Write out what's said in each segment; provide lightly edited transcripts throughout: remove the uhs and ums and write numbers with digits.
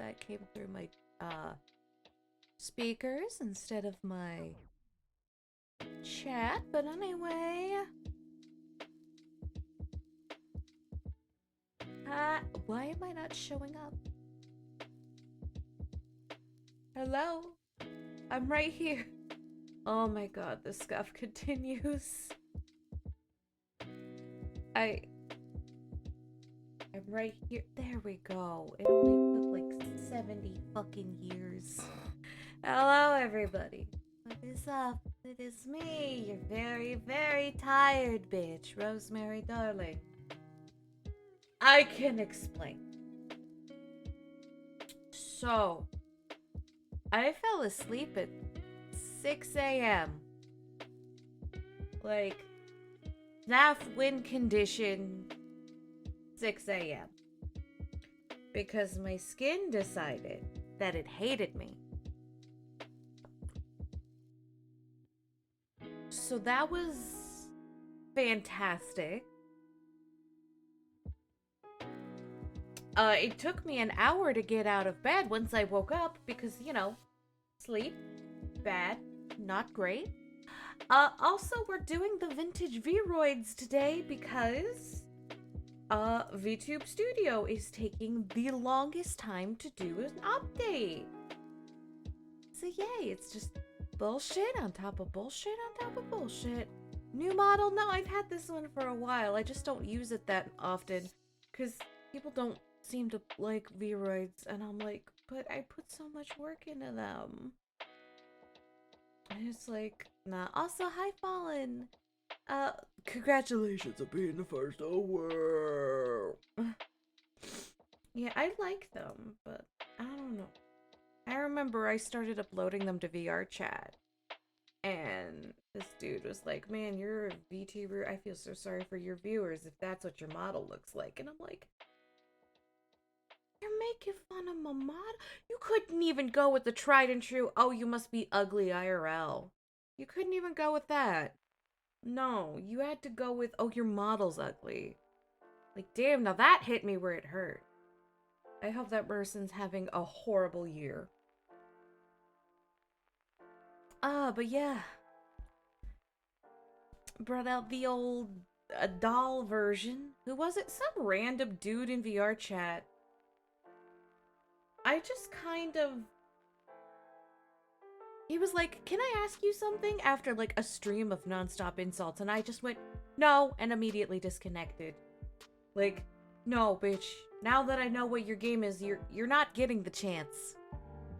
that came through my speakers instead of my chat. But anyway, why am I not showing up? Hello? I'm right here. Oh my god, the scuff continues. I'm right here. There we go. It only took like 70 fucking years. Hello, everybody. What is up? It is me, your very, very tired bitch, Rosemary Darling. I can explain. So, I fell asleep at 6 a.m. Like, NAF wind condition 6 a.m. Because my skin decided that it hated me. So that was fantastic. It took me an hour to get out of bed once I woke up because, you know, sleep, bad, not great. Also, we're doing the vintage Vroids today because, VTube Studio is taking the longest time to do an update. So yay, it's just bullshit on top of bullshit on top of bullshit. New model? No, I've had this one for a while. I just don't use it that often because people don't seem to like Vroids, and I'm like, but I put so much work into them. And it's like, nah. Also, hi, Fallen. Congratulations on being the first over. Yeah, I like them, but I don't know. I remember I started uploading them to VR chat, and this dude was like, man, you're a VTuber. I feel so sorry for your viewers if that's what your model looks like. And I'm like, you're making fun of my model? You couldn't even go with the tried and true, oh, you must be ugly IRL. You couldn't even go with that. No, you had to go with, oh, your model's ugly. Like, damn, now that hit me where it hurt. I hope that person's having a horrible year. But yeah. Brought out the old doll version. Who was it? Some random dude in VR chat. I just kind of... He was like, can I ask you something? After like a stream of nonstop insults, and I just went, no, and immediately disconnected. Like, no, bitch. Now that I know what your game is, you're not getting the chance.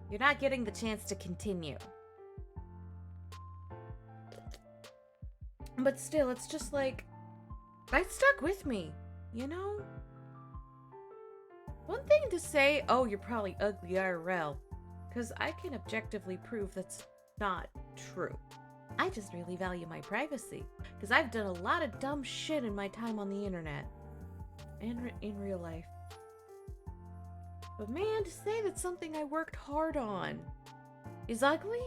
You're not getting the chance to continue. But still, it's just like, that stuck with me, you know? One thing to say, oh, you're probably ugly IRL, because I can objectively prove that's not true. I just really value my privacy, because I've done a lot of dumb shit in my time on the internet. And in real life. But man, to say that something I worked hard on is ugly?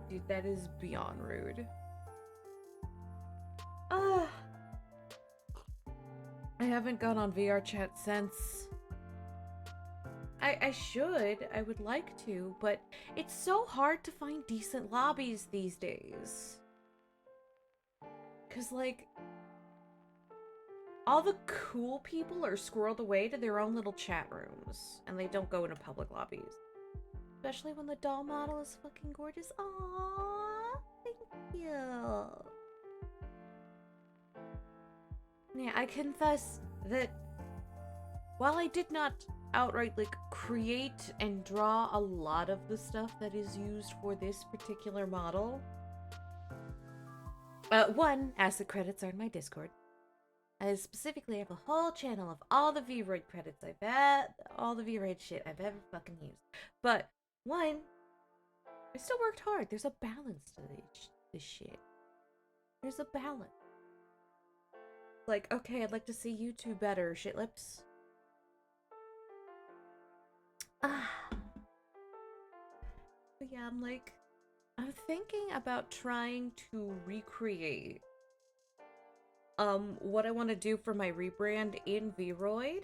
Dude, that is beyond rude. I haven't gone on VR chat since. I should. I would like to, but it's so hard to find decent lobbies these days. Cause like, all the cool people are squirreled away to their own little chat rooms, and they don't go into public lobbies. Especially when the doll model is fucking gorgeous. Aww, thank you. Yeah, I confess that while I did not outright like create and draw a lot of the stuff that is used for this particular model, one, asset credits are in my Discord. I specifically have a whole channel of all the VRoid credits I've had, all the VRoid shit I've ever fucking used. But one, I still worked hard. There's a balance to this shit. There's a balance. Like, okay, I'd like to see you two better, shit lips. But yeah, I'm thinking about trying to recreate what I want to do for my rebrand in VRoid.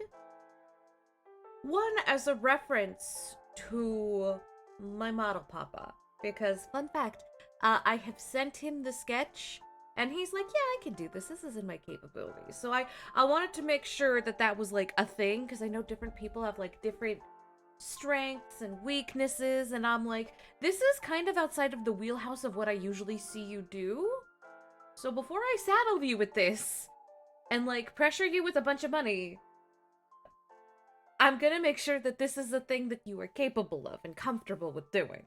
One, as a reference to my model papa. Because, fun fact, I have sent him the sketch, and he's like, yeah, I can do this. This is in my capabilities. So I wanted to make sure that that was, like, a thing, because I know different people have, like, different strengths and weaknesses, and I'm like, this is kind of outside of the wheelhouse of what I usually see you do. So before I saddle you with this, and, like, pressure you with a bunch of money, I'm gonna make sure that this is a thing that you are capable of and comfortable with doing.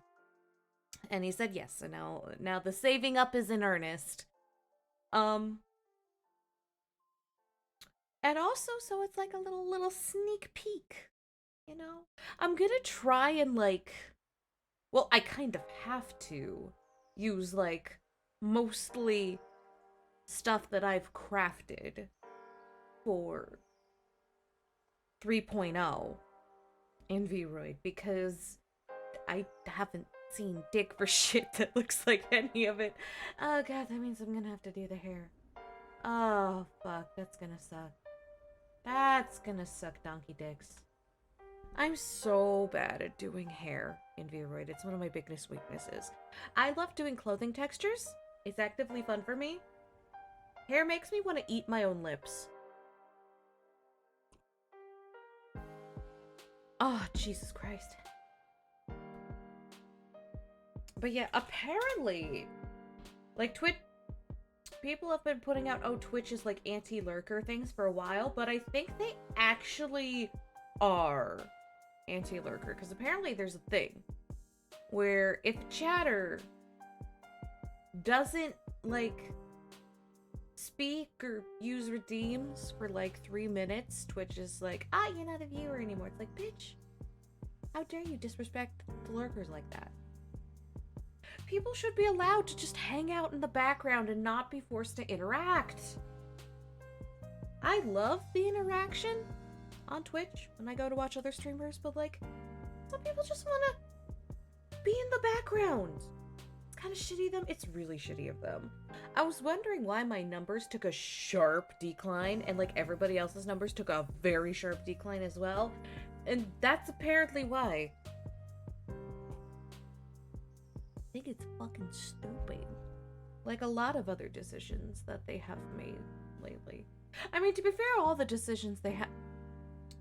And he said yes, and now the saving up is in earnest. And also, so it's like a little sneak peek, you know? I'm gonna try and, like, well, I kind of have to use, like, mostly stuff that I've crafted for 3.0 in VRoid, because I haven't seen dick for shit that looks like any of it. Oh god, that means I'm gonna have to do the hair. Oh fuck, that's gonna suck. That's gonna suck, donkey dicks. I'm so bad at doing hair in VRoid. It's one of my biggest weaknesses. I love doing clothing textures. It's actively fun for me. Hair makes me want to eat my own lips. Oh, Jesus Christ. But yeah, apparently, like, Twitch, people have been putting out, oh, Twitch is like anti-lurker things for a while, but I think they actually are anti-lurker, because apparently there's a thing where if chatter doesn't, like, speak or use redeems for like 3 minutes, Twitch is like, you're not a viewer anymore. It's like, bitch, how dare you disrespect the lurkers like that? People should be allowed to just hang out in the background and not be forced to interact. I love the interaction on Twitch when I go to watch other streamers, but, like, some people just want to be in the background. It's kind of shitty of them. It's really shitty of them. I was wondering why my numbers took a sharp decline and, like, everybody else's numbers took a very sharp decline as well. And that's apparently why. I think it's fucking stupid. Like a lot of other decisions that they have made lately. I mean, to be fair, all the decisions they have...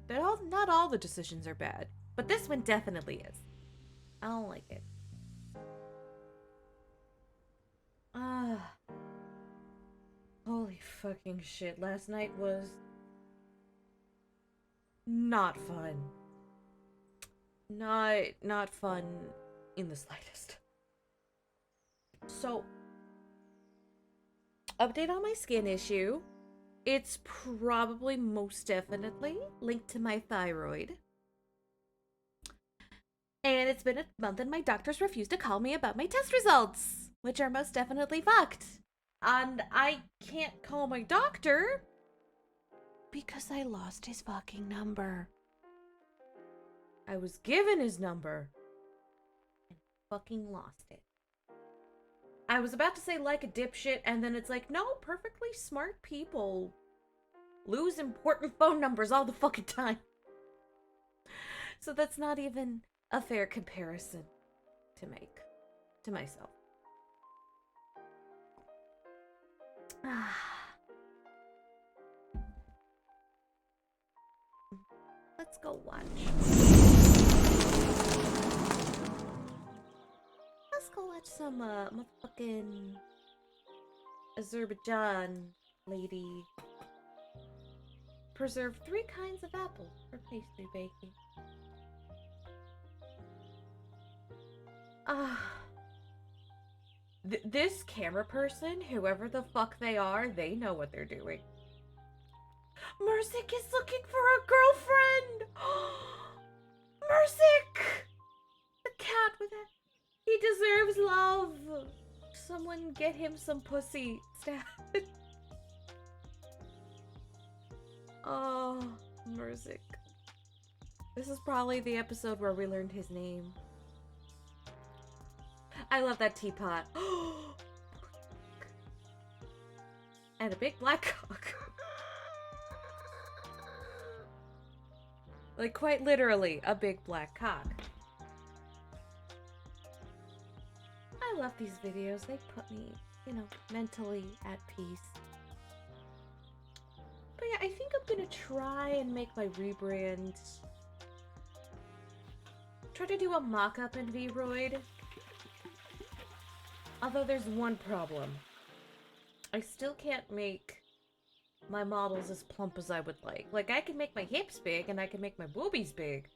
Not all the decisions are bad. But this one definitely is. I don't like it. Holy fucking shit. Last night was... not fun. Not fun in the slightest. So, update on my skin issue. It's probably most definitely linked to my thyroid. And it's been a month and my doctors refused to call me about my test results, which are most definitely fucked. And I can't call my doctor because I lost his fucking number. I was given his number and fucking lost it. I was about to say like a dipshit, and then it's like, no, perfectly smart people lose important phone numbers all the fucking time. So that's not even a fair comparison to make to myself. Let's go watch. Let's go watch some motherfucking Azerbaijan lady preserve 3 kinds of apple for pastry baking. This camera person, whoever the fuck they are, they know what they're doing. Mersic is looking for a girlfriend! Mersic! The cat with it. He deserves love. Someone get him some pussy. Stab. Oh, Mersic. This is probably the episode where we learned his name. I love that teapot. and a big black cock. Like, quite literally, a big black cock. I love these videos. They put me, you know, mentally at peace. But yeah, I think I'm gonna try and make my rebrand. Try to do a mock-up in VRoid. Although there's one problem. I still can't make my models as plump as I would like. Like, I can make my hips big and I can make my boobies big.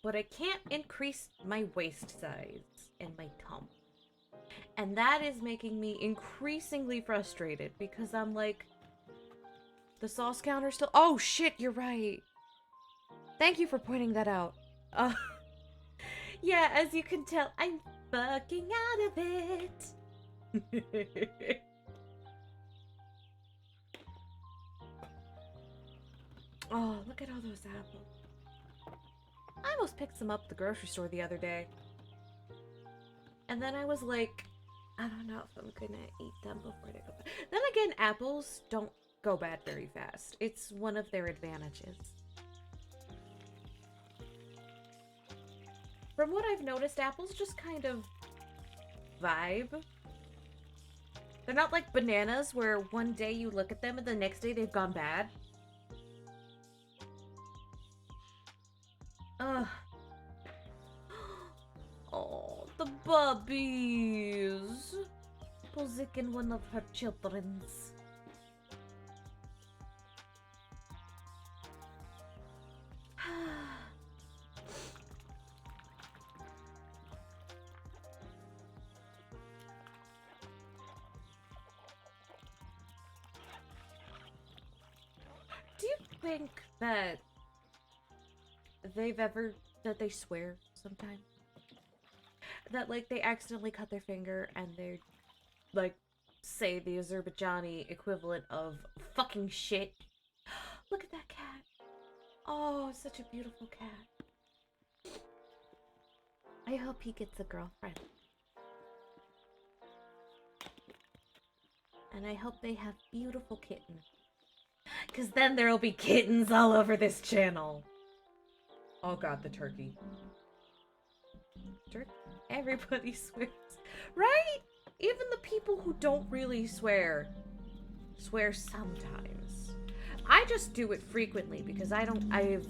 But I can't increase my waist size and my tum. And that is making me increasingly frustrated because I'm like, the sauce counter still— oh shit, you're right. Thank you for pointing that out. Yeah, as you can tell, I'm fucking out of it. Oh, look at all those apples. I almost picked some up at the grocery store the other day. And then I was like, I don't know if I'm gonna eat them before they go bad. Then again, apples don't go bad very fast. It's one of their advantages. From what I've noticed, apples just kind of vibe. They're not like bananas where one day you look at them and the next day they've gone bad. Ugh. Oh, the bubbies. Posiking one of her children's. Do you think that they swear sometimes? That, like, they accidentally cut their finger and they're, like, say the Azerbaijani equivalent of fucking shit. Look at that cat. Oh, such a beautiful cat. I hope he gets a girlfriend. And I hope they have beautiful kittens. Because then there'll be kittens all over this channel. Oh god, the turkey. Everybody swears. Right? Even the people who don't really swear sometimes. I just do it frequently because I've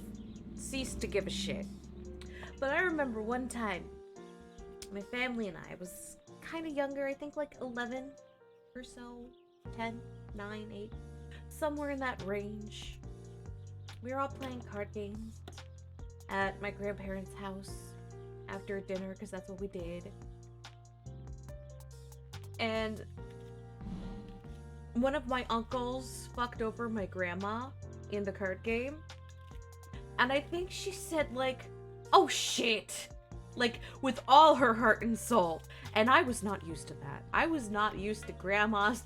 ceased to give a shit. But I remember one time, my family and I was kind of younger, I think like 11 or so, 10, 9, 8, somewhere in that range. We were all playing card games at my grandparents' house after dinner, because that's what we did. And one of my uncles fucked over my grandma in the card game. And I think she said, like, oh shit! Like, with all her heart and soul. And I was not used to that. I was not used to grandma's...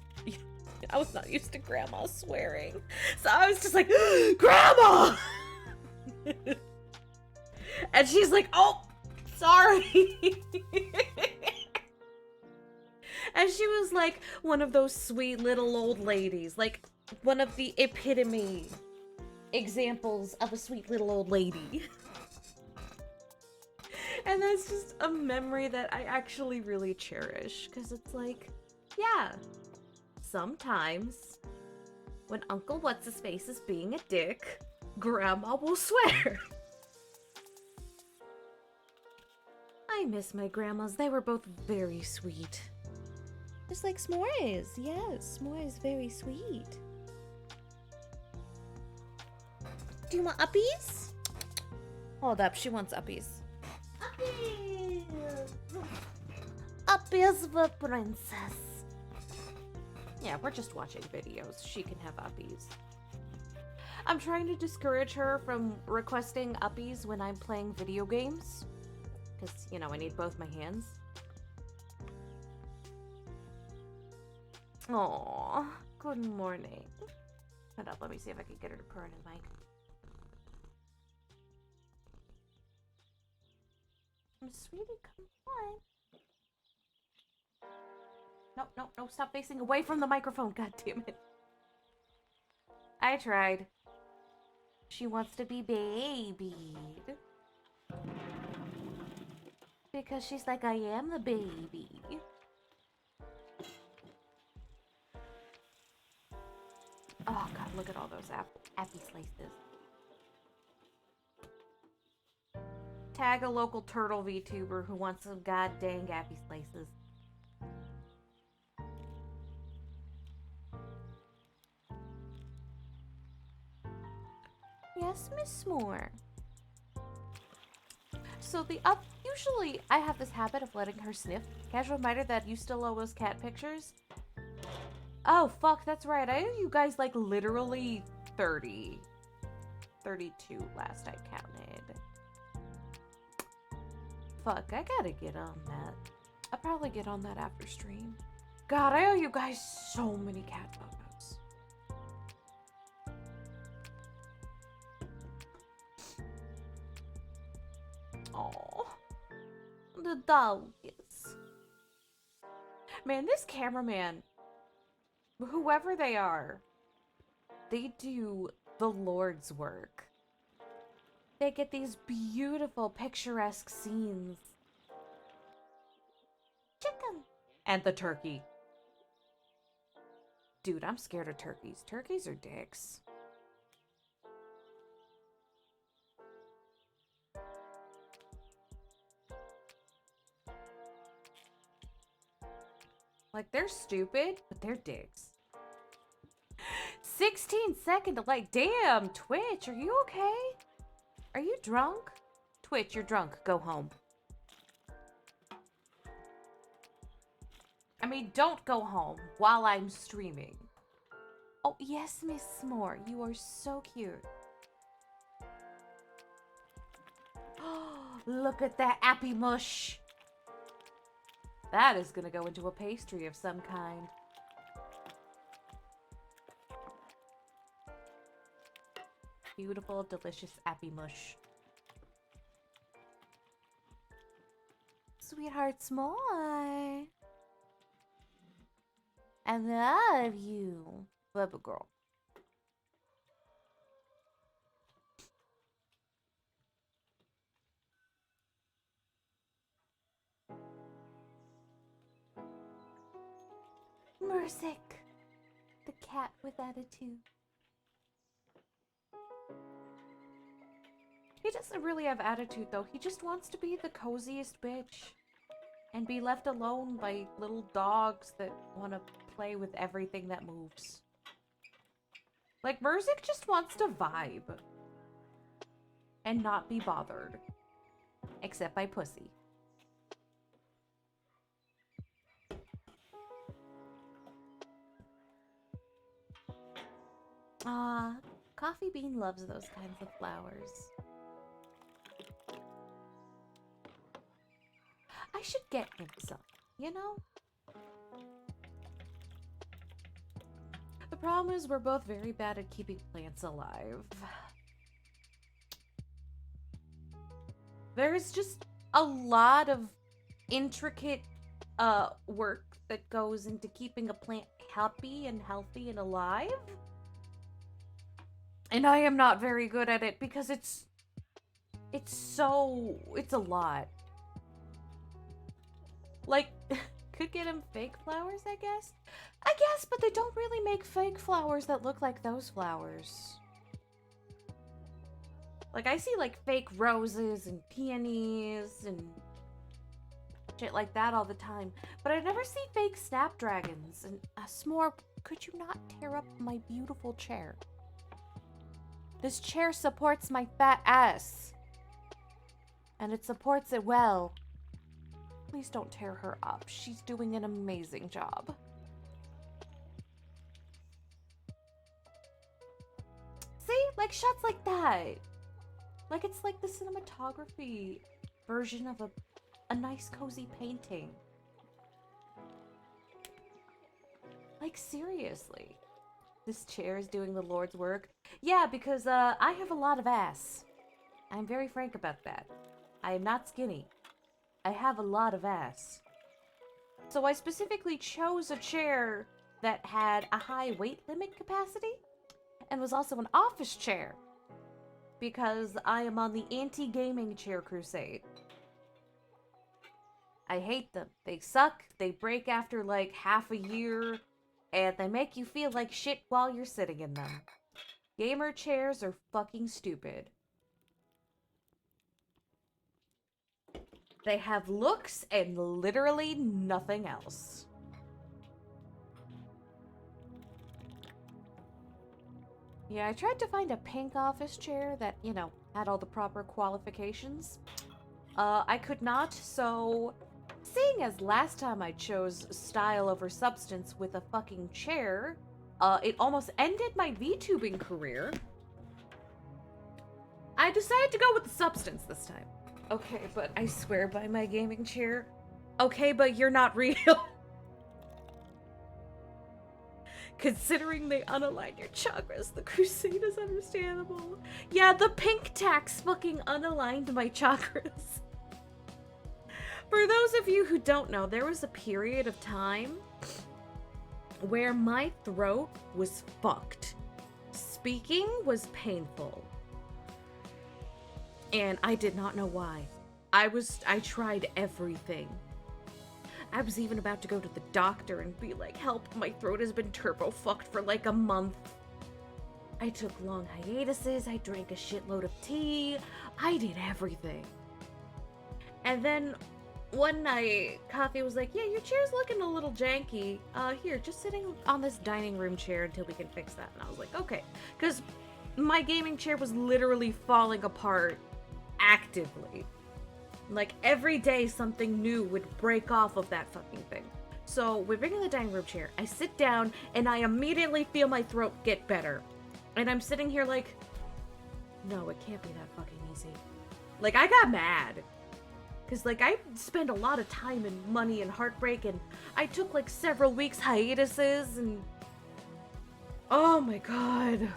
I was not used to grandma swearing. So I was just like, Grandma! And she's like, oh, sorry. And she was like one of those sweet little old ladies. Like one of the epitome examples of a sweet little old lady. And that's just a memory that I actually really cherish. Because it's like, yeah, sometimes when Uncle What's-His-Face is being a dick, Grandma will swear. I miss my grandmas. They were both very sweet. Just like S'mores. Yes, S'mores very sweet. Do you want uppies? Hold up, she wants uppies. Uppies! Uppies for princess. Yeah, we're just watching videos. She can have uppies. I'm trying to discourage her from requesting uppies when I'm playing video games. Because, you know, I need both my hands. Aww, good morning. Hold up, let me see if I can get her to purr in the mic. Sweetie, come on. No, no, no, stop facing away from the microphone, god damn it. I tried. She wants to be babied. Because she's like, I am the baby. Oh god, look at all those appy slices. Tag a local turtle VTuber who wants some god dang appy slices. Yes, Miss Moore. So usually I have this habit of letting her sniff. Casual reminder that you still owe us cat pictures. Oh, fuck, that's right. I owe you guys, like, literally 30. 32 last I counted. Fuck, I gotta get on that. I'll probably get on that after stream. God, I owe you guys so many cat photos. Oh, the dogs. Man, this cameraman, whoever they are, they do the Lord's work. They get these beautiful, picturesque scenes. Chicken. And the turkey. Dude, I'm scared of turkeys. Turkeys are dicks. Like, they're stupid, but they're dicks. 16-second delay. Damn, Twitch, are you okay? Are you drunk? Twitch, you're drunk. Go home. I mean, don't go home while I'm streaming. Oh, yes, Miss S'more. You are so cute. Oh, look at that appy mush. That is gonna go into a pastry of some kind. Beautiful, delicious appy mush. Sweetheart S'more. I love you. Love a girl. Mersic, the cat with attitude. He doesn't really have attitude, though. He just wants to be the coziest bitch. And be left alone by little dogs that want to play with everything that moves. Like, Mersic just wants to vibe. And not be bothered. Except by pussy. Ah, Coffee Bean loves those kinds of flowers. I should get him some, you know? The problem is we're both very bad at keeping plants alive. There's just a lot of intricate work that goes into keeping a plant happy and healthy and alive. And I am not very good at it because it's a lot. Like, could get him fake flowers, I guess? I guess, but they don't really make fake flowers that look like those flowers. Like, I see, like, fake roses and peonies and shit like that all the time. But I never see fake snapdragons. And, S'more, could you not tear up my beautiful chair? This chair supports my fat ass. And it supports it well. Please don't tear her up. She's doing an amazing job. See? Like, shots like that. Like, it's like the cinematography version of a nice, cozy painting. Like, seriously. This chair is doing the Lord's work. Yeah, because, I have a lot of ass. I'm very frank about that. I am not skinny. I have a lot of ass. So I specifically chose a chair that had a high weight limit capacity. and was also an office chair. Because I am on the anti-gaming chair crusade. I hate them. They suck, they break after like half a year, and they make you feel like shit while you're sitting in them. Gamer chairs are fucking stupid. They have looks and literally nothing else. Yeah, I tried to find a pink office chair that, you know, had all the proper qualifications. I could not, so seeing as last time I chose style over substance with a fucking chair, it almost ended my VTubing career. I decided to go with the substance this time. Okay, but I swear by my gaming chair. Okay, but you're not real. Considering they unalign your chakras, the crusade is understandable. Yeah, the pink tax fucking unaligned my chakras. For those of you who don't know, there was a period of time where my throat was fucked. Speaking was painful. And I did not know why. I tried everything. I was even about to go to the doctor and be like, help, my throat has been turbo fucked for like a month. I took long hiatuses, I drank a shitload of tea, I did everything. And then one night, Coffee was like, yeah, your chair's looking a little janky. Here, just sitting on this dining room chair until we can fix that. And I was like, okay. Because my gaming chair was literally falling apart actively. Like, every day something new would break off of that fucking thing. So, we bring in the dining room chair, I sit down, and I immediately feel my throat get better. And I'm sitting here like, no, it can't be that fucking easy. Like, I got mad. Because, like, I spent a lot of time and money and heartbreak, and I took, like, several weeks hiatuses, and... oh my god.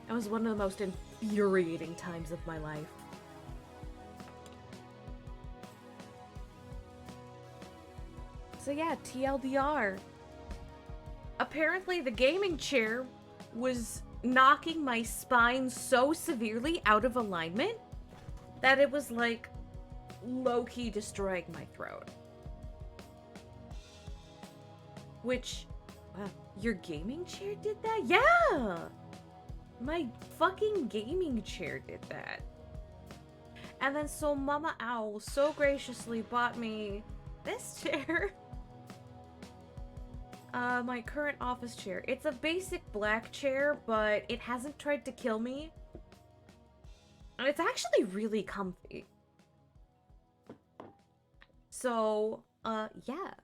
That was one of the most infuriating times of my life. So yeah, TLDR. Apparently the gaming chair was knocking my spine so severely out of alignment that it was like low-key destroying my throat. Which, your gaming chair did that? Yeah! My fucking gaming chair did that. And then so Mama Owl so graciously bought me this chair. My current office chair. It's a basic black chair, but it hasn't tried to kill me. And it's actually really comfy. So, yeah.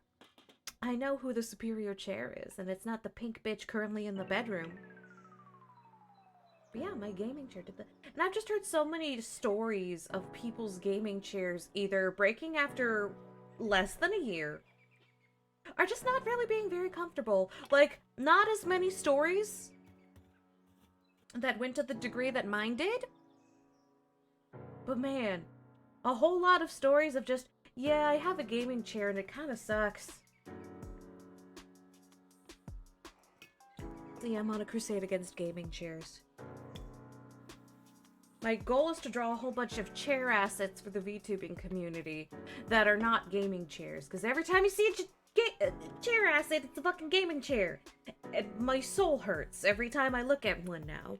I know who the superior chair is, and it's not the pink bitch currently in the bedroom. But yeah, my gaming chair did that. And I've just heard so many stories of people's gaming chairs either breaking after less than a year, or just not really being very comfortable. Like, not as many stories that went to the degree that mine did. But man, a whole lot of stories of just, yeah, I have a gaming chair and it kind of sucks. So yeah, I'm on a crusade against gaming chairs. My goal is to draw a whole bunch of chair assets for the VTubing community that are not gaming chairs. Because every time you see a chair asset, it's a fucking gaming chair. And my soul hurts every time I look at one now.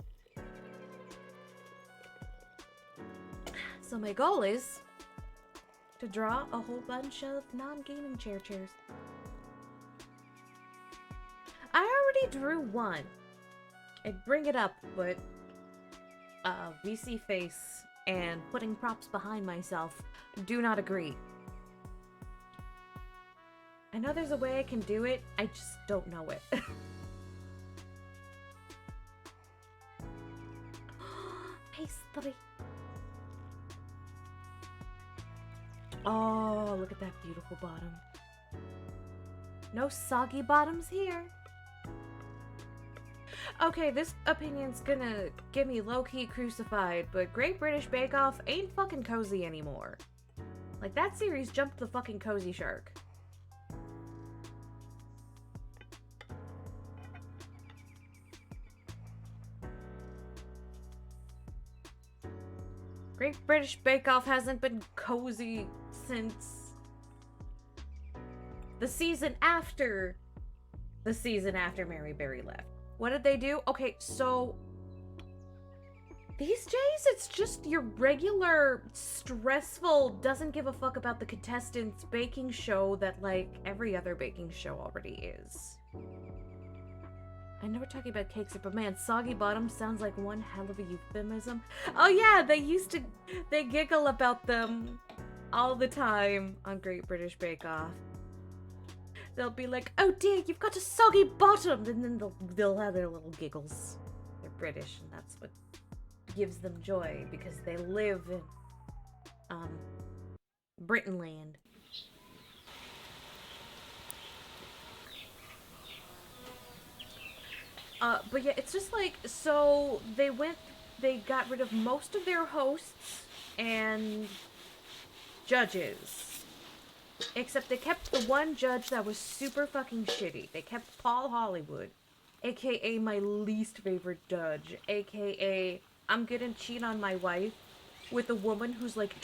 So my goal is to draw a whole bunch of non-gaming chairs. I already drew one. I'd bring it up, but VC face and putting props behind myself do not agree. I know there's a way I can do it, I just don't know it. Pastry. Oh, look at that beautiful bottom. No soggy bottoms here. Okay, this opinion's gonna get me low-key crucified, but Great British Bake Off ain't fucking cozy anymore. Like, that series jumped the fucking cozy shark. Great British Bake Off hasn't been cozy since the season after Mary Berry left. What did they do? Okay, so these days it's just your regular stressful, doesn't give a fuck about the contestants baking show that like every other baking show already is. I know we're talking about cakes, but man, soggy bottom sounds like one hell of a euphemism. Oh yeah, they giggle about them all the time on Great British Bake Off. They'll be like, oh dear, you've got a soggy bottom, and then they'll have their little giggles. They're British, and that's what gives them joy, because they live in, Britainland. But yeah, it's just like, so they got rid of most of their hosts and judges. Except they kept the one judge that was super fucking shitty. They kept Paul Hollywood, aka my least favorite judge, aka I'm gonna cheat on my wife with a woman who's like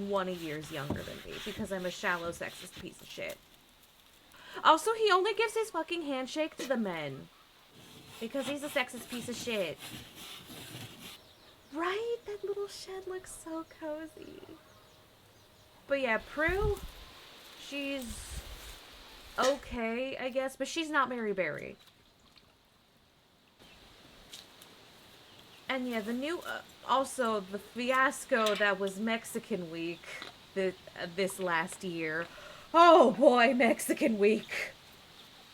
20 years younger than me because I'm a shallow sexist piece of shit. Also, he only gives his fucking handshake to the men. Because he's a sexist piece of shit. Right? That little shed looks so cozy. But yeah, Prue, she's okay, I guess, but she's not Mary Berry. And yeah, the new, also the fiasco that was Mexican Week this last year. Oh boy, Mexican Week.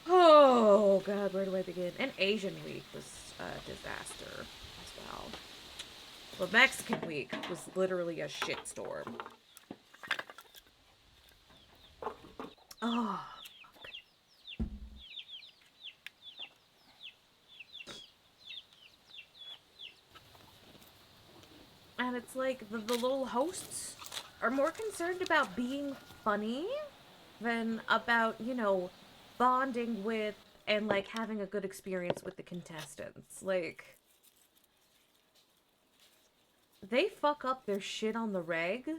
Oh god, where do I begin? And Asian Week was a disaster as well. But Mexican Week was literally a shitstorm. Oh, fuck. And it's like the little hosts are more concerned about being funny than about, you know, bonding with and like having a good experience with the contestants. Like, they fuck up their shit on the reg.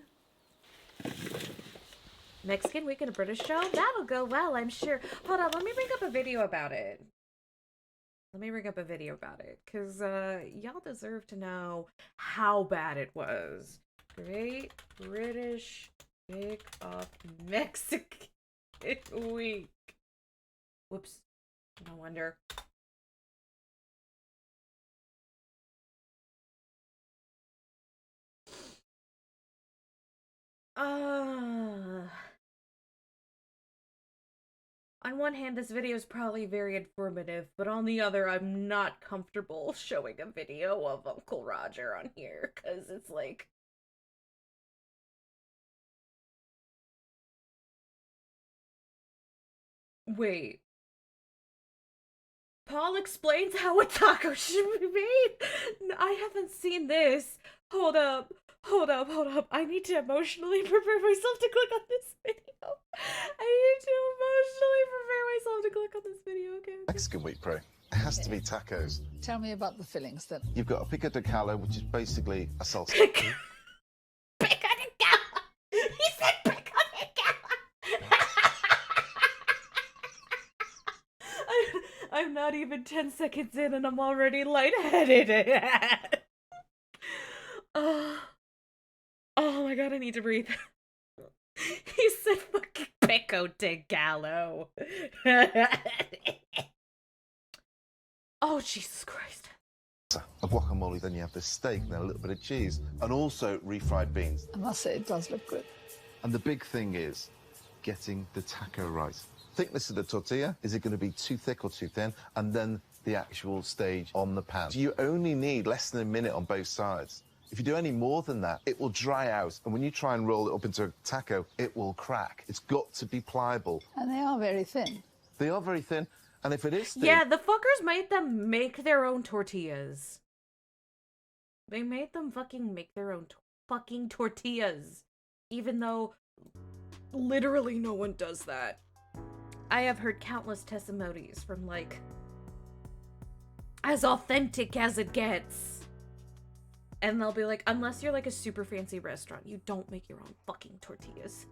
Mexican Week in a British show? That'll go well, I'm sure. Hold on, let me bring up a video about it. Because y'all deserve to know how bad it was. Great British Bake Off Mexican Week. Whoops. No wonder. On one hand, this video is probably very informative, but on the other, I'm not comfortable showing a video of Uncle Roger on here, because it's like... Wait. Paul explains how a taco should be made? I haven't seen this. Hold up. I need to emotionally prepare myself to click on this video. Okay. Mexican Week, Pro. It has to be tacos. Tell me about the fillings then. You've got a pico de gallo, which is basically a salsa. Pico de gallo! He said pico de gallo! I'm not even 10 seconds in and I'm already lightheaded. Oh my god, I need to breathe. He said fucking pico de gallo. Oh, Jesus Christ. A guacamole, then you have the steak and then a little bit of cheese. And also refried beans. I must say, it does look good. And the big thing is getting the taco right. Thickness of the tortilla, is it going to be too thick or too thin? And then the actual stage on the pan. So you only need less than a minute on both sides. If you do any more than that, it will dry out. And when you try and roll it up into a taco, it will crack. It's got to be pliable. And they are very thin. They are very thin. And if it is thin... Yeah, the fuckers made them make their own tortillas. They made them fucking make their own fucking tortillas. Even though literally no one does that. I have heard countless testimonies from, like, as authentic as it gets. And they'll be like, unless you're like a super fancy restaurant, you don't make your own fucking tortillas.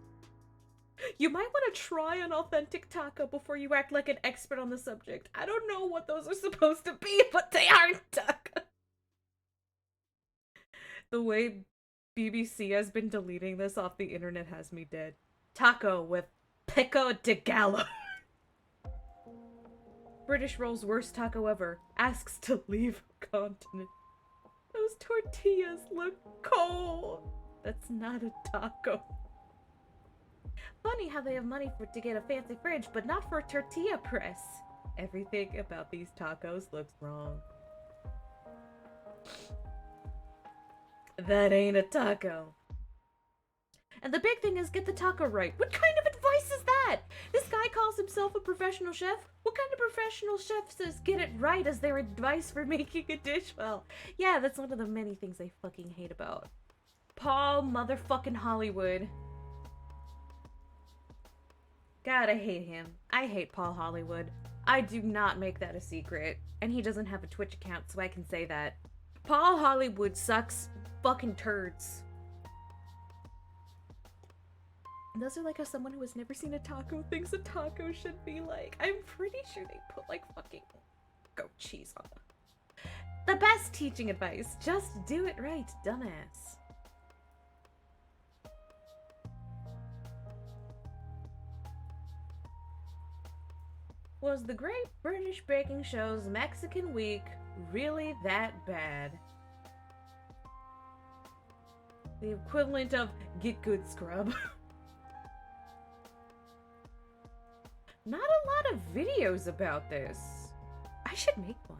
You might want to try an authentic taco before you act like an expert on the subject. I don't know what those are supposed to be, but they aren't taco. The way BBC has been deleting this off the internet has me dead. Taco with pico de gallo. British rolls worst taco ever. Asks to leave continent. Those tortillas look cold. That's not a taco. Funny how they have money to get a fancy fridge, but not for a tortilla press. Everything about these tacos looks wrong. That ain't a taco. And the big thing is get the taco right. What kind of advice is that? This guy calls himself a professional chef? What kind of professional chef says get it right as their advice for making a dish well? Yeah, that's one of the many things I fucking hate about Paul motherfucking Hollywood. God, I hate him. I hate Paul Hollywood. I do not make that a secret. And he doesn't have a Twitch account, so I can say that. Paul Hollywood sucks fucking turds. And those are like how someone who has never seen a taco thinks a taco should be like. I'm pretty sure they put like fucking goat cheese on them. The best teaching advice. Just do it right, dumbass. Was the Great British Baking Show's Mexican Week really that bad? The equivalent of get good scrub. Not a lot of videos about this. I should make one.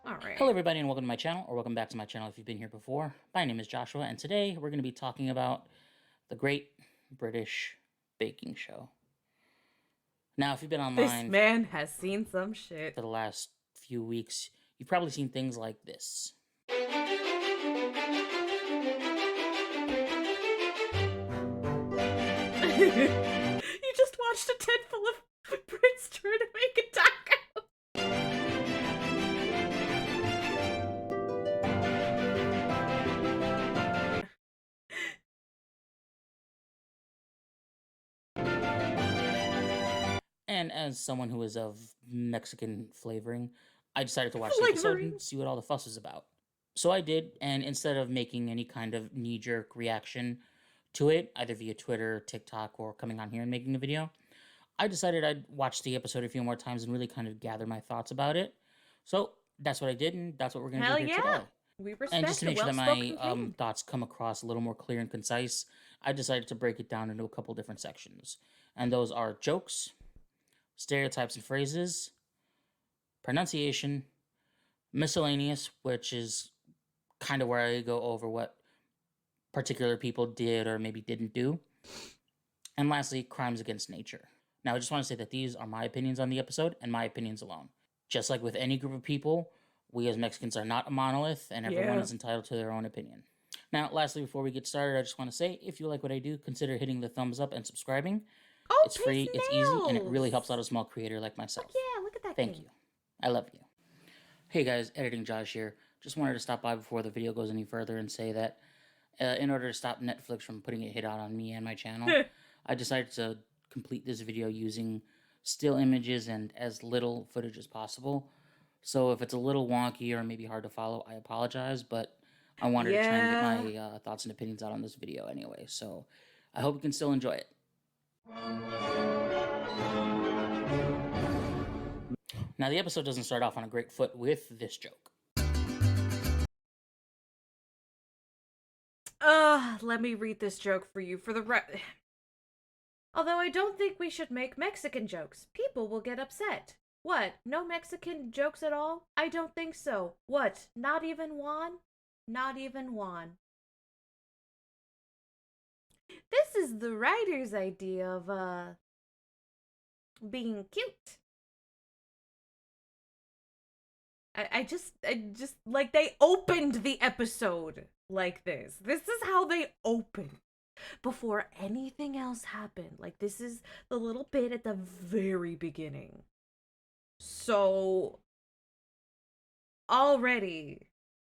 Alright. Hello everybody and welcome to my channel, or welcome back to my channel if you've been here before. My name is Joshua, and today we're going to be talking about the Great British Baking Show. Now, if you've been online... This man has seen some shit. ...for the last few weeks, you've probably seen things like this. You just watched a tent full of Brits trying to make a taco. And as someone who is of Mexican flavoring, I decided to watch the episode and see what all the fuss is about. So I did, and instead of making any kind of knee-jerk reaction to it, either via Twitter, TikTok, or coming on here and making a video, I decided I'd watch the episode a few more times and really kind of gather my thoughts about it. So that's what I did, and that's what we're going to do here today. We respect and just to make sure that my thoughts come across a little more clear and concise, I decided to break it down into a couple different sections. And those are jokes, stereotypes and phrases, pronunciation, miscellaneous, which is kind of where I go over what particular people did or maybe didn't do, and lastly, crimes against nature. Now, I just want to say that these are my opinions on the episode and my opinions alone. Just like with any group of people, we as Mexicans are not a monolith, and everyone is entitled to their own opinion. Now, lastly, before we get started, I just want to say, if you like what I do, consider hitting the thumbs up and subscribing. Oh, it's free, it's easy, and it really helps out a small creator like myself. Yeah, look at that. Thank you. I love you. Hey guys, Editing Josh here. Just wanted to stop by before the video goes any further and say that in order to stop Netflix from putting a hit out on me and my channel, I decided to complete this video using still images and as little footage as possible. So if it's a little wonky or maybe hard to follow, I apologize, but I wanted to try and get my thoughts and opinions out on this video anyway. So I hope you can still enjoy it. Now, the episode doesn't start off on a great foot with this joke. Let me read this joke for you for the Although I don't think we should make Mexican jokes. People will get upset. What? No Mexican jokes at all? I don't think so. What? Not even one? Not even one. This is the writer's idea of, being cute. I just, like, they opened the episode like this. This is how they open. before anything else happened. Like, this is the little bit at the very beginning. So, already.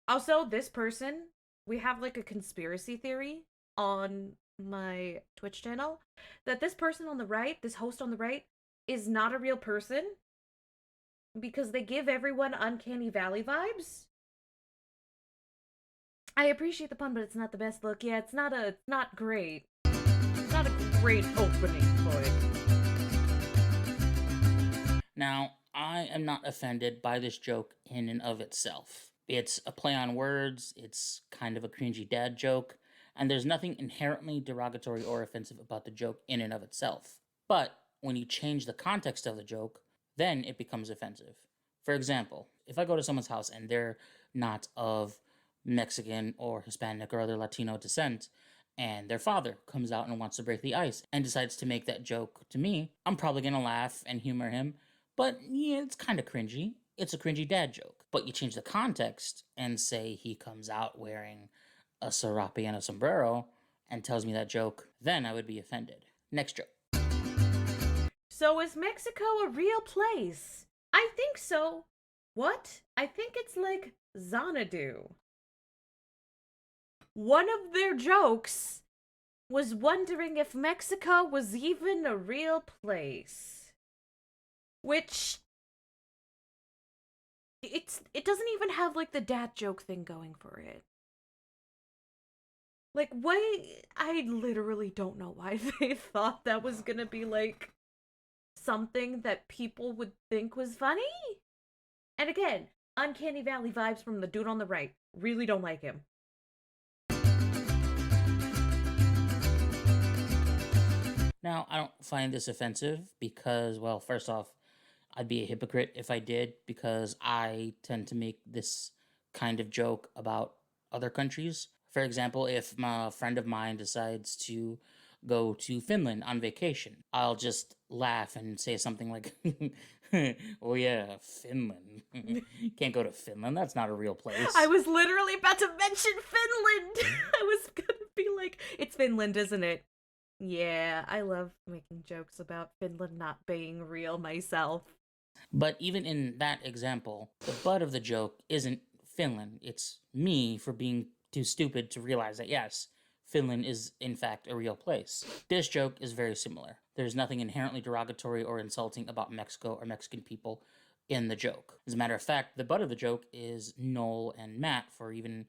Also, this person, we have like a conspiracy theory on my Twitch channel that this person on the right, this host on the right, is not a real person because they give everyone Uncanny Valley vibes. I appreciate the pun, but it's not the best look. Yeah, it's not great. It's not a great opening for it. Now, I am not offended by this joke in and of itself. It's a play on words, it's kind of a cringy dad joke, and there's nothing inherently derogatory or offensive about the joke in and of itself. But when you change the context of the joke, then it becomes offensive. For example, if I go to someone's house and they're not of Mexican or Hispanic or other Latino descent, and their father comes out and wants to break the ice and decides to make that joke to me, I'm probably gonna laugh and humor him, but yeah, it's kind of cringy. It's a cringy dad joke. But you change the context and say he comes out wearing a serape and a sombrero and tells me that joke, then I would be offended. Next joke. So is Mexico a real place? I think so. What? I think it's like Xanadu. One of their jokes was wondering if Mexico was even a real place. Which it doesn't even have like the dad joke thing going for it. Like, why? I literally don't know why they thought that was gonna be like something that people would think was funny. And again, Uncanny Valley vibes from the dude on the right. Really don't like him. Now, I don't find this offensive because, well, first off, I'd be a hypocrite if I did because I tend to make this kind of joke about other countries. For example, if a friend of mine decides to go to Finland on vacation, I'll just laugh and say something like, oh yeah, Finland. Can't go to Finland, that's not a real place. I was literally about to mention Finland. I was gonna be like, it's Finland, isn't it? Yeah, I love making jokes about Finland not being real myself. But even in that example, the butt of the joke isn't Finland. It's me for being too stupid to realize that, yes, Finland is in fact a real place. This joke is very similar. There's nothing inherently derogatory or insulting about Mexico or Mexican people in the joke. As a matter of fact, the butt of the joke is Noel and Matt for even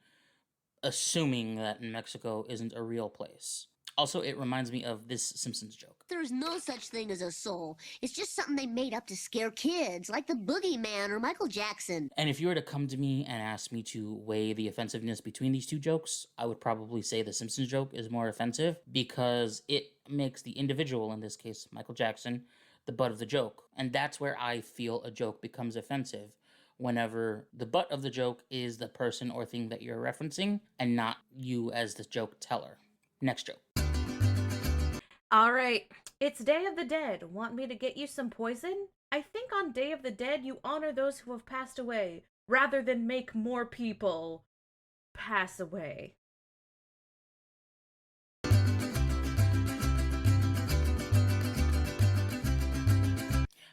assuming that Mexico isn't a real place. Also, it reminds me of this Simpsons joke. There's no such thing as a soul. It's just something they made up to scare kids, like the Boogeyman or Michael Jackson. And if you were to come to me and ask me to weigh the offensiveness between these two jokes, I would probably say the Simpsons joke is more offensive because it makes the individual, in this case, Michael Jackson, the butt of the joke. And that's where I feel a joke becomes offensive, whenever the butt of the joke is the person or thing that you're referencing and not you as the joke teller. Next joke. All right, it's Day of the Dead. Want me to get you some poison? I think on Day of the Dead you honor those who have passed away, rather than make more people pass away.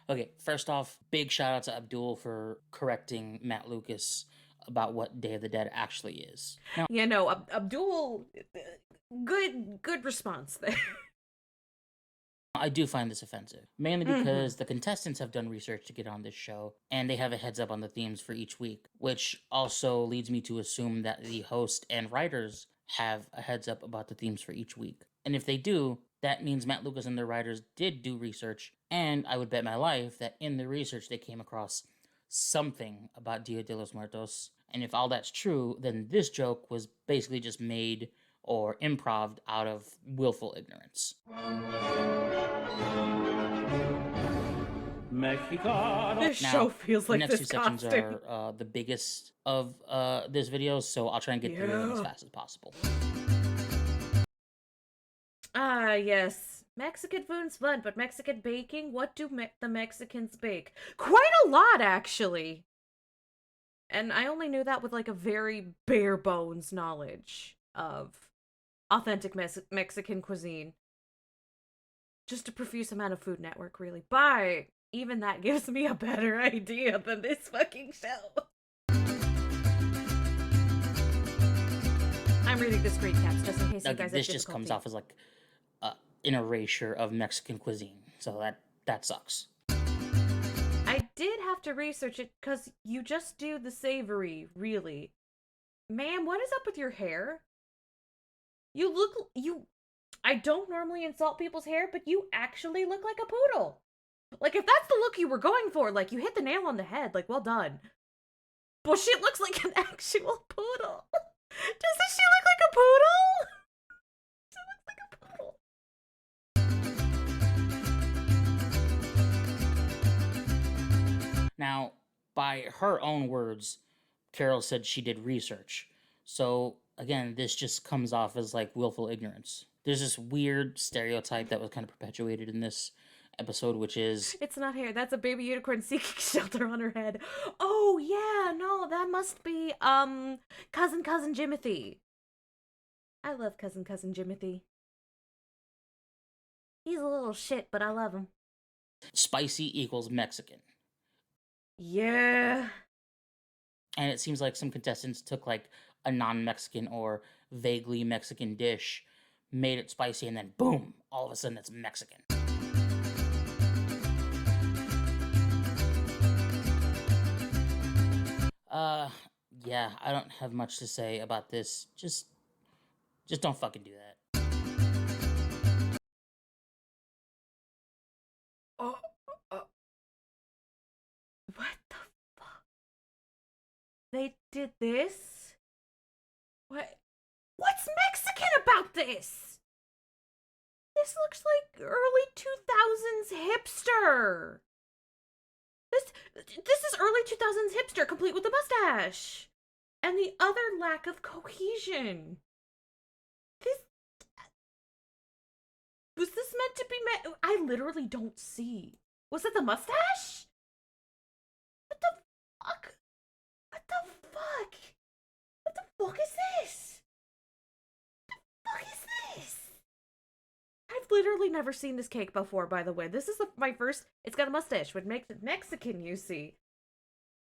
Okay, first off, big shout out to Abdul for correcting Matt Lucas about what Day of the Dead actually is. Now, You know, Abdul, good response there. I do find this offensive, mainly because the contestants have done research to get on this show, and they have a heads up on the themes for each week, which also leads me to assume that the host and writers have a heads up about the themes for each week. And if they do, that means Matt Lucas and the writers did do research, and I would bet my life that in the research they came across something about Dia de los Muertos. And if all that's true, then this joke was basically just made or improv out of willful ignorance. This Now, show feels like the next this two sections costume. are the biggest of this video, so I'll try and get through them as Yeah. fast as possible. Ah, yes. Mexican food's fun, but Mexican baking? What do the Mexicans bake? Quite a lot, actually. And I only knew that with like a very bare bones knowledge of authentic Mexican cuisine. Just a profuse amount of Food Network, really. But even that gives me a better idea than this fucking show. I'm reading the screen caps just in case you guys This have just comes difficulty. off as like an erasure of Mexican cuisine, so that sucks. I did have to research it because you just do the savory, really. Ma'am, what is up with your hair? I don't normally insult people's hair, but you actually look like a poodle. Like, if that's the look you were going for, like, you hit the nail on the head. Like, well done. But she looks like an actual poodle. Doesn't she look like a poodle? She looks like a poodle. Now, by her own words, Carol said she did research. So, again, this just comes off as like willful ignorance. There's this weird stereotype that was kind of perpetuated in this episode, which is It's not hair. That's a baby unicorn seeking shelter on her head. Oh, yeah. No, that must be, Cousin Jimothy. I love Cousin Jimothy. He's a little shit, but I love him. spicy equals Mexican. Yeah. And it seems like some contestants took like a non-Mexican or vaguely Mexican dish, made it spicy, and then boom, all of a sudden it's Mexican. Yeah, I don't have much to say about this. Just don't fucking do that. Oh, what the fuck? They did this? What's Mexican about this? This looks like early 2000s hipster. This is early 2000s hipster, complete with a mustache. And the other lack of cohesion. Was this meant to be I literally don't see. Was it the mustache? What the fuck? What the fuck? What the fuck is this? What the fuck is this? I've literally never seen this cake before, by the way. This is my first. It's got a mustache, which makes it Mexican, you see.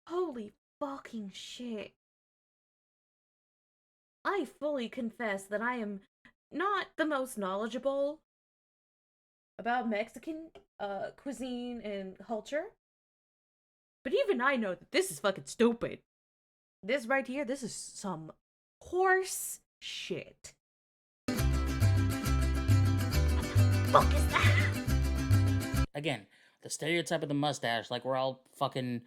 Holy fucking shit. I fully confess that I am not the most knowledgeable about Mexican cuisine and culture. But even I know that this is fucking stupid. This right here, this is some horse shit. What the fuck is that? Again, the stereotype of the mustache, like we're all fucking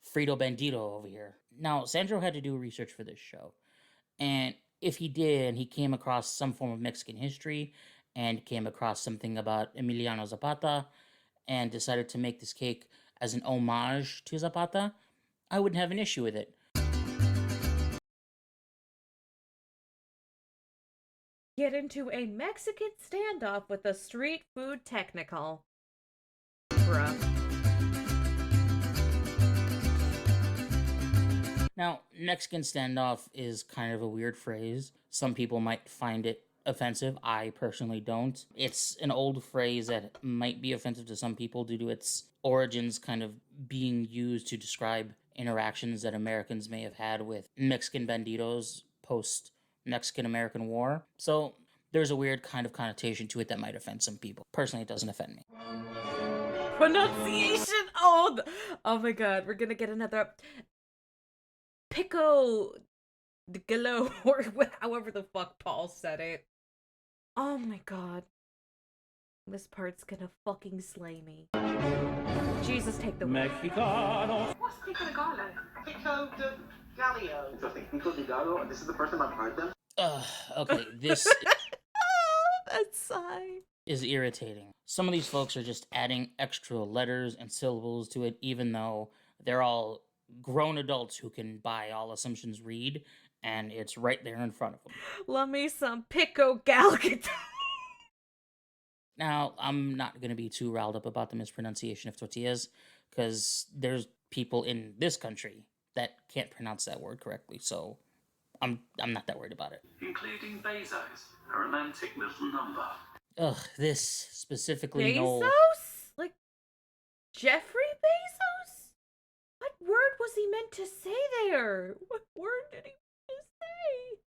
Frito Bandito over here. Now, Sandro had to do research for this show. And if he did, and he came across some form of Mexican history, and came across something about Emiliano Zapata, and decided to make this cake as an homage to Zapata, I wouldn't have an issue with it. Get into a Mexican standoff with a street food technical. Bruh. Now, Mexican standoff is kind of a weird phrase. Some people might find it offensive. I personally don't. It's an old phrase that might be offensive to some people due to its origins kind of being used to describe interactions that Americans may have had with Mexican banditos post Mexican American War. So there's a weird kind of connotation to it that might offend some people. Personally, it doesn't offend me. Pronunciation! Oh my god, we're gonna get another Pico de Gallo, or however the fuck Paul said it. Oh my god. This part's gonna fucking slay me. Jesus, take the wheel. Mexicano. What's Pico de Gallo? Pico de Gallo. Interesting. Pico de Gallo. This is the first time I've heard them. Okay, this That sigh. is irritating. Some of these folks are just adding extra letters and syllables to it, even though they're all grown adults who can, by all assumptions, read, and it's right there in front of them. Love me some Pico Galgadot. Now, I'm not going to be too riled up about the mispronunciation of tortillas, because there's people in this country that can't pronounce that word correctly, so I'm not that worried about it. Including Bezos, a romantic little number. Ugh, this specifically Bezos? no. Like Jeffrey Bezos? What word was he meant to say there? What word did he meant to say?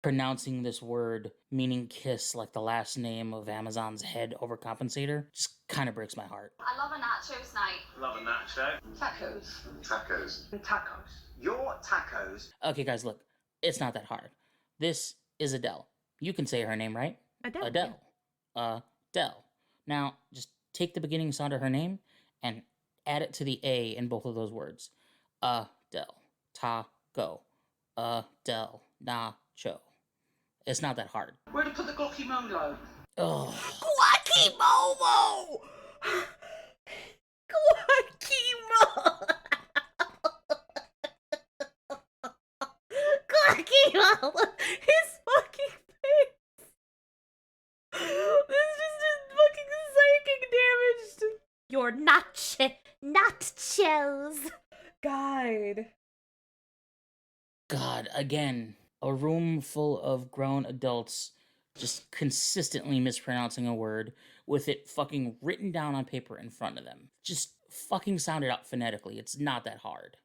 Pronouncing this word meaning kiss like the last name of Amazon's head overcompensator just kind of breaks my heart. I love a nachos night. Love a nacho. Tacos. Tacos. Tacos. Your tacos. Okay, guys, look, it's not that hard. This is Adele. You can say her name, right? Adele. Adele. Adele. Now, just take the beginning sound of her name and add it to the A in both of those words. Adele. Ta-go. Adele. Nacho. It's not that hard. Where to put the Glocky Molo? Ugh. Guacamole! Guacamole! Guacamole! His fucking face! This just fucking psychic damage to your nachos. God, again, a room full of grown adults just consistently mispronouncing a word with it fucking written down on paper in front of them. Just fucking sound it out phonetically. It's not that hard.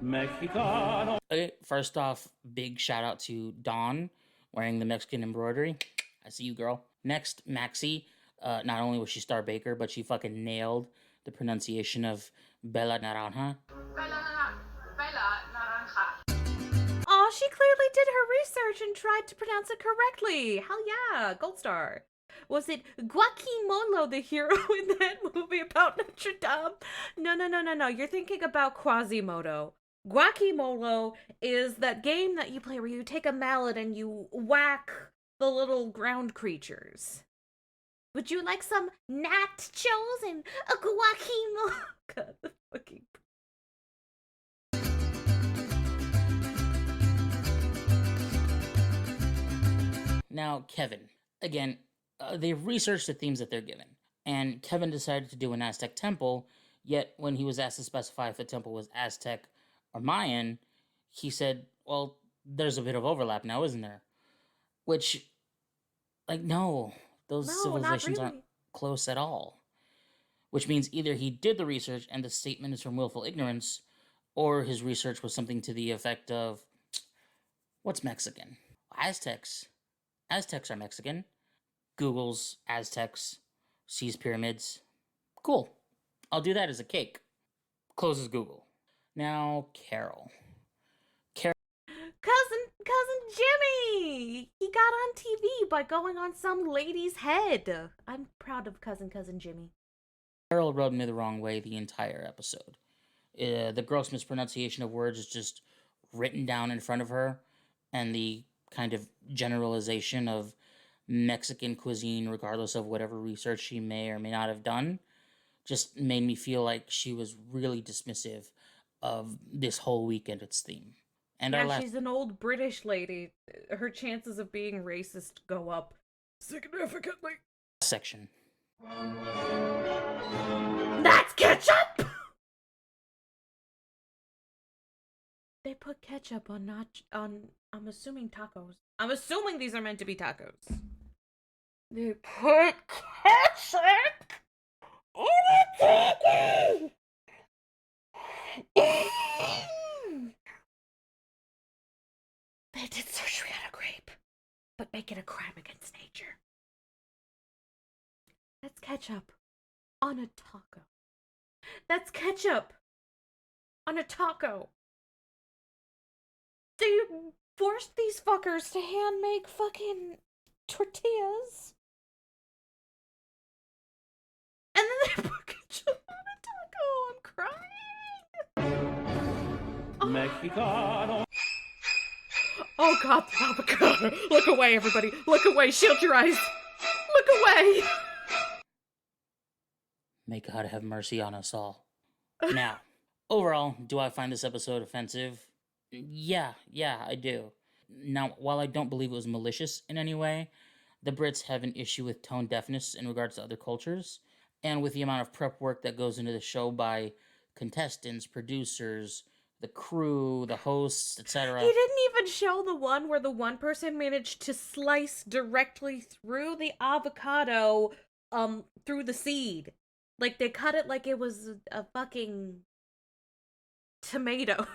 Mexicano. Okay, first off, big shout out to Dawn wearing the Mexican embroidery. I see you, girl. Next, Maxie. Not only was she Star Baker, but she fucking nailed the pronunciation of Bella Naranja. Bella naranja. Aw, she clearly did her research and tried to pronounce it correctly. Hell yeah, gold star. Was it Guacamole, the hero in that movie about Notre Dame? No. You're thinking about Quasimodo. Guacamole is that game that you play where you take a mallet and you whack the little ground creatures. Would you like some nachos and a guacamole? God, the fucking... Now, Kevin. Again, they've researched the themes that they're given. And Kevin decided to do an Aztec temple, yet when he was asked to specify if the temple was Aztec or Mayan, he said, well, there's a bit of overlap now, isn't there? Which, like, no, those No, not civilizations aren't really. close at all. Which means either he did the research and the statement is from willful ignorance, or his research was something to the effect of, what's Mexican? Aztecs. Aztecs are Mexican. Google's Aztecs, sees pyramids. Cool. I'll do that as a cake. Closes Google. Now, Carol. Cousin Jimmy! He got on TV by going on some lady's head. I'm proud of cousin Jimmy. Carol rubbed me the wrong way the entire episode. The gross mispronunciation of words is just written down in front of her, and the kind of generalization of Mexican cuisine, regardless of whatever research she may or may not have done, just made me feel like she was really dismissive of this whole week and its theme. And our Yeah, last she's an old British lady. Her chances of being racist go up significantly. section. That's ketchup! They put ketchup on I'm assuming tacos. I'm assuming these are meant to be tacos. They put ketchup on a taco! They did surgery on a grape, but make it a crime against nature. That's ketchup on a taco. That's ketchup on a taco. They forced these fuckers to hand make fucking tortillas. And then they put ketchup on a taco. I'm crying. Mexicano. Oh god, the avocado. Look away, everybody. Look away. Shield your eyes. Look away. May God have mercy on us all. Now, overall, do I find this episode offensive? Yeah, I do. Now, while I don't believe it was malicious in any way, the Brits have an issue with tone deafness in regards to other cultures, and with the amount of prep work that goes into the show by contestants, producers, the crew, the hosts, He etc. didn't even show the one where the one person managed to slice directly through the avocado, through the seed. Like, they cut it like it was a fucking tomato.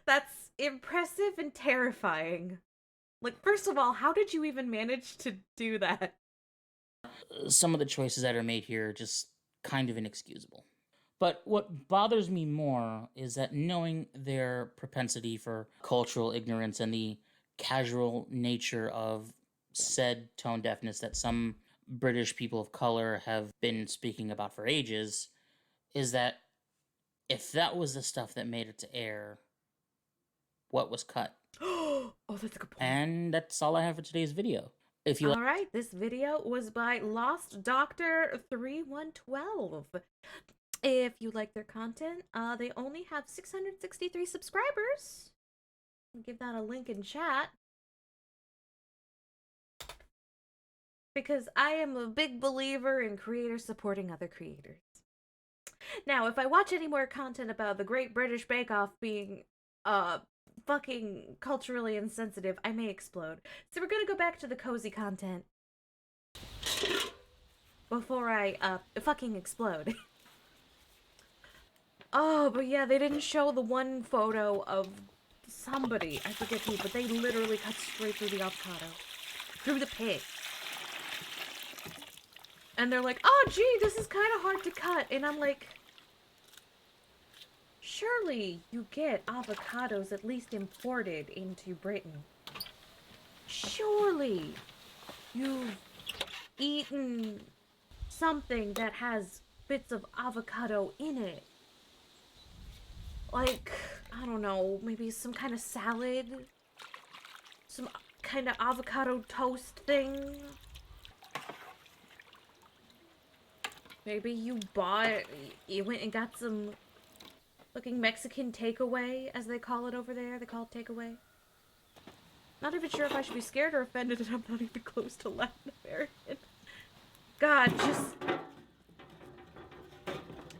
That's impressive and terrifying. Like, first of all, how did you even manage to do that? Some of the choices that are made here are just kind of inexcusable. But what bothers me more is that knowing their propensity for cultural ignorance and the casual nature of said tone deafness that some British people of color have been speaking about for ages, is that if that was the stuff that made it to air, what was cut? Oh, that's a good point. And that's all I have for today's video. If you All right, this video was by Lost Doctor 3112. If you like their content, they only have 663 subscribers. I'll give that a link in chat. Because I am a big believer in creators supporting other creators. Now, if I watch any more content about the Great British Bake Off being, fucking culturally insensitive, I may explode. So we're gonna go back to the cozy content before I, fucking explode. Oh, but yeah, they didn't show the one photo of somebody, I forget who, but they literally cut straight through the avocado. Through the pig. And they're like, oh, gee, this is kind of hard to cut. And I'm like, surely you get avocados at least imported into Britain. Surely you've eaten something that has bits of avocado in it. Like, I don't know, maybe some kind of salad? Some kind of avocado toast thing? Maybe you went and got some fucking Mexican takeaway, as they call it over there. They call it takeaway. Not even sure if I should be scared or offended, and I'm not even close to Latin American. God, just...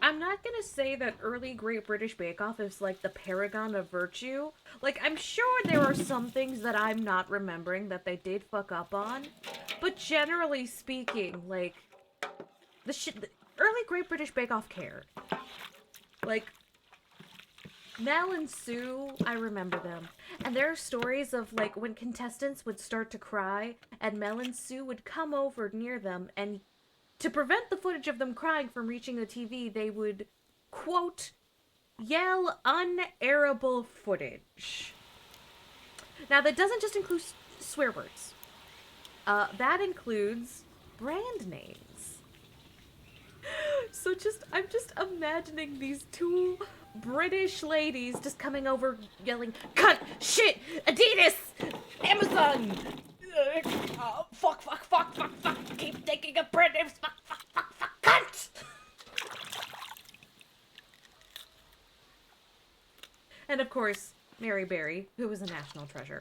I'm not gonna say that early Great British Bake Off is like the paragon of virtue. Like, I'm sure there are some things that I'm not remembering that they did fuck up on. But generally speaking, like, the early Great British Bake Off cared. Like, Mel and Sue, I remember them. And there are stories of, like, when contestants would start to cry, and Mel and Sue would come over near them, and to prevent the footage of them crying from reaching the TV, they would, quote, yell unairable footage. Now, that doesn't just include swear words. That includes brand names. So I'm just imagining these two British ladies just coming over yelling, cunt, shit, Adidas, Amazon, fuck, fuck, fuck, fuck, fuck, keep thinking of brand names, fuck, fuck, fuck, fuck, cunt! And of course, Mary Berry, who was a national treasure.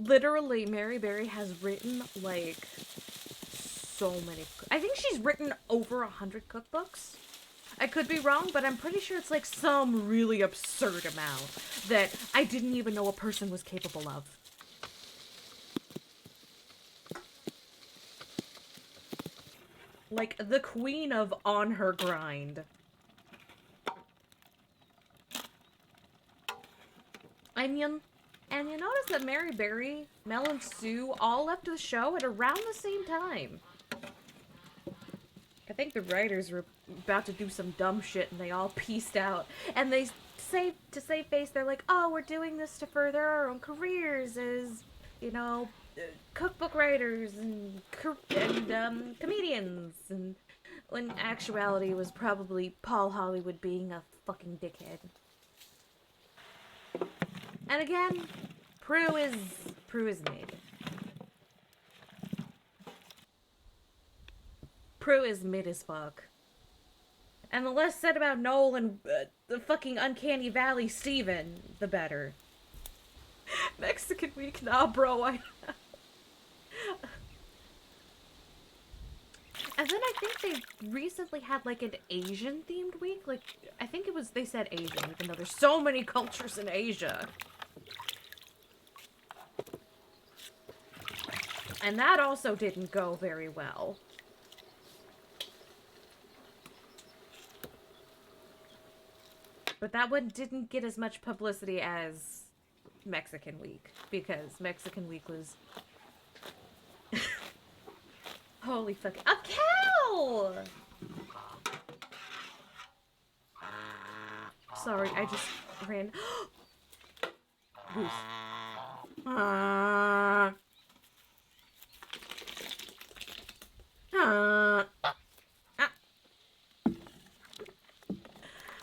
Literally, Mary Berry has written, like, so many... I think she's written over 100 cookbooks. I could be wrong, but I'm pretty sure it's, like, some really absurd amount that I didn't even know a person was capable of. Like, the queen of on her grind. And you notice that Mary Berry, Mel and Sue all left the show at around the same time. I think the writers were about to do some dumb shit and they all pieced out. And they say, to save face, they're like, oh, we're doing this to further our own careers as, you know, cookbook writers and comedians. And when actuality was probably Paul Hollywood being a fucking dickhead. And again, Prue is mid. Prue is mid as fuck. And the less said about Noel and the fucking Uncanny Valley Steven, the better. Mexican week, nah, bro. And then I think they recently had like an Asian themed week. Like, I think it was, they said Asian, even though there's so many cultures in Asia. And that also didn't go very well. But that one didn't get as much publicity as Mexican Week, because Mexican Week was... Holy fuck. A cow! Sorry, I just ran... Goose.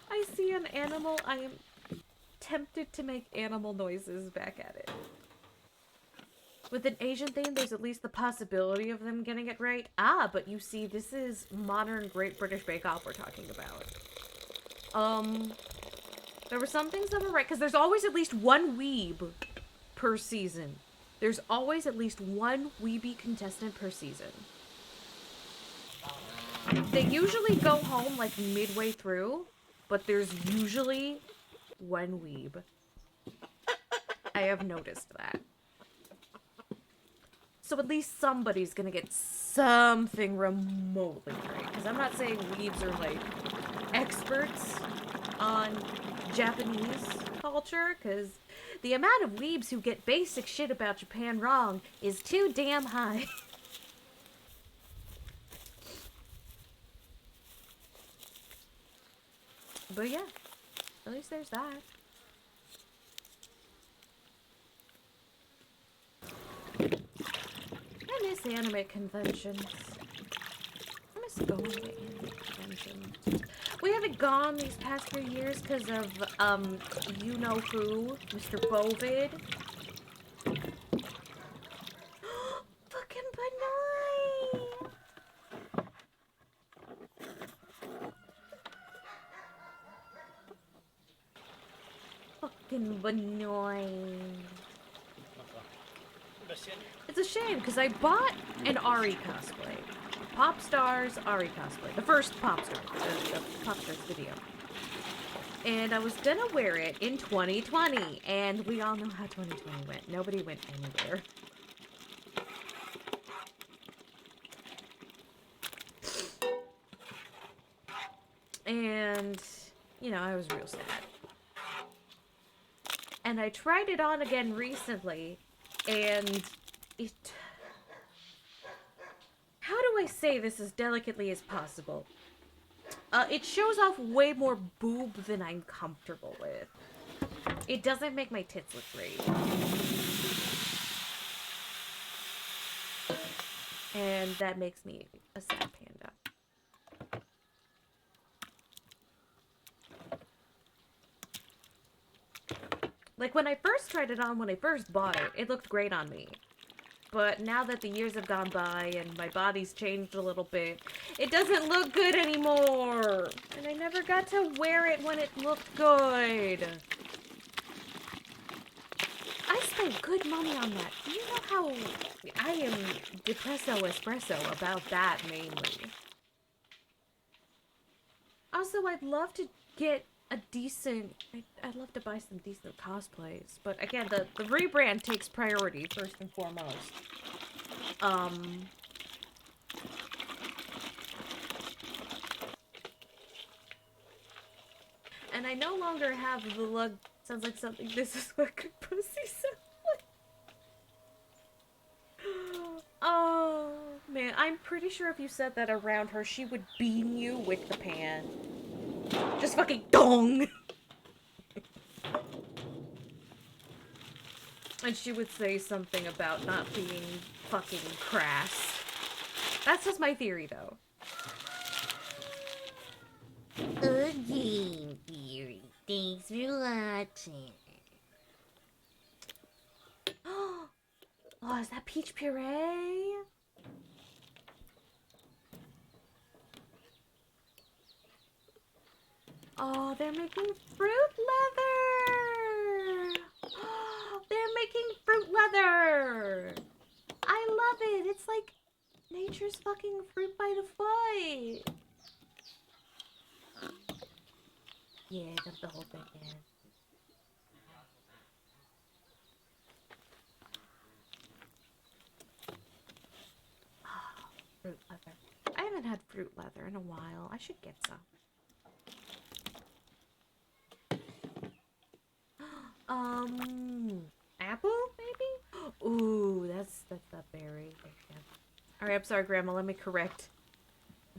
I see an animal, I am tempted to make animal noises back at it. With an Asian theme, there's at least the possibility of them getting it right. Ah, but you see, this is modern Great British Bake Off we're talking about. There were some things that were right, because there's always at least one weeb per season. There's always at least one weebie contestant per season. They usually go home, like, midway through, but there's usually one weeb. I have noticed that. So at least somebody's gonna get something remotely right. Because I'm not saying weebs are, like, experts on Japanese culture, because the amount of weebs who get basic shit about Japan wrong is too damn high. But yeah, at least there's that. I miss anime conventions. I miss going to anime conventions. We haven't gone these past few years because of, you-know-who, Mr. Bovid. Fucking Benoit! Fucking Benoit. It's a shame, because I bought an Ari cosplay. Pop Stars Ari cosplay. The first Pop Star. The Pop Stars video. And I was gonna wear it in 2020. And we all know how 2020 went. Nobody went anywhere. And, you know, I was real sad. And I tried it on again recently. And it... How do I say this as delicately as possible? It shows off way more boob than I'm comfortable with. It doesn't make my tits look great. And that makes me a sad panda. Like, when I first tried it on, when I first bought it, it looked great on me. But now that the years have gone by and my body's changed a little bit, it doesn't look good anymore. And I never got to wear it when it looked good. I spent good money on that. Do you know how I am depresso espresso about that mainly? Also, I'd love to get a decent... I'd love to buy some decent cosplays. But again, the rebrand takes priority, first and foremost. And I no longer have the lug... Sounds like something this is what good pussy sounds like. Oh, man. I'm pretty sure if you said that around her, she would beam you with the pan. Just fucking dong! And she would say something about not being fucking crass. That's just my theory, though. Again, theory. Thanks for watching. Oh, is that peach puree? Oh, they're making fruit leather! They're making fruit leather! I love it! It's like nature's fucking fruit by the foot! Yeah, dump the whole thing in. Fruit leather. I haven't had fruit leather in a while. I should get some. Apple, maybe? Ooh, that's a berry. Yeah. Alright, I'm sorry, Grandma, let me correct.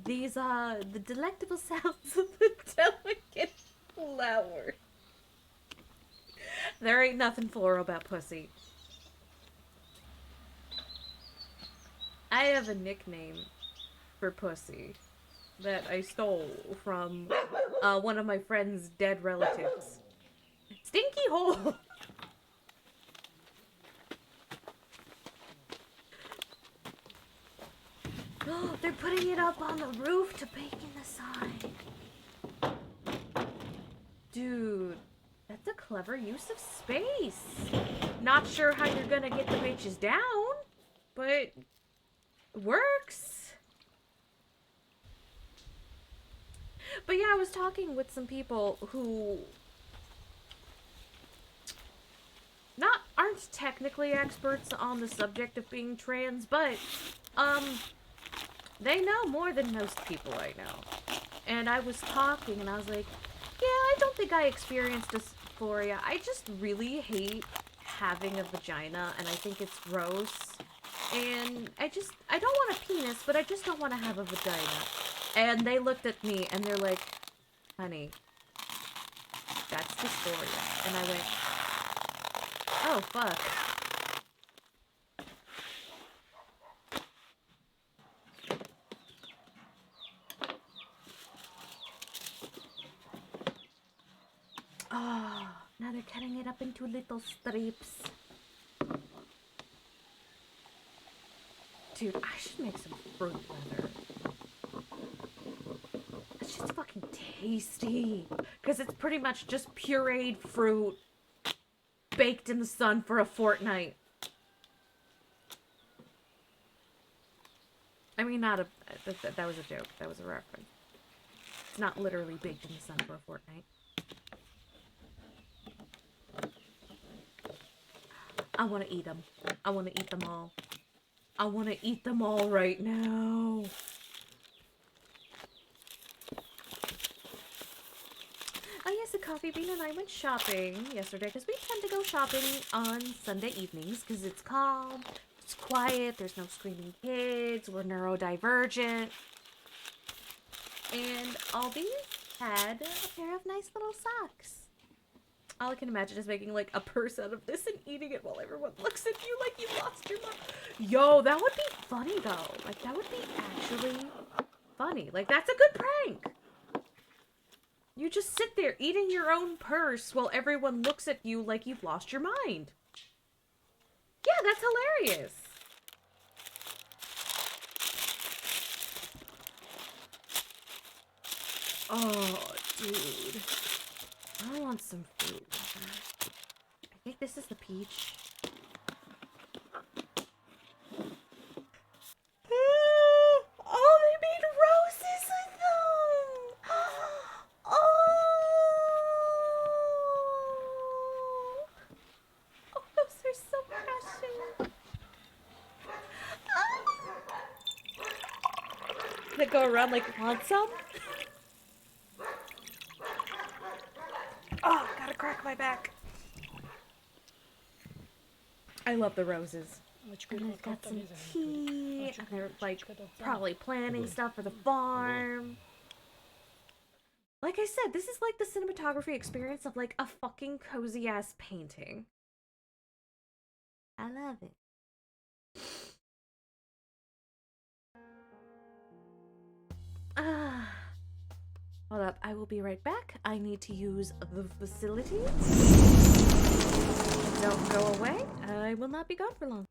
These are the delectable sounds of the delicate flower. There ain't nothing floral about pussy. I have a nickname for pussy that I stole from one of my friend's dead relatives. Stinky hole! They're putting it up on the roof to bake in the sun. Dude, that's a clever use of space. Not sure how you're gonna get the bitches down, but it works. But yeah, I was talking with some people who aren't technically experts on the subject of being trans, but they know more than most people I know. And I was talking and I was like, yeah, I don't think I experienced dysphoria. I just really hate having a vagina and I think it's gross. And I don't want a penis, but I just don't want to have a vagina. And they looked at me and they're like, honey, that's dysphoria. And I went, oh, fuck. Oh, now they're cutting it up into little strips. Dude, I should make some fruit leather. It's just fucking tasty. Because it's pretty much just pureed fruit baked in the sun for a fortnight. I mean, not a... that was a joke. That was a reference. It's not literally baked in the sun for a fortnight. I want to eat them. I want to eat them all. I want to eat them all right now. Oh yes, the coffee bean and I went shopping yesterday because we tend to go shopping on Sunday evenings because it's calm, it's quiet, there's no screaming kids, we're neurodivergent. And Aldi had a pair of nice little socks. All I can imagine is making like a purse out of this and eating it while everyone looks at you like you lost your mind. Yo, that would be funny though. Like that would be actually funny. Like that's a good prank. You just sit there eating your own purse while everyone looks at you like you've lost your mind. Yeah, that's hilarious. Oh, dude. I want some fruit. I think this is the peach. Oh, they made roses with them! Oh, those are so precious. Can it go around like want some? Oh, gotta crack my back. I love the roses. And they've got some tea, and they're like probably planting stuff for the farm. Like I said, this is like the cinematography experience of like a fucking cozy ass painting. I love it. Hold up, I will be right back. I need to use the facilities. Don't go away. I will not be gone for long.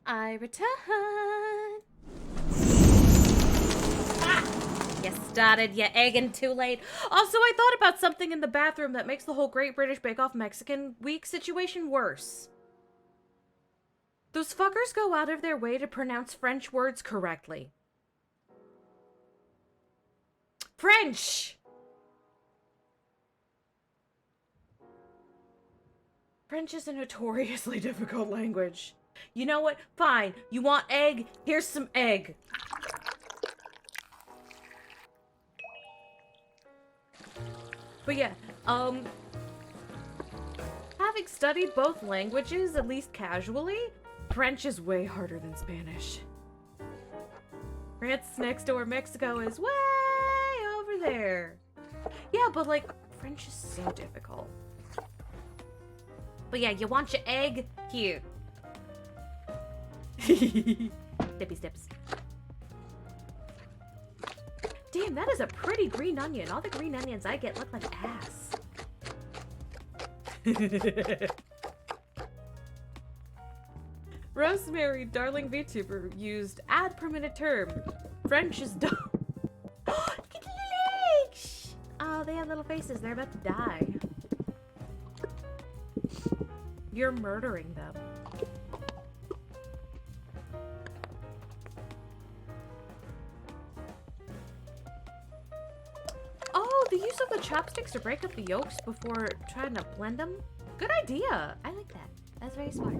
I return. Ah! You started your egging too late. Also, I thought about something in the bathroom that makes the whole Great British Bake Off Mexican Week situation worse. Those fuckers go out of their way to pronounce French words correctly. French! French is a notoriously difficult language. You know what? Fine. You want egg? Here's some egg. But yeah, having studied both languages, at least casually, French is way harder than Spanish. France next door, Mexico is way over there. Yeah, but like, French is so difficult. But yeah, you want your egg? Here. Dippy steps. Damn, that is a pretty green onion. All the green onions I get look like ass. Rosemary, darling VTuber, used ad per minute term. French is dumb. Look at the legs! Oh, they have little faces. They're about to die. You're murdering them. Oh, the use of the chopsticks to break up the yolks before trying to blend them? Good idea. I like that. That's very smart.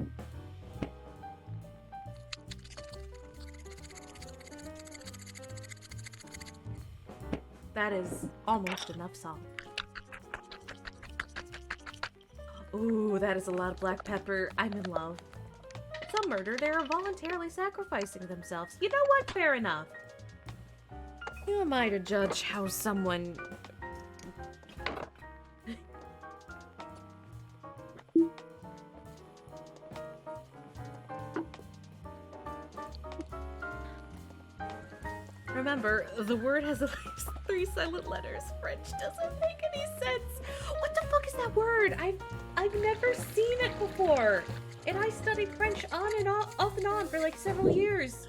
That is almost enough salt. Ooh, that is a lot of black pepper. I'm in love. It's a murder. They are voluntarily sacrificing themselves. You know what? Fair enough. Who am I to judge how someone... Remember, the word has at least 3 silent letters. French doesn't make any sense. What the fuck is that word? I've never seen it before. And I studied French on and off and on for like several years.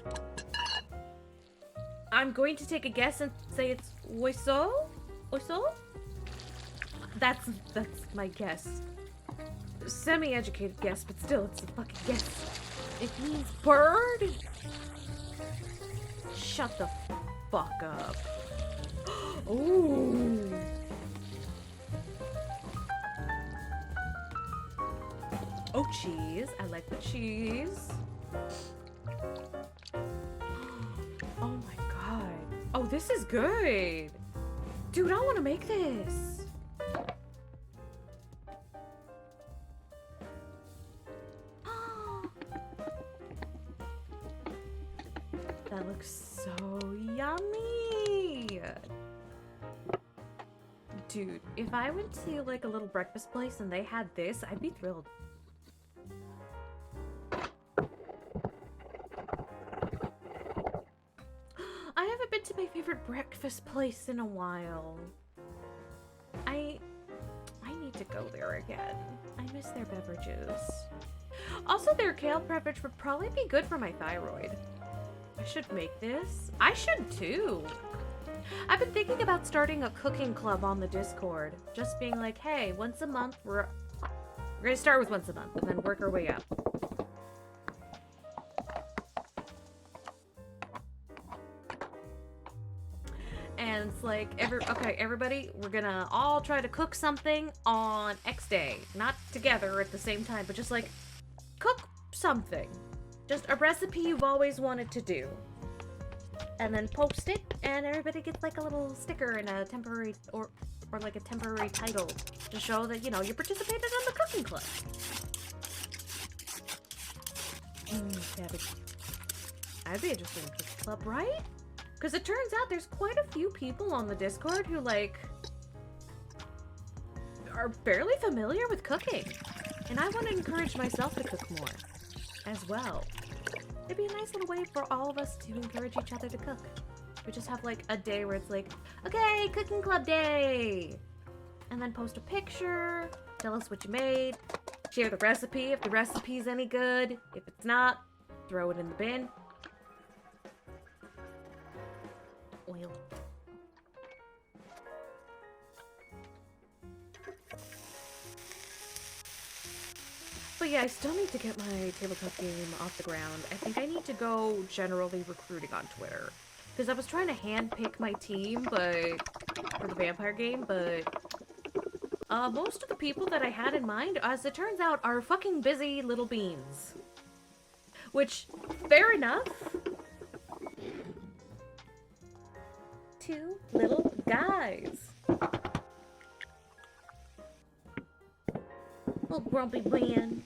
I'm going to take a guess and say it's oiseau? Oiseau? That's my guess. Semi-educated guess, but still, it's a fucking guess. It means bird? Shut the fuck up. Ooh. Oh, cheese. I like the cheese. Oh my god. Oh, this is good. Dude, I want to make this. That looks so yummy. Dude, if I went to like a little breakfast place and they had this, I'd be thrilled. I haven't been to my favorite breakfast place in a while. I need to go there again. I miss their beverages. Also, their kale beverage would probably be good for my thyroid. I should make this. I should too. I've been thinking about starting a cooking club on the Discord. Just being like, hey, once a month, we're gonna start with once a month and then work our way up. And it's like, okay, everybody, we're gonna all try to cook something on X day. Not together at the same time, but just like, cook something. Just a recipe you've always wanted to do. And then post it, and everybody gets like a little sticker and a temporary, or like a temporary title to show that, you know, you participated in the cooking club. That'd be interesting cooking club, right? Because it turns out there's quite a few people on the Discord who, like, are fairly familiar with cooking. And I want to encourage myself to cook more as well. It'd be a nice little way for all of us to encourage each other to cook. We just have like a day where it's like, okay, cooking club day! And then post a picture, tell us what you made, share the recipe if the recipe's any good. If it's not, throw it in the bin. Oil. But yeah, I still need to get my tabletop game off the ground. I think I need to go generally recruiting on Twitter. Because I was trying to handpick my team, but for the vampire game, but most of the people that I had in mind, as it turns out, are fucking busy little beans. Which, fair enough. Two little guys. Little grumpy man.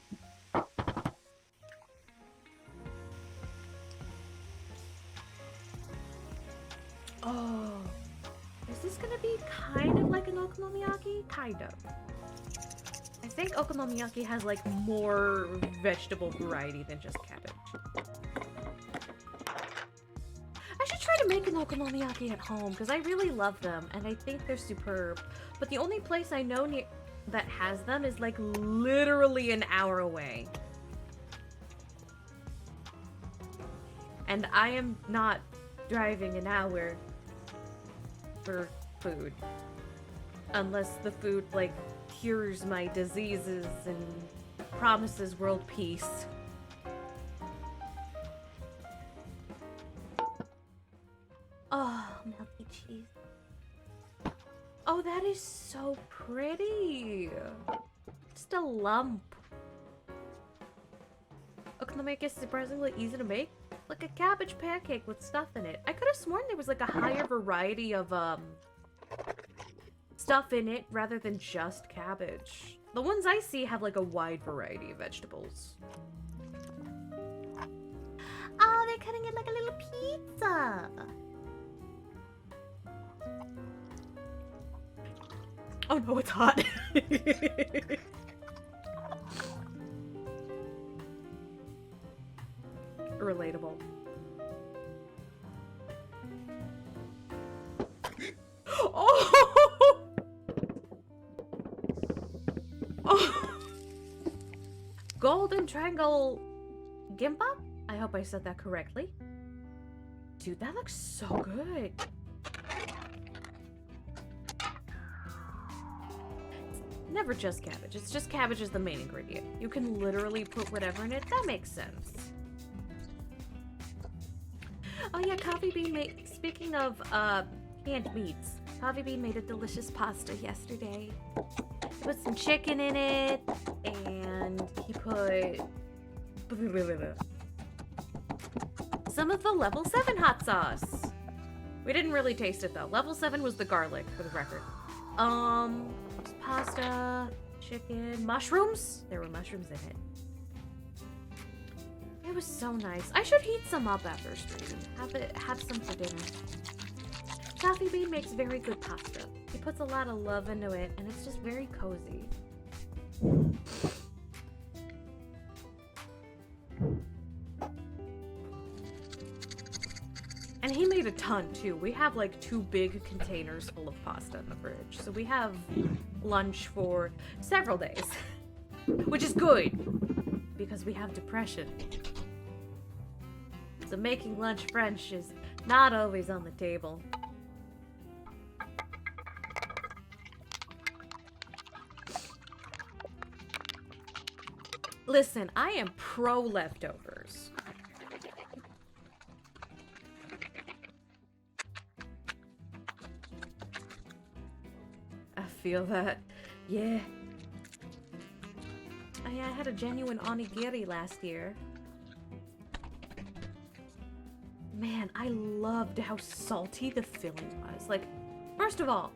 Oh. Is this gonna be kind of like an okonomiyaki? Kind of. I think okonomiyaki has like more vegetable variety than just cabbage. I should try to make an okonomiyaki at home because I really love them and I think they're superb. But the only place I know that has them is like literally an hour away. And I am not driving an hour for food. Unless the food, like, cures my diseases and promises world peace. Oh, melty cheese. Oh, that is so pretty. Just a lump. Okonomiyaki is surprisingly easy to make. Like a cabbage pancake with stuff in it. I could have sworn there was like a higher variety of stuff in it rather than just cabbage. The ones I see have like a wide variety of vegetables. Oh, they're cutting it like a little pizza. Oh no, it's hot. Relatable. Oh! Oh! Golden Triangle Gimbap? I hope I said that correctly. Dude, that looks so good. It's never just cabbage. It's just cabbage is the main ingredient. You can literally put whatever in it. That makes sense. Oh yeah, Coffee Bean made... Speaking of, canned meats. Coffee Bean made a delicious pasta yesterday. He put some chicken in it, and he put... some of the level 7 hot sauce. We didn't really taste it, though. Level 7 was the garlic, for the record. Pasta, chicken, mushrooms? There were mushrooms in it. It was so nice. I should heat some up after stream. Have some for dinner. Coffee Bean makes very good pasta. He puts a lot of love into it, and it's just very cozy. And he made a ton, too. We have, like, 2 big containers full of pasta in the fridge. So we have lunch for several days. Which is good, because we have depression. So making lunch French is not always on the table. Listen, I am pro leftovers. I feel that. Yeah. I had a genuine onigiri last year. Man, I loved how salty the filling was. Like, first of all,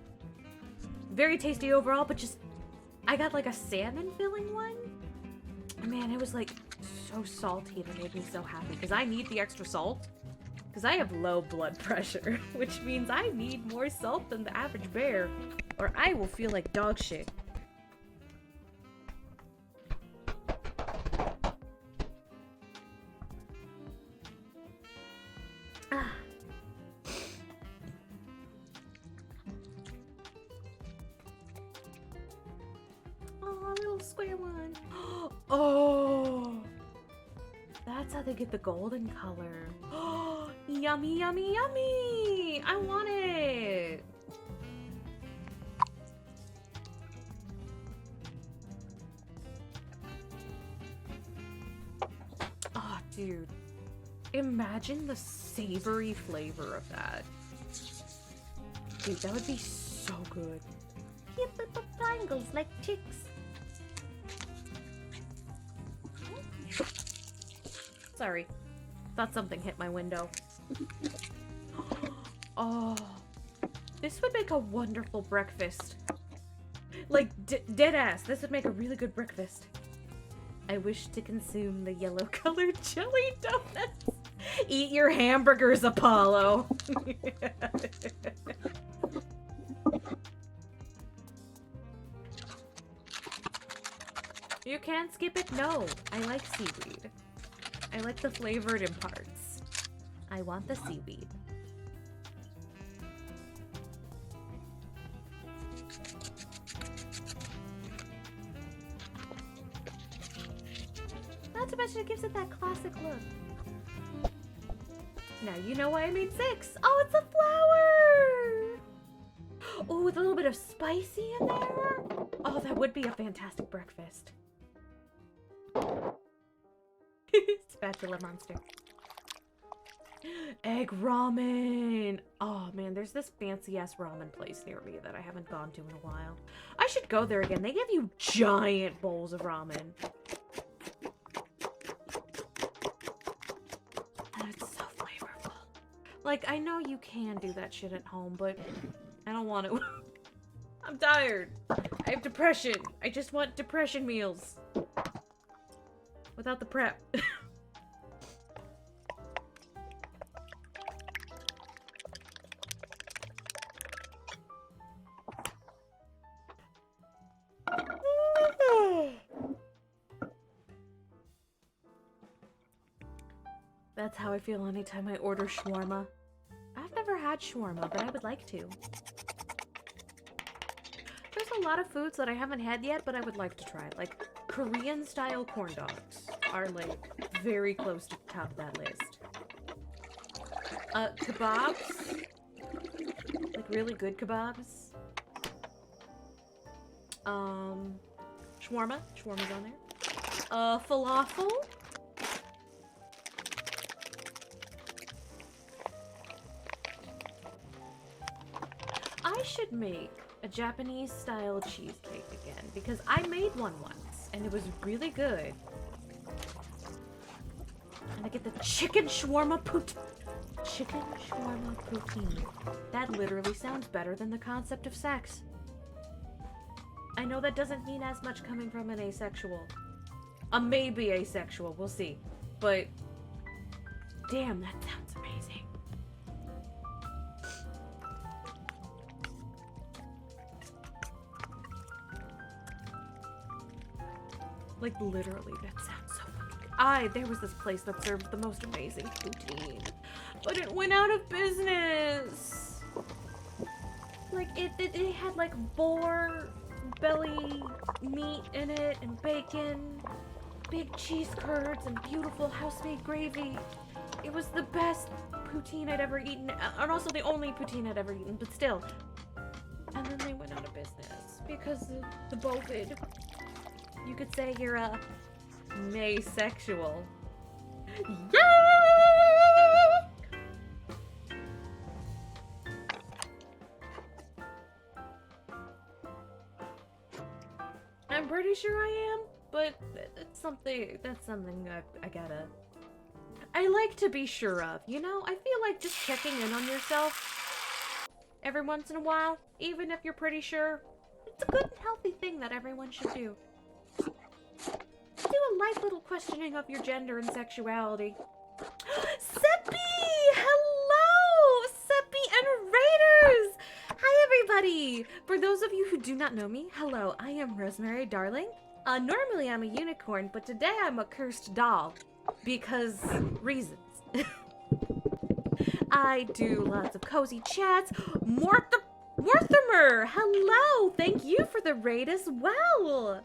very tasty overall, but just, I got like a salmon filling one. Man, it was like so salty and it made me so happy because I need the extra salt because I have low blood pressure, which means I need more salt than the average bear or I will feel like dog shit. that's how they get the golden color. Oh, yummy, yummy, yummy! I want it! Oh, dude. Imagine the savory flavor of that. Dude, that would be so good. Cute little triangles like chicks. Sorry. Thought something hit my window. Oh. This would make a wonderful breakfast. Like, dead ass. This would make a really good breakfast. I wish to consume the yellow-colored jelly donuts. Eat your hamburgers, Apollo. You can't skip it? No. I like seaweed. I like the flavor it imparts. I want the seaweed. Not to mention it gives it that classic look. Now you know why I made 6. Oh, it's a flower! Oh, with a little bit of spicy in there. Oh, that would be a fantastic breakfast. Spatula monster. Egg ramen! Oh man, there's this fancy ass ramen place near me that I haven't gone to in a while. I should go there again. They give you giant bowls of ramen. And it's so flavorful. Like, I know you can do that shit at home, but I don't want to. I'm tired. I have depression. I just want depression meals. Without the prep. That's how I feel anytime I order shawarma. I've never had shawarma, but I would like to. There's a lot of foods that I haven't had yet, but I would like to try. Like, Korean-style corn dogs are, like, very close to the top of that list. Kebabs. Like, really good kebabs. Shawarma. Shawarma's on there. Falafel. I should make a Japanese-style cheesecake again, because I made one once, and it was really good. And I get the chicken shawarma poutine. Chicken shawarma poutine. That literally sounds better than the concept of sex. I know that doesn't mean as much coming from an asexual. A maybe asexual, we'll see. But, damn, that sounds amazing. Like, literally, that sounds so fucking good. There was this place that served the most amazing poutine, but it went out of business. Like, it had, like, boar belly meat in it, and bacon, big cheese curds, and beautiful house-made gravy. It was the best poutine I'd ever eaten, and also the only poutine I'd ever eaten, but still. And then they went out of business because of the bovid. You could say you're a maysexual. Yeah! I'm pretty sure I am, but that's something I gotta... I like to be sure of, you know? I feel like just checking in on yourself every once in a while, even if you're pretty sure, it's a good and healthy thing that everyone should do. Do a light little questioning of your gender and sexuality. Seppi! Hello! Seppi and Raiders! Hi, everybody! For those of you who do not know me, hello, I am Rosemary Darling. Normally I'm a unicorn, but today I'm a cursed doll. Because reasons. I do lots of cozy chats. Mortimer! Hello! Thank you for the raid as well!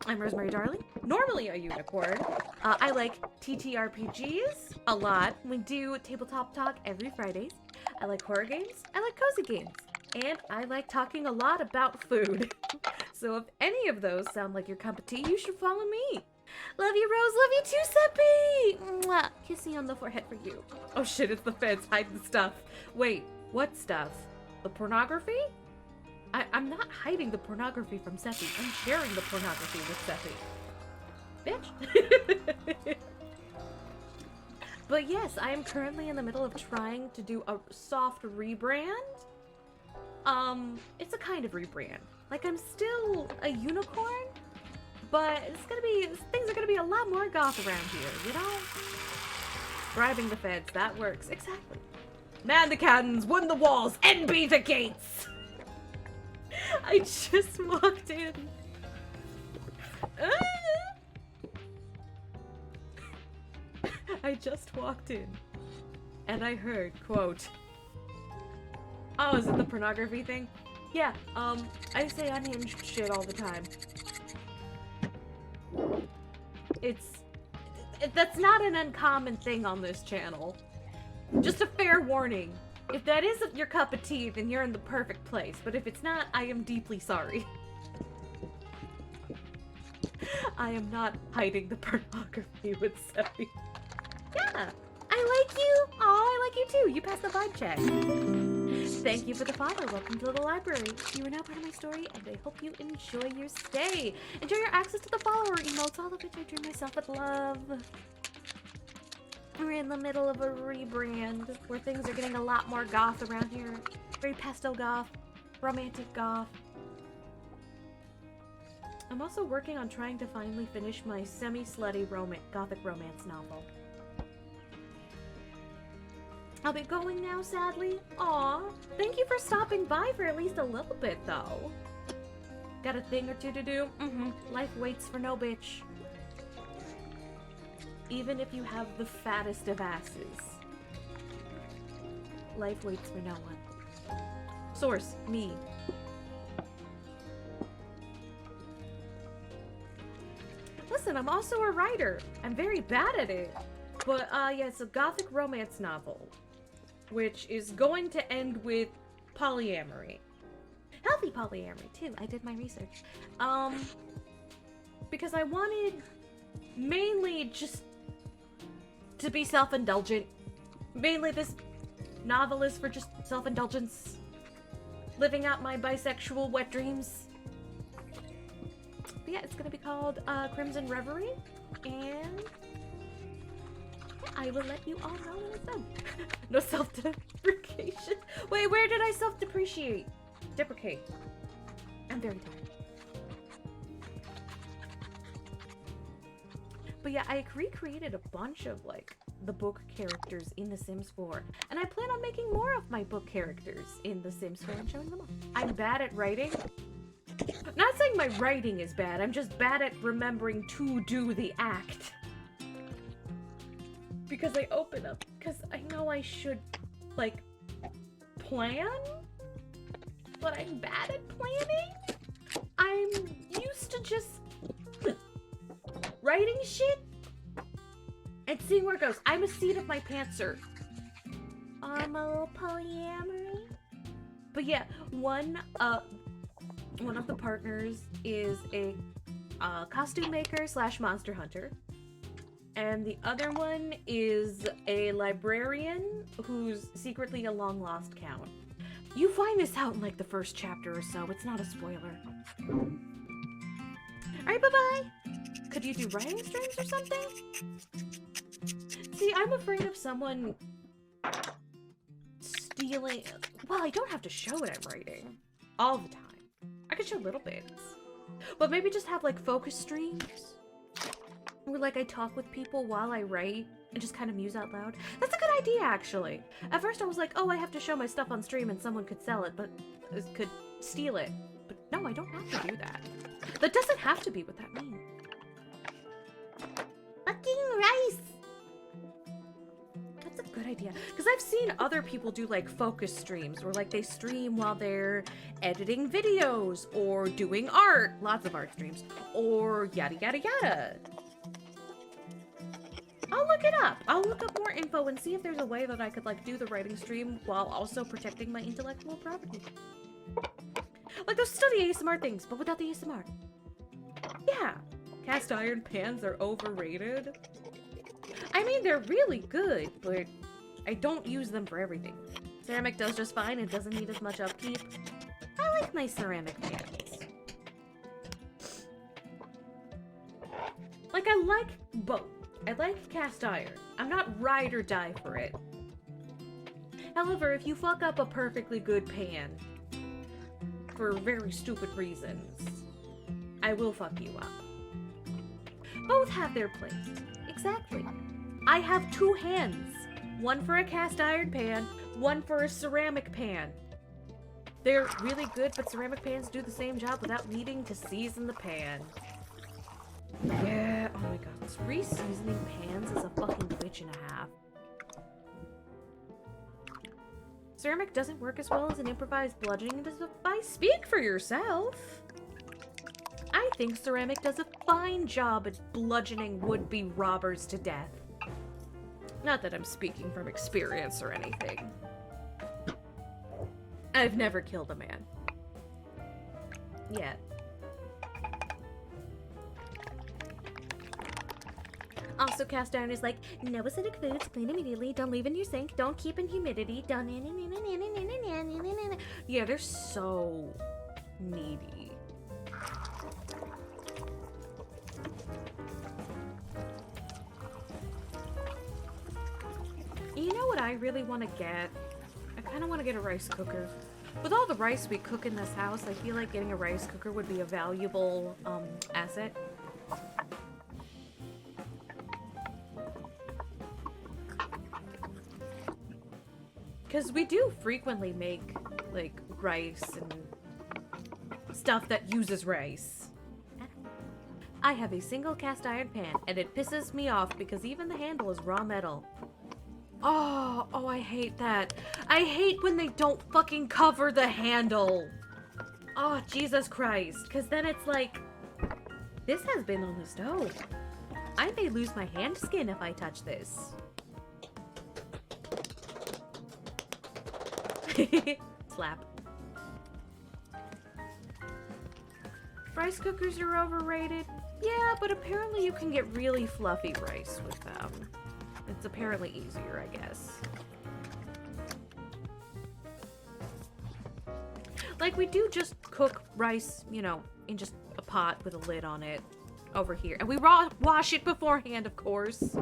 I'm Rosemary Darling, normally a unicorn. I like TTRPGs a lot. We do tabletop talk every Fridays. I like horror games. I like cozy games. And I like talking a lot about food. So if any of those sound like your cup of tea, you should follow me. Love you, Rose. Love you too, Seppi. Mwah. Kissy on the forehead for you. Oh shit, it's the feds hiding stuff. Wait, what stuff? The pornography? I'm not hiding the pornography from Seppi. I'm sharing the pornography with Seppi. Bitch. But yes, I am currently in the middle of trying to do a soft rebrand. It's a kind of rebrand. Like, I'm still a unicorn, but things are gonna be a lot more goth around here, you know? Bribing the feds, that works. Exactly. Man the cannons, win the walls, and be the gates! I just walked in. I just walked in. And I heard, quote, "Oh, is it the pornography thing? Yeah, I say unhinged shit all the time. That's not an uncommon thing on this channel. Just a fair warning. If that isn't your cup of tea, then you're in the perfect place. But if it's not, I am deeply sorry. I am not hiding the pornography with Seppi. Yeah, I like you. Oh, I like you too. You passed the vibe check. Thank you for the follow. Welcome to the library. You are now part of my story, and I hope you enjoy your stay. Enjoy your access to the follower emotes, all of which I drew myself with love. We're in the middle of a rebrand where things are getting a lot more goth around here. Very pastel goth, romantic goth. I'm also working on trying to finally finish my semi-slutty gothic romance novel. I'll be going now, sadly. Aw, thank you for stopping by for at least a little bit, though. Got a thing or two to do? Life waits for no bitch. Even if you have the fattest of asses. Life waits for no one. Source, me. Listen, I'm also a writer. I'm very bad at it. But, yeah, it's a gothic romance novel. Which is going to end with polyamory. Healthy polyamory, too. I did my research. Because I wanted mainly just to be self-indulgent. Mainly this novel is for just self-indulgence. Living out my bisexual wet dreams. But yeah, it's gonna be called Crimson Reverie. And I will let you all know when it's done. No self-deprecation. Wait, where did I self-depreciate? Deprecate. I'm very tired. But yeah, I recreated a bunch of, like, the book characters in The Sims 4. And I plan on making more of my book characters in The Sims 4 and showing them off. I'm bad at writing. Not saying my writing is bad, I'm just bad at remembering to do the act. Because I open up, because I know I should, like, plan, but I'm bad at planning. I'm used to just writing shit and seeing where it goes. I'm a seat of my pantser. I'm a little polyamory. But yeah, one of the partners is a costume maker / monster hunter. And the other one is a librarian who's secretly a long-lost count. You find this out in, like, the first chapter or so. It's not a spoiler. Alright, bye-bye! Could you do writing streams or something? See, I'm afraid of someone stealing... Well, I don't have to show what I'm writing all the time. I could show little bits. But maybe just have, like, focus streams. Where, like, I talk with people while I write and just kind of muse out loud. That's a good idea, actually. At first I was like, oh, I have to show my stuff on stream and someone could sell it, but could steal it. But no, I don't have to do that. That doesn't have to be what that means. Fucking rice! That's a good idea. Because I've seen other people do like focus streams where like they stream while they're editing videos or doing art, lots of art streams, or yada yada yada. I'll look it up. I'll look up more info and see if there's a way that I could like do the writing stream while also protecting my intellectual property. Like those study ASMR things, but without the ASMR. Yeah. Cast iron pans are overrated. I mean, they're really good, but I don't use them for everything. Ceramic does just fine. It doesn't need as much upkeep. I like my ceramic pans. Like, I like both. I like cast iron. I'm not ride or die for it. However, if you fuck up a perfectly good pan for very stupid reasons, I will fuck you up. Both have their place. Exactly. I have two hands. One for a cast iron pan, one for a ceramic pan. They're really good, but ceramic pans do the same job without needing to season the pan. Yeah, oh my god, re-seasoning pans is a fucking witch and a half. Ceramic doesn't work as well as an improvised bludgeoning device. Speak for yourself! I think ceramic does a fine job at bludgeoning would-be robbers to death. Not that I'm speaking from experience or anything. I've never killed a man. Yet. Also, cast iron is like, no acidic foods, clean immediately, don't leave in your sink, don't keep in humidity, don't... Yeah, they're so needy. You know what I really want to get? I kind of want to get a rice cooker. With all the rice we cook in this house, I feel like getting a rice cooker would be a valuable asset. Because we do frequently make, like, rice and stuff that uses rice. I have a single cast iron pan, and it pisses me off because even the handle is raw metal. Oh, I hate that. I hate when they don't fucking cover the handle. Oh, Jesus Christ. Because then it's like, this has been on the stove. I may lose my hand skin if I touch this. Slap. Rice cookers are overrated. Yeah, but apparently you can get really fluffy rice with them. It's apparently easier, I guess. Like, we do just cook rice, you know, in just a pot with a lid on it over here. And we wash it beforehand, of course.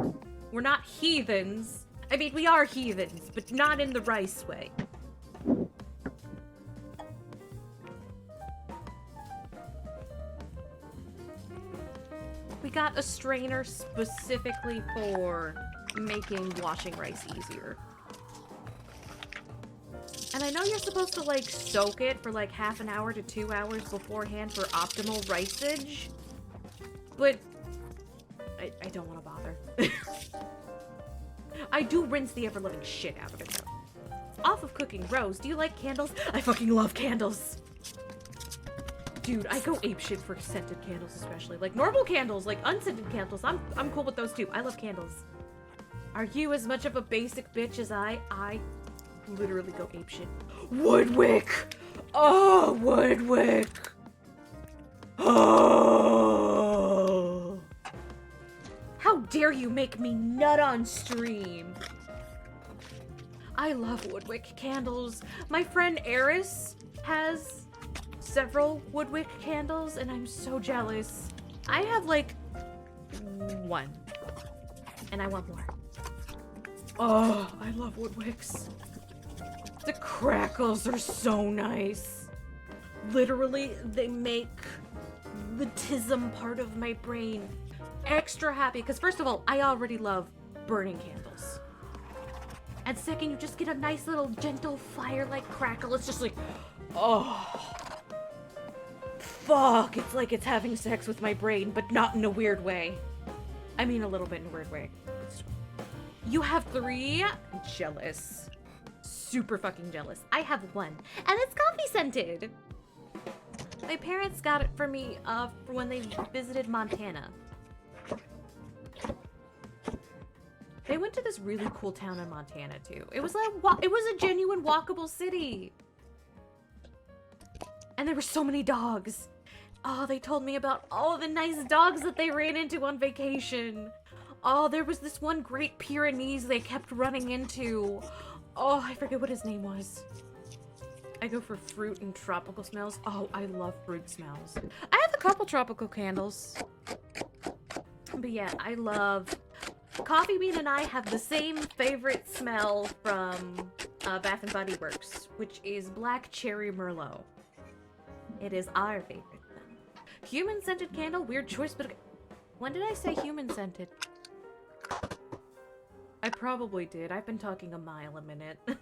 We're not heathens. I mean, we are heathens, but not in the rice way. We got a strainer specifically for making washing rice easier. And I know you're supposed to, like, soak it for, like, half an hour to 2 hours beforehand for optimal riceage, but I don't want to bother. I do rinse the ever-living shit out of it, though. Off of cooking, Rose, do you like candles? I fucking love candles! Dude, I go apeshit for scented candles, especially. Like, normal candles, like, unscented candles. I'm cool with those, too. I love candles. Are you as much of a basic bitch as I literally go apeshit. Woodwick! Oh, Woodwick! Oh! How dare you make me nut on stream? I love Woodwick candles. My friend Eris has several Woodwick candles, and I'm so jealous. I have, like, one. And I want more. Oh, I love Woodwicks. The crackles are so nice. Literally, they make the tism part of my brain extra happy. Because first of all, I already love burning candles. And second, you just get a nice little gentle fire-like crackle. It's just like, oh. Fuck, it's like it's having sex with my brain, but not in a weird way. I mean, a little bit in a weird way. You have 3? Jealous. Super fucking jealous. I have 1. And it's coffee scented. My parents got it for me for when they visited Montana. They went to this really cool town in Montana too. It was like it was a genuine walkable city. And there were so many dogs. Oh, they told me about all the nice dogs that they ran into on vacation. Oh, there was this one Great Pyrenees they kept running into. Oh, I forget what his name was. I go for fruit and tropical smells. Oh, I love fruit smells. I have a couple tropical candles. But yeah, I love... Coffee Bean and I have the same favorite smell from Bath and Body Works, which is Black Cherry Merlot. It is our favorite scent. Human scented candle, weird choice, but when did I say human scented? I probably did. I've been talking a mile a minute. But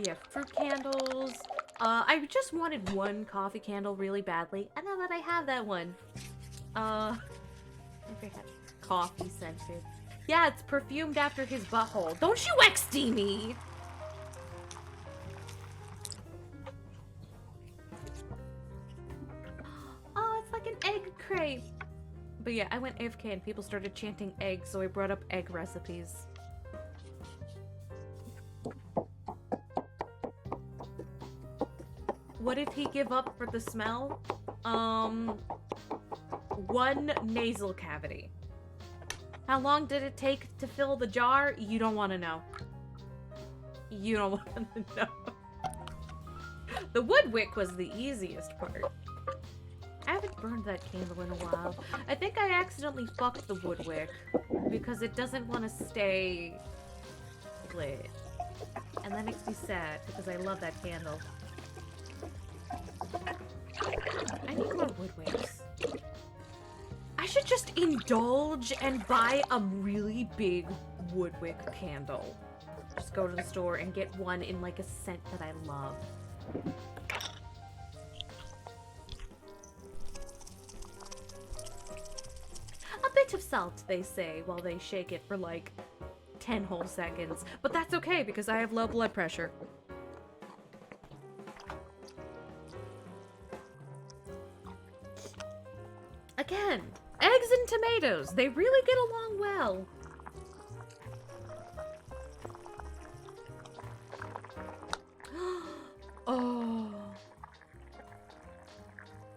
yeah, fruit candles. I just wanted one coffee candle really badly, and now that I have that one, I forgot. Coffee scented. Yeah, it's perfumed after his butthole. Don't you XD me! Oh, it's like an egg crepe. But yeah, I went AFK and people started chanting eggs, so I brought up egg recipes. What did he give up for the smell? 1 nasal cavity. How long did it take to fill the jar? You don't want to know. You don't want to know. The wood wick was the easiest part. I haven't burned that candle in a while. I think I accidentally fucked the wood wick because it doesn't want to stay lit. And that makes me sad because I love that candle. I need more wood wicks. I should just indulge and buy a really big wood wick candle. Just go to the store and get one in like a scent that I love. A bit of salt, they say, while they shake it for like 10 whole seconds. But that's okay because I have low blood pressure. Again, eggs and tomatoes. They really get along well. Oh.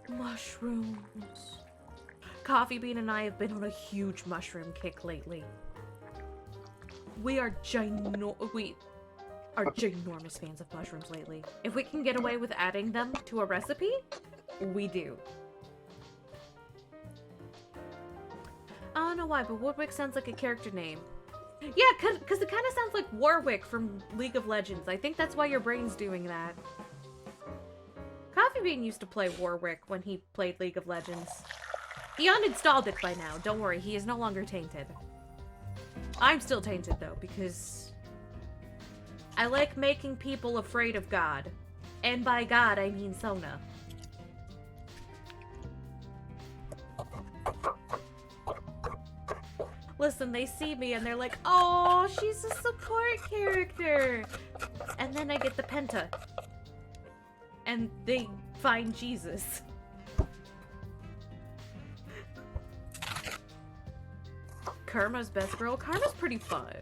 Mushrooms. Coffee Bean and I have been on a huge mushroom kick lately. We are ginormous fans of mushrooms lately. If we can get away with adding them to a recipe, we do. I don't know why, but Woodwick sounds like a character name. Yeah, because it kind of sounds like Warwick from League of Legends. I think that's why your brain's doing that. Coffee Bean used to play Warwick when he played League of Legends. He uninstalled it by now. Don't worry, he is no longer tainted. I'm still tainted, though, because I like making people afraid of God. And by God, I mean Sona. Listen, they see me and they're like, oh, she's a support character. And then I get the Penta. And they find Jesus. Karma's best girl. Karma's pretty fun.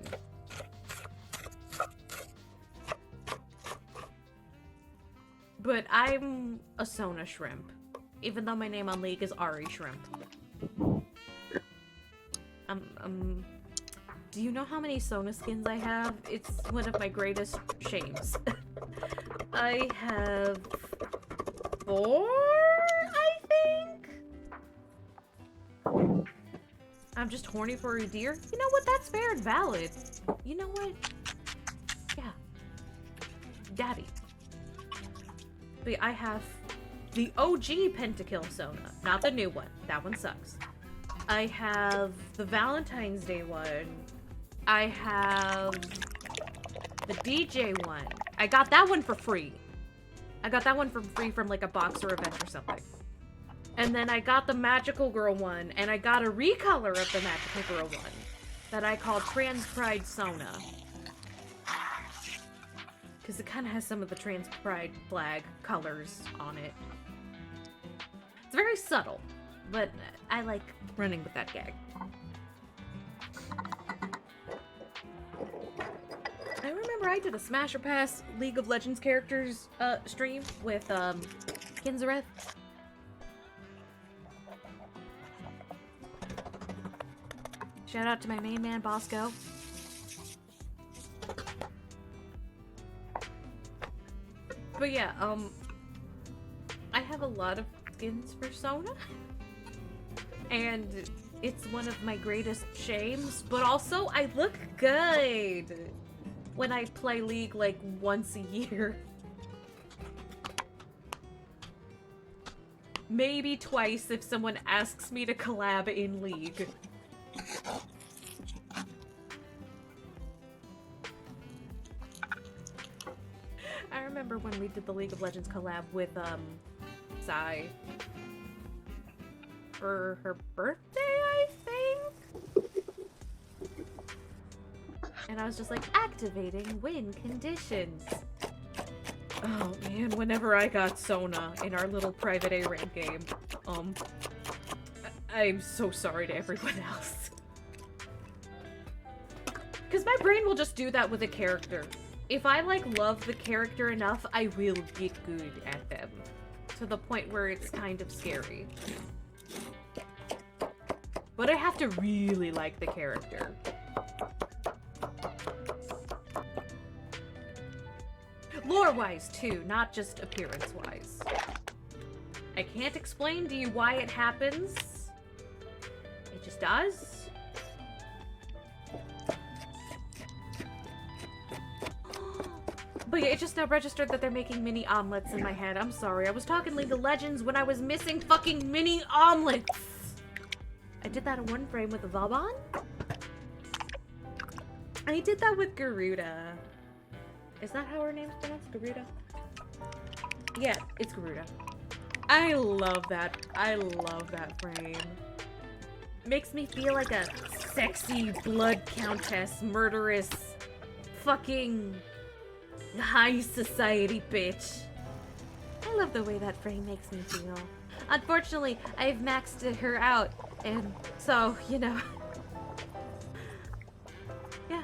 But I'm a Sona shrimp. Even though my name on League is Ari Shrimp. Do you know how many Sona skins I have? It's one of my greatest shames. I have 4, I think? I'm just horny for a deer? You know what? That's fair and valid. You know what? Yeah. Daddy. But I have the OG Pentakill Sona, not the new one. That one sucks. I have the Valentine's Day one. I have the DJ one. I got that one for free. I got that one for free from like a Boxer event or something. And then I got the Magical Girl one, and I got a recolor of the Magical Girl one. that I call Trans Pride Sona. Because it kind of has some of the Trans Pride flag colors on it. It's very subtle, but I like running with that gag. I remember I did a Smash or Pass League of Legends characters stream with Kinzareth. Shout out to my main man, Bosco. But yeah, I have a lot of skins for Sona. And it's one of my greatest shames, but also I look good when I play League like once a year. Maybe twice if someone asks me to collab in League. I remember when we did the League of Legends collab with, Sai. For her birthday, I think? And I was just like, activating win conditions. Oh man, whenever I got Sona in our little private A rank game, I'm so sorry to everyone else. Because my brain will just do that with a character. If I, like, love the character enough, I will get good at them. To the point where it's kind of scary. But I have to really like the character. Lore-wise, too, not just appearance-wise. I can't explain to you why it happens. It just does. But yeah, it just now registered that they're making mini omelets in my head. I'm sorry. I was talking League of Legends when I was missing fucking mini omelets. I did that in one frame with Vauban. I did that with Garuda. Is that how her name's pronounced? Garuda? Yeah, it's Garuda. I love that. I love that frame. Makes me feel like a sexy blood countess, murderous, fucking high society bitch. I love the way that frame makes me feel. Unfortunately, I've maxed her out, and so, you know. Yeah,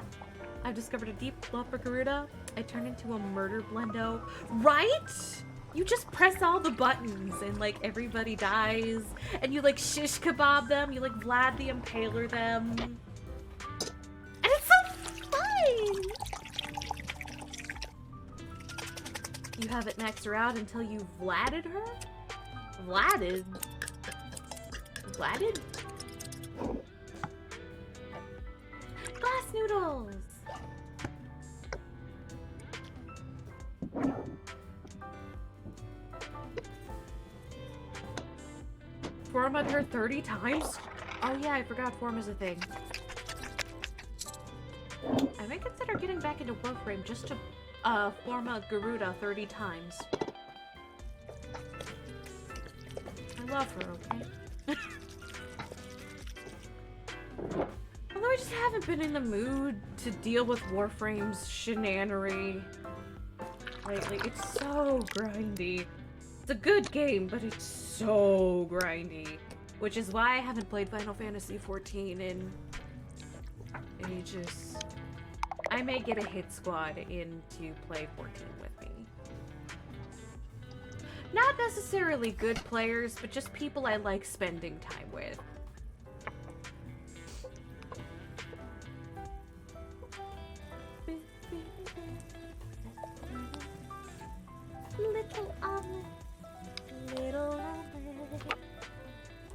I've discovered a deep love for Garuda. I turned into a murder blendo. Right? You just press all the buttons and, like, everybody dies. And you, like, shish kebab them. You, like, Vlad the Impaler them. And it's so fun! You haven't maxed her out until you Vladed her? Vladed? Vladed? Glass noodles! Forma her 30 times? Oh yeah, I forgot Forma's a thing. I may consider getting back into Warframe just to Forma Garuda 30 times. I love her, okay? Although I just haven't been in the mood to deal with Warframe's shenanery lately. It's so grindy. It's a good game, but it's so grindy. Which is why I haven't played Final Fantasy XIV in ages. I may get a hit squad in to play 14 with me. Not necessarily good players, but just people I like spending time with. Little omelet, little omelet,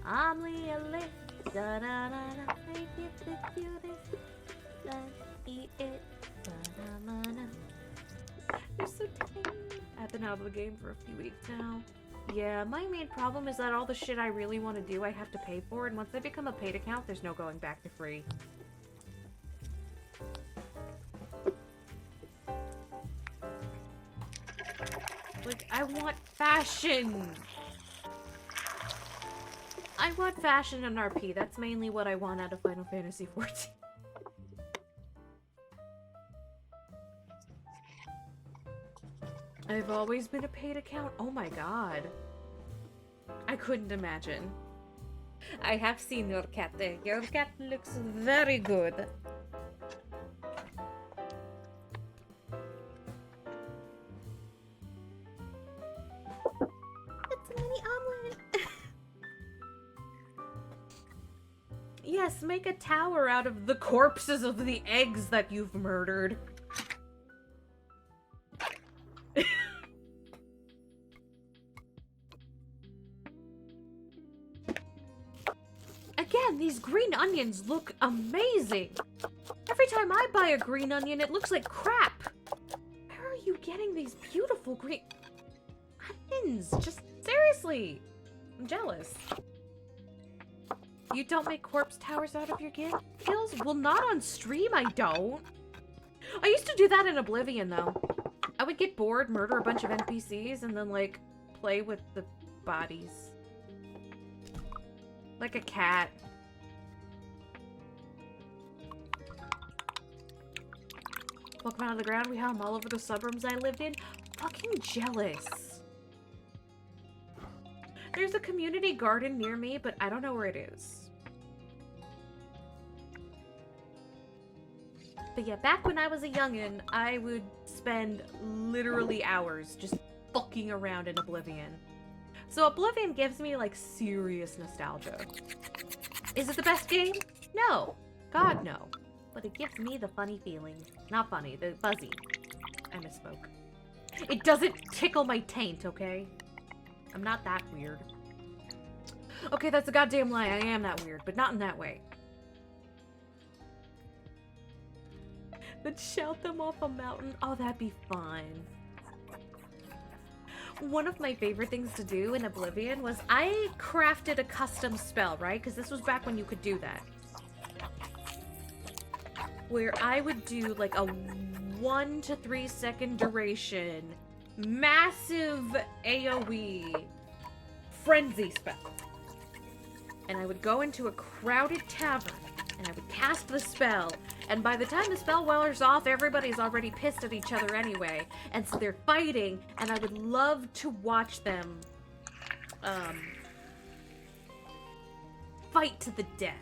omelet, da da da da, make it the cutest, let's eat it, da da da da. You're so tiny. I've been out of the game for a few weeks now. Yeah, my main problem is that all the shit I really want to do I have to pay for, and once I become a paid account, there's no going back to free. Like, I want fashion! I want fashion and RP. That's mainly what I want out of Final Fantasy XIV. I've always been a paid account. Oh my god. I couldn't imagine. I have seen your cat there. Your cat looks very good. It's a mini omelet. Yes, make a tower out of the corpses of the eggs that you've murdered. Again, these green onions look amazing. Every time I buy a green onion, it looks like crap. Where are you getting these beautiful green onions? Just seriously. I'm jealous. You don't make corpse towers out of your kills? Well, not on stream, I don't. I used to do that in Oblivion, though. I would get bored, murder a bunch of NPCs, and then, like, play with the bodies. Like a cat. Pluck them out of the ground. We have them all over the suburbs I lived in. Fucking jealous. There's a community garden near me, but I don't know where it is. But yeah, back when I was a youngin', I would spend literally hours just fucking around in Oblivion. So Oblivion gives me, like, serious nostalgia. Is it the best game? No. God, no. But it gives me the funny feeling. Not funny, the fuzzy. I misspoke. It doesn't tickle my taint, okay? I'm not that weird. Okay, that's a goddamn lie. I am that weird, but not in that way. Then shout them off a mountain. Oh, that'd be fun. One of my favorite things to do in Oblivion was I crafted a custom spell, right? Because this was back when you could do that. Where I would do like a 1 to 3 second duration, massive AoE frenzy spell. And I would go into a crowded tavern and I would cast the spell. And by the time the spell wears off, everybody's already pissed at each other anyway. And so they're fighting, and I would love to watch them fight to the death.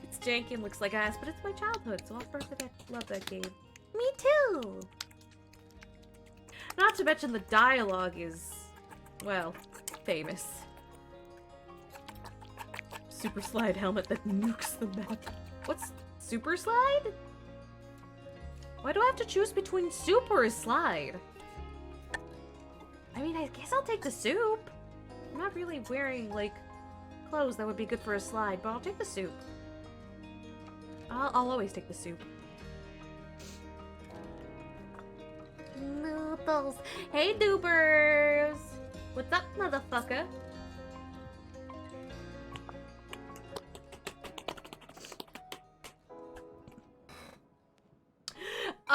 It's janky and looks like ass, but it's my childhood, so I'll forever love that game. Me too! Not to mention the dialogue is, well, famous. Super slide helmet that nukes the map. What's super slide? Why do I have to choose between soup or a slide? I mean, I guess I'll take the soup. I'm not really wearing, like, clothes that would be good for a slide, but I'll take the soup. I'll always take the soup. Noodles. Hey, doobers! What's up, motherfucker?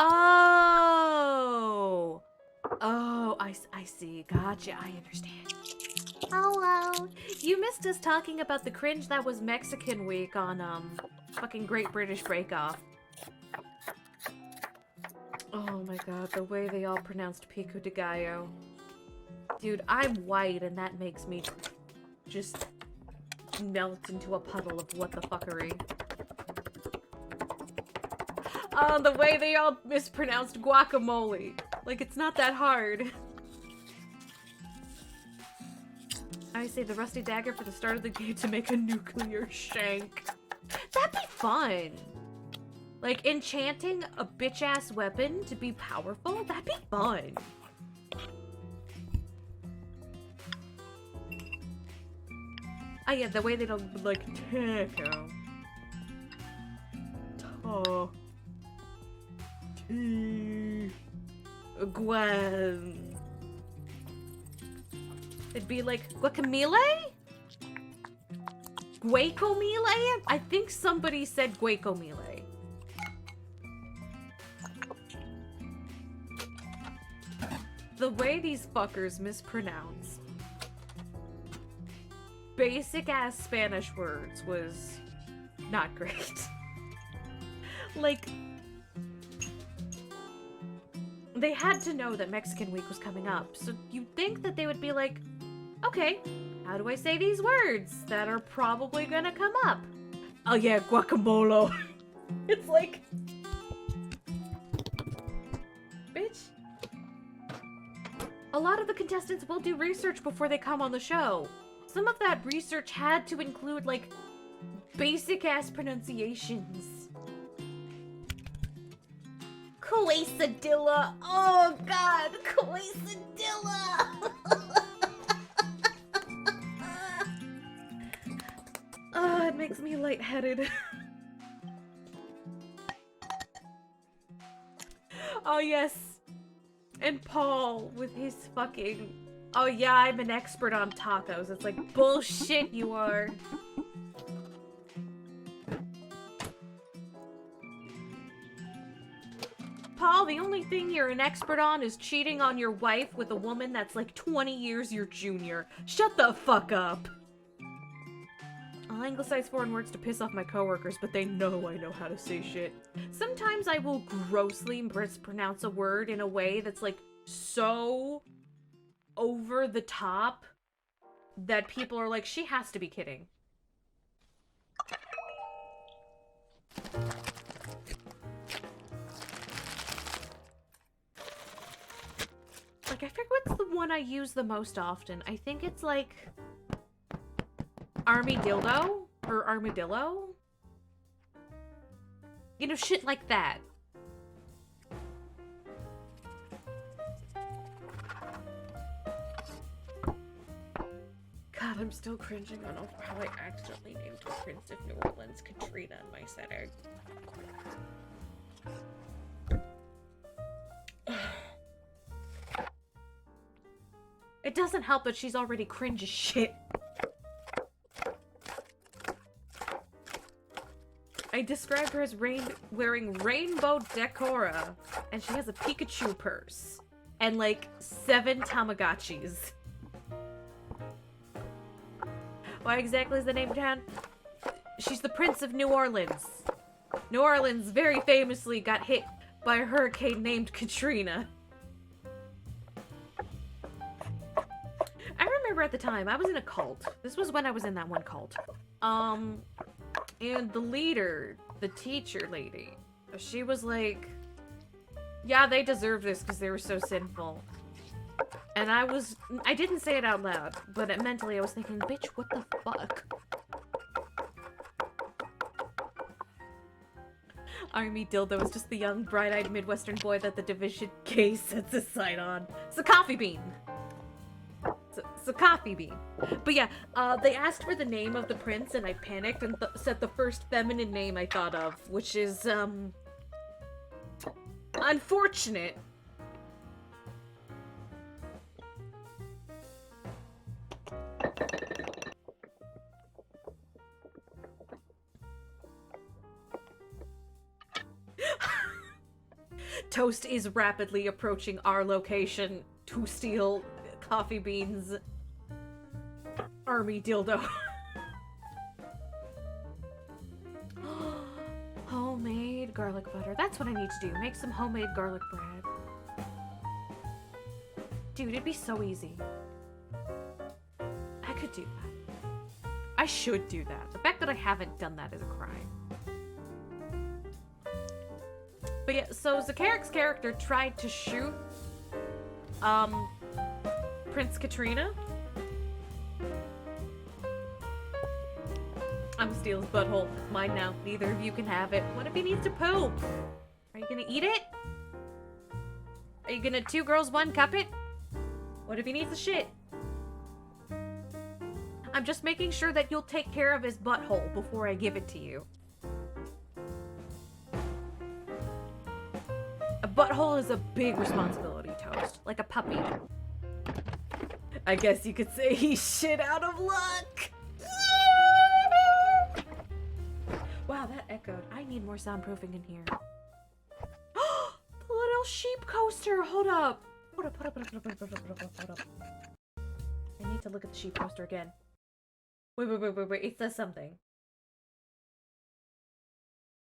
Oh! Oh, I see. Gotcha. I understand. Hello. You missed us talking about the cringe that was Mexican week on, fucking Great British Bake Off. Oh my god, the way they all pronounced Pico de Gallo. Dude, I'm white and that makes me just melt into a puddle of what the fuckery. The way they all mispronounced guacamole. Like, it's not that hard. I say the rusty dagger for the start of the game to make a nuclear shank. That'd be fun. Like, enchanting a bitch-ass weapon to be powerful? That'd be fun. Oh yeah, the way they don't, like, taco. Gwen. It'd be like guacamole? Guacamole? I think somebody said guacamole. The way these fuckers mispronounce basic ass Spanish words was not great. Like, They had to know that Mexican Week was coming up, so you'd think that they would be like, okay, how do I say these words that are probably gonna come up? Oh yeah, guacamole. It's like, bitch. A lot of the contestants will do research before they come on the show. Some of that research had to include, like, basic-ass pronunciations. Quesadilla. Oh, God. Quesadilla. Oh, it makes me lightheaded. Oh, yes. And Paul with his fucking... Oh, yeah, I'm an expert on tacos. It's like, bullshit you are. Paul, the only thing you're an expert on is cheating on your wife with a woman that's like 20 years your junior. Shut the fuck up. I'll anglicize foreign words to piss off my coworkers, but they know I know how to say shit. Sometimes I will grossly mispronounce a word in a way that's like so over the top that people are like, she has to be kidding. Like, I forget what's the one I use the most often. I think it's like Army Dildo or Armadillo. You know, shit like that. God, I'm still cringing on how I accidentally named the Prince of New Orleans Katrina in my setting. It doesn't help that she's already cringe as shit. I described her as wearing rainbow decora, and she has a Pikachu purse, and like 7 Tamagotchis. Why exactly is the name town? She's the Prince of New Orleans. New Orleans very famously got hit by a hurricane named Katrina. I remember at the time, I was in a cult. This was when I was in that one cult. And the leader, the teacher lady, she was like, yeah, they deserve this because they were so sinful. And I didn't say it out loud, but mentally I was thinking, bitch, what the fuck? Army Dildo is just the young, bright-eyed Midwestern boy that the Division K sets his sight on. It's a coffee bean. It's a coffee bean. But yeah, they asked for the name of the prince, and I panicked and said the first feminine name I thought of, which is, unfortunate. Toast is rapidly approaching our location to steal coffee beans. Army Dildo. Homemade garlic butter. That's what I need to do. Make some homemade garlic bread. Dude, it'd be so easy. I could do that. I should do that. The fact that I haven't done that is a crime. But yeah, so Zakarik's character tried to shoot Prince Katrina. I'm gonna steal his butthole. It's mine now. Neither of you can have it. What if he needs to poop? Are you gonna eat it? Are you gonna 2 girls, 1 cup it? What if he needs a shit? I'm just making sure that you'll take care of his butthole before I give it to you. A butthole is a big responsibility, Toast. Like a puppy. I guess you could say he's shit out of luck. Wow, that echoed. I need more soundproofing in here. The little sheep coaster. Hold up. Hold up. I need to look at the sheep coaster again. Wait. It says something.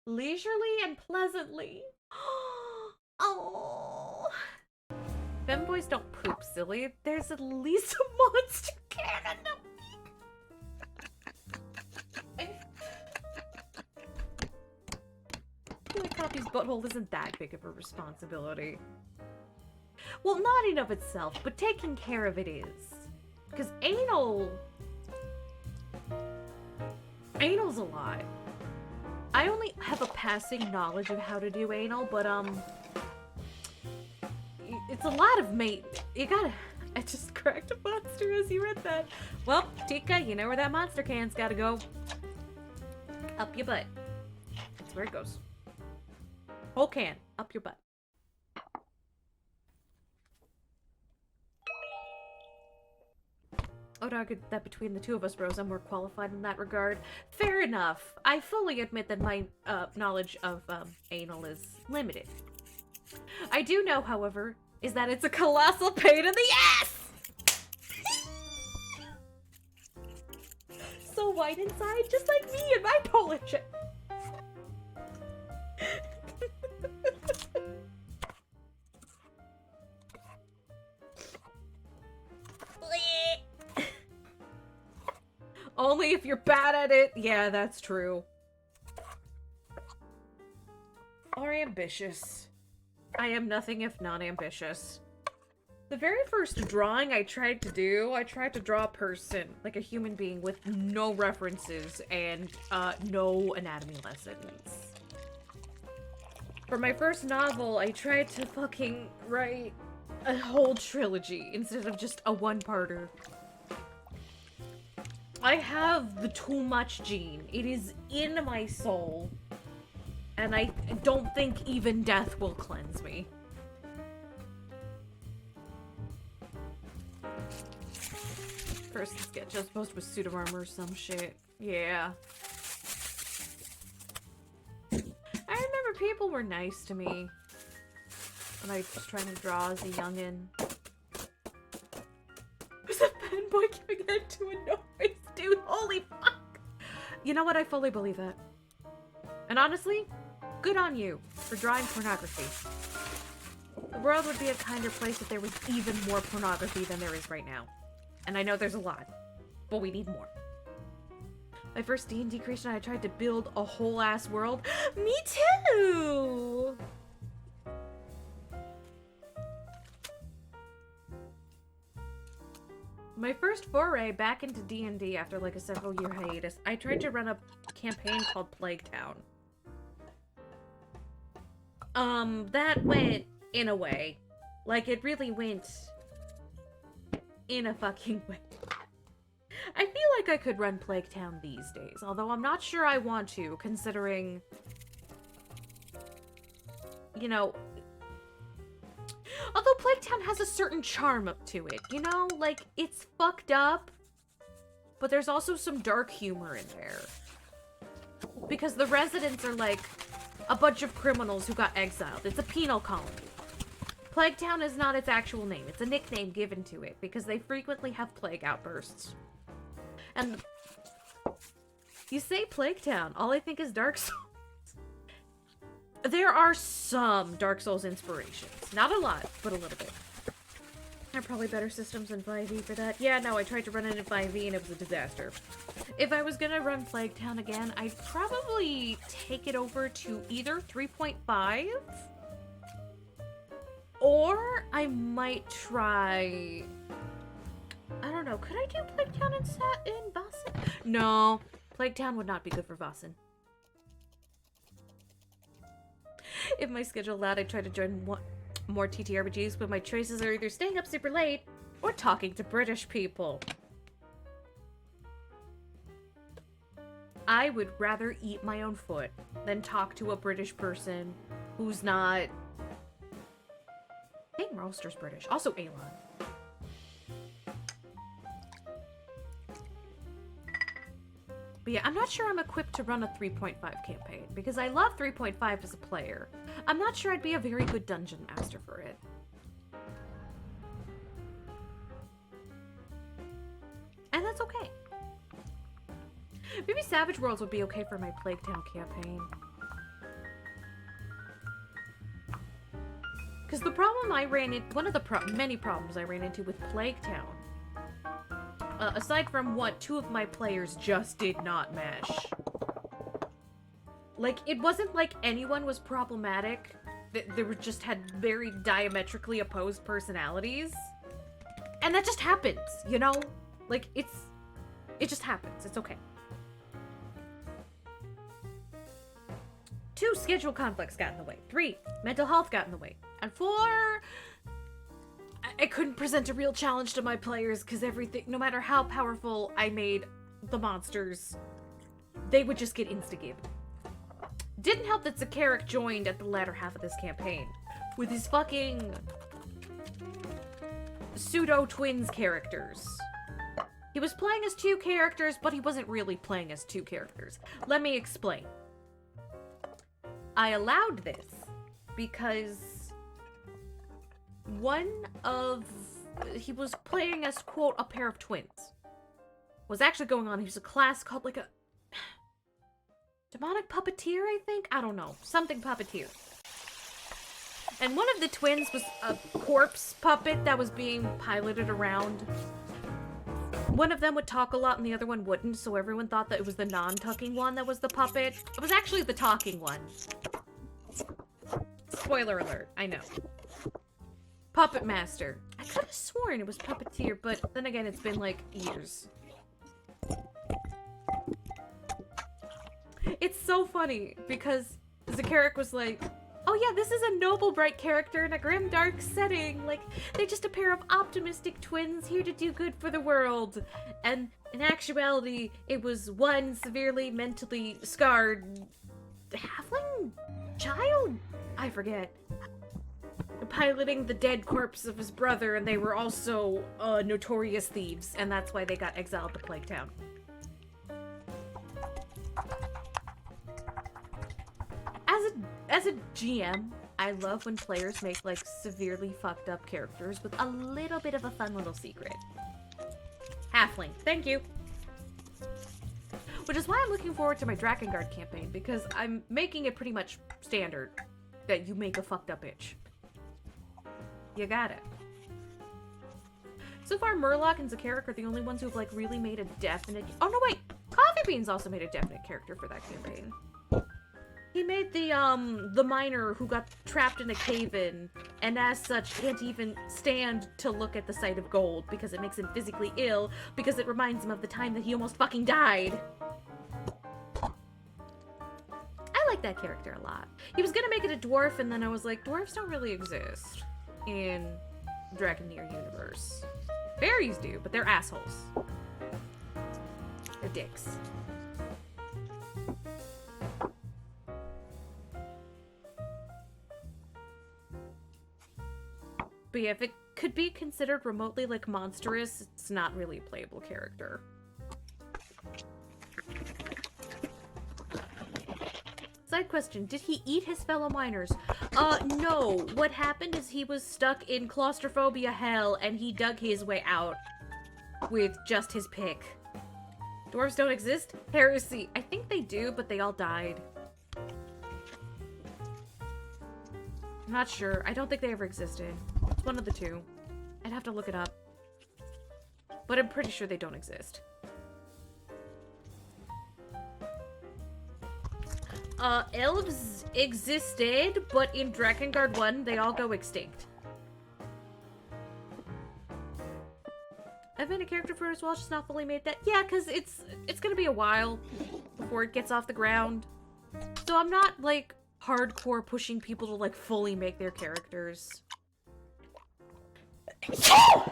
Leisurely and pleasantly. Oh. femboys don't poop, silly. There's at least a monster cannon. I feel like Poppy's butthole isn't that big of a responsibility. Well, not in of itself, but taking care of it is. Because anal's a lot. I only have a passing knowledge of how to do anal, but it's a lot of mate. You gotta. I just cracked a monster as you read that. Well, Tika, you know where that monster can's gotta go. Up your butt. That's where it goes. Whole can up your butt. I would argue that between the two of us, bros, I'm more qualified in that regard. Fair enough. I fully admit that my knowledge of anal is limited. I do know, however, is that it's a colossal pain in the ass! So white inside, just like me and my Polish. Only if you're bad at it. Yeah, that's true. Or ambitious. I am nothing if not ambitious. The very first drawing I tried to draw a person, like a human being with no references and no anatomy lessons. For my first novel, I tried to fucking write a whole trilogy instead of just a one-parter. I have the too much gene. It is in my soul. And I don't think even death will cleanse me. First sketch I was supposed to with suit of armor or some shit. Yeah. I remember people were nice to me when I was trying to draw as a youngin'. Was a fanboy giving head to a no-face dude? Holy fuck! You know what? I fully believe that. And honestly, good on you for drawing pornography. The world would be a kinder place if there was even more pornography than there is right now. And I know there's a lot, but we need more. My first D&D creation, I tried to build a whole ass world. Me too! My first foray back into D&D after like a several year hiatus, I tried to run a campaign called Plague Town. That went in a way. Like, it really went in a fucking way. I feel like I could run Plague Town these days, although I'm not sure I want to, considering, you know, although Plague Town has a certain charm to it, you know? Like, it's fucked up, but there's also some dark humor in there. Because the residents are like a bunch of criminals who got exiled. It's a penal colony. Plague Town is not its actual name. It's a nickname given to it because they frequently have plague outbursts. And you say Plague Town, all I think is Dark Souls. There are some Dark Souls inspirations. Not a lot, but a little bit. There are probably better systems than 5e for that. Yeah, no, I tried to run it in 5e and it was a disaster. If I was gonna run Plague Town again, I'd probably take it over to either 3.5, or I might try... I don't know, could I do Plague Town in Vossen? No, Plague Town would not be good for Vossen. If my schedule allowed, I'd try to join more TTRPGs, but my choices are either staying up super late or talking to British people. I would rather eat my own foot than talk to a British person who's not... I think Rolster's British. Also Alon. But yeah, I'm not sure I'm equipped to run a 3.5 campaign, because I love 3.5 as a player. I'm not sure I'd be a very good dungeon master for it. And that's okay. Maybe Savage Worlds would be okay for my Plague Town campaign. Because the problem I ran into, one of the many problems I ran into with Plague Town, aside from what, 2 of my players just did not mesh. Like, it wasn't like anyone was problematic. They were just had very diametrically opposed personalities. And that just happens, you know? Like, it just happens. It's okay. 2, schedule conflicts got in the way. 3, mental health got in the way. And 4, I couldn't present a real challenge to my players because everything, no matter how powerful I made the monsters, they would just get instigated. Didn't help that Zakaric joined at the latter half of this campaign with his fucking pseudo-twins characters. He was playing as 2 characters, but he wasn't really playing as 2 characters. Let me explain. I allowed this because he was playing as, quote, a pair of twins. Was actually going on, he was a class called like a demonic puppeteer, I think? I don't know. Something puppeteer. And one of the twins was a corpse puppet that was being piloted around. One of them would talk a lot and the other one wouldn't, so everyone thought that it was the non-talking one that was the puppet. It was actually the talking one. Spoiler alert, I know. Puppet Master. I could have sworn it was Puppeteer, but then again, it's been like years. It's so funny because Zakaric was like, oh yeah, this is a noble, bright character in a grim, dark setting. Like, they're just a pair of optimistic twins here to do good for the world. And in actuality, it was one severely mentally scarred halfling child? I forget. Piloting the dead corpse of his brother, and they were also notorious thieves, and that's why they got exiled to Plague Town. As a GM, I love when players make like severely fucked up characters with a little bit of a fun little secret. Halfling, thank you. Which is why I'm looking forward to my Drakengard campaign, because I'm making it pretty much standard that you make a fucked up bitch. You got it. So far, Murloc and Zakaric are the only ones who've like really made a definite. Oh no, wait! Coffee Beans also made a definite character for that campaign. He made the miner who got trapped in a cave-in, and as such can't even stand to look at the sight of gold because it makes him physically ill because it reminds him of the time that he almost fucking died. I like that character a lot. He was gonna make it a dwarf, and then I was like, dwarves don't really exist in Dragoneer universe. Fairies do, but they're assholes. They're dicks. But yeah, if it could be considered remotely like monstrous, it's not really a playable character. Side question, did he eat his fellow miners? No. What happened is he was stuck in claustrophobia hell and he dug his way out with just his pick. Dwarves don't exist? Heresy. I think they do, but they all died. I'm not sure. I don't think they ever existed. It's one of the two. I'd have to look it up. But I'm pretty sure they don't exist. Elves existed, but in Drakengard 1, they all go extinct. I've made a character for it as well, just not fully made that. Yeah, because it's gonna be a while before it gets off the ground. So I'm not, like, hardcore pushing people to, like, fully make their characters. Yeah,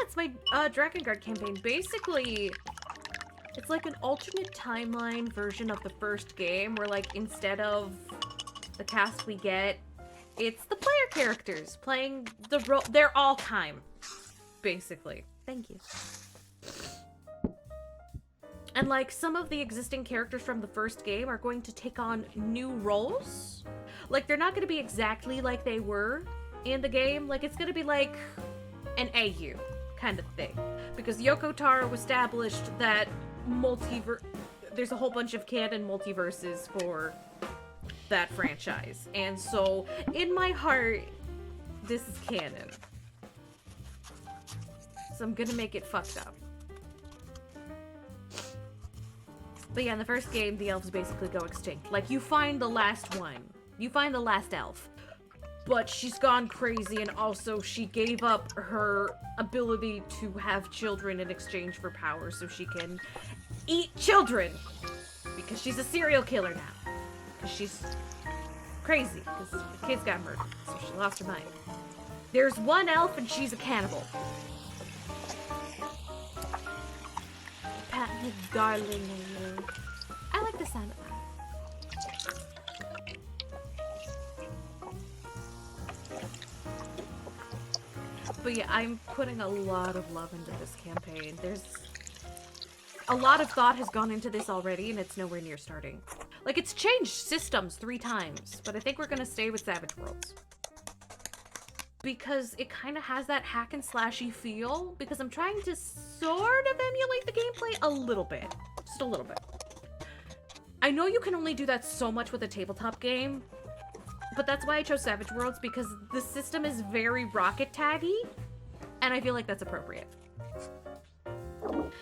it's my Drakengard campaign. Basically, it's like an alternate timeline version of the first game where, like, instead of the cast we get, it's the player characters playing the role. They're all time, basically. Thank you. And, like, some of the existing characters from the first game are going to take on new roles. Like, they're not going to be exactly like they were in the game. Like, it's going to be like an AU kind of thing. Because Yoko Taro established that there's a whole bunch of canon multiverses for that franchise. And so, in my heart, this is canon. So I'm gonna make it fucked up. But yeah, in the first game, the elves basically go extinct. Like, you find the last one. You find the last elf. But she's gone crazy, and also she gave up her ability to have children in exchange for power so she can eat children. Because she's a serial killer now. Because she's crazy. Because the kids got murdered, so she lost her mind. There's one elf, and she's a cannibal. Pat me, darling. I like the sound of that. But yeah, I'm putting a lot of love into this campaign. There's a lot of thought has gone into this already, and it's nowhere near starting. Like, it's changed systems 3 times, but I think we're gonna stay with Savage Worlds. Because it kind of has that hack and slashy feel, because I'm trying to sort of emulate the gameplay a little bit. Just a little bit. I know you can only do that so much with a tabletop game, but that's why I chose Savage Worlds, because the system is very rocket taggy, and I feel like that's appropriate.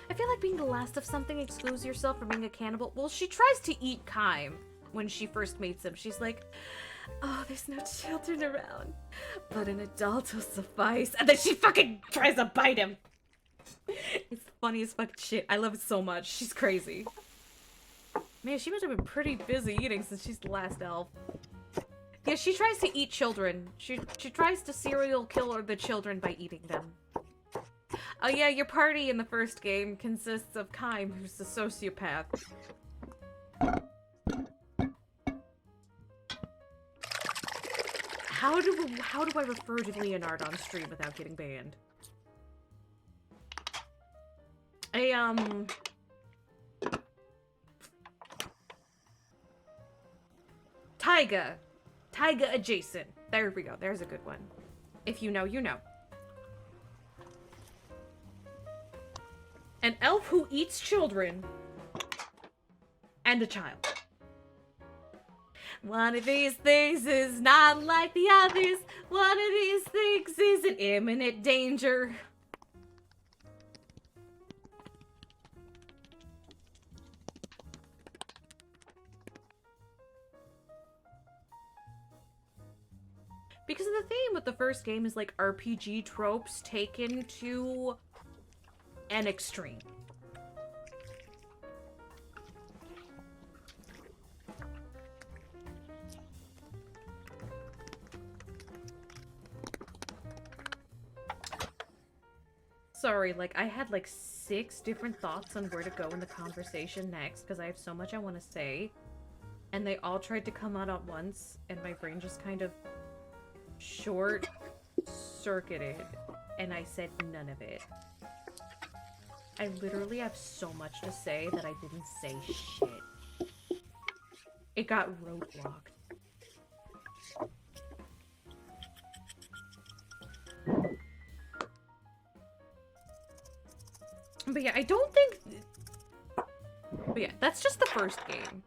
I feel like being the last of something excludes yourself from being a cannibal. Well, she tries to eat Kime when she first meets him. She's like, oh, there's no children around, but an adult will suffice. And then she fucking tries to bite him. It's the funniest fucking shit. I love it so much. She's crazy. Man, she must have been pretty busy eating since she's the last elf. Yeah, she tries to eat children. She tries to serial kill the children by eating them. Oh yeah, your party in the first game consists of Kime, who's a sociopath. How do I refer to Leonard on stream without getting banned? Taiga adjacent. There we go. There's a good one. If you know, you know. An elf who eats children and a child. One of these things is not like the others. One of these things is in imminent danger. Because the theme with the first game is like RPG tropes taken to an extreme. Sorry, like, I had like 6 different thoughts on where to go in the conversation next, because I have so much I want to say, and they all tried to come out at once, and my brain just kind of short-circuited, and I said none of it. I literally have so much to say that I didn't say shit. It got roadblocked. But yeah, I don't think... But yeah, that's just the first game.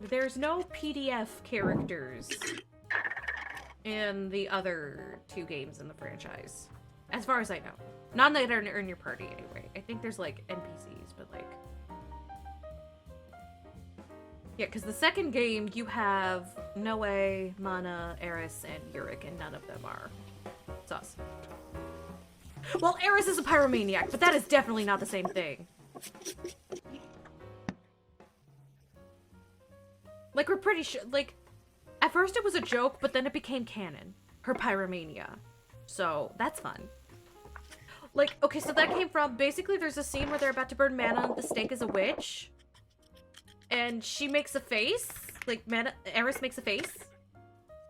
There's no PDF characters in the other 2 games in the franchise. As far as I know. Not that are in your party, anyway. I think there's, like, NPCs, but, like... Yeah, because the second game, you have Noe, Mana, Eris, and Yurik, and none of them are sus. Well, Eris is a pyromaniac, but that is definitely not the same thing. Like, we're pretty sure, like, at first it was a joke, but then it became canon. Her pyromania. So, that's fun. Like, okay, so that came from, basically there's a scene where they're about to burn Mana at the stake as a witch. And she makes a face. Like, Eris makes a face.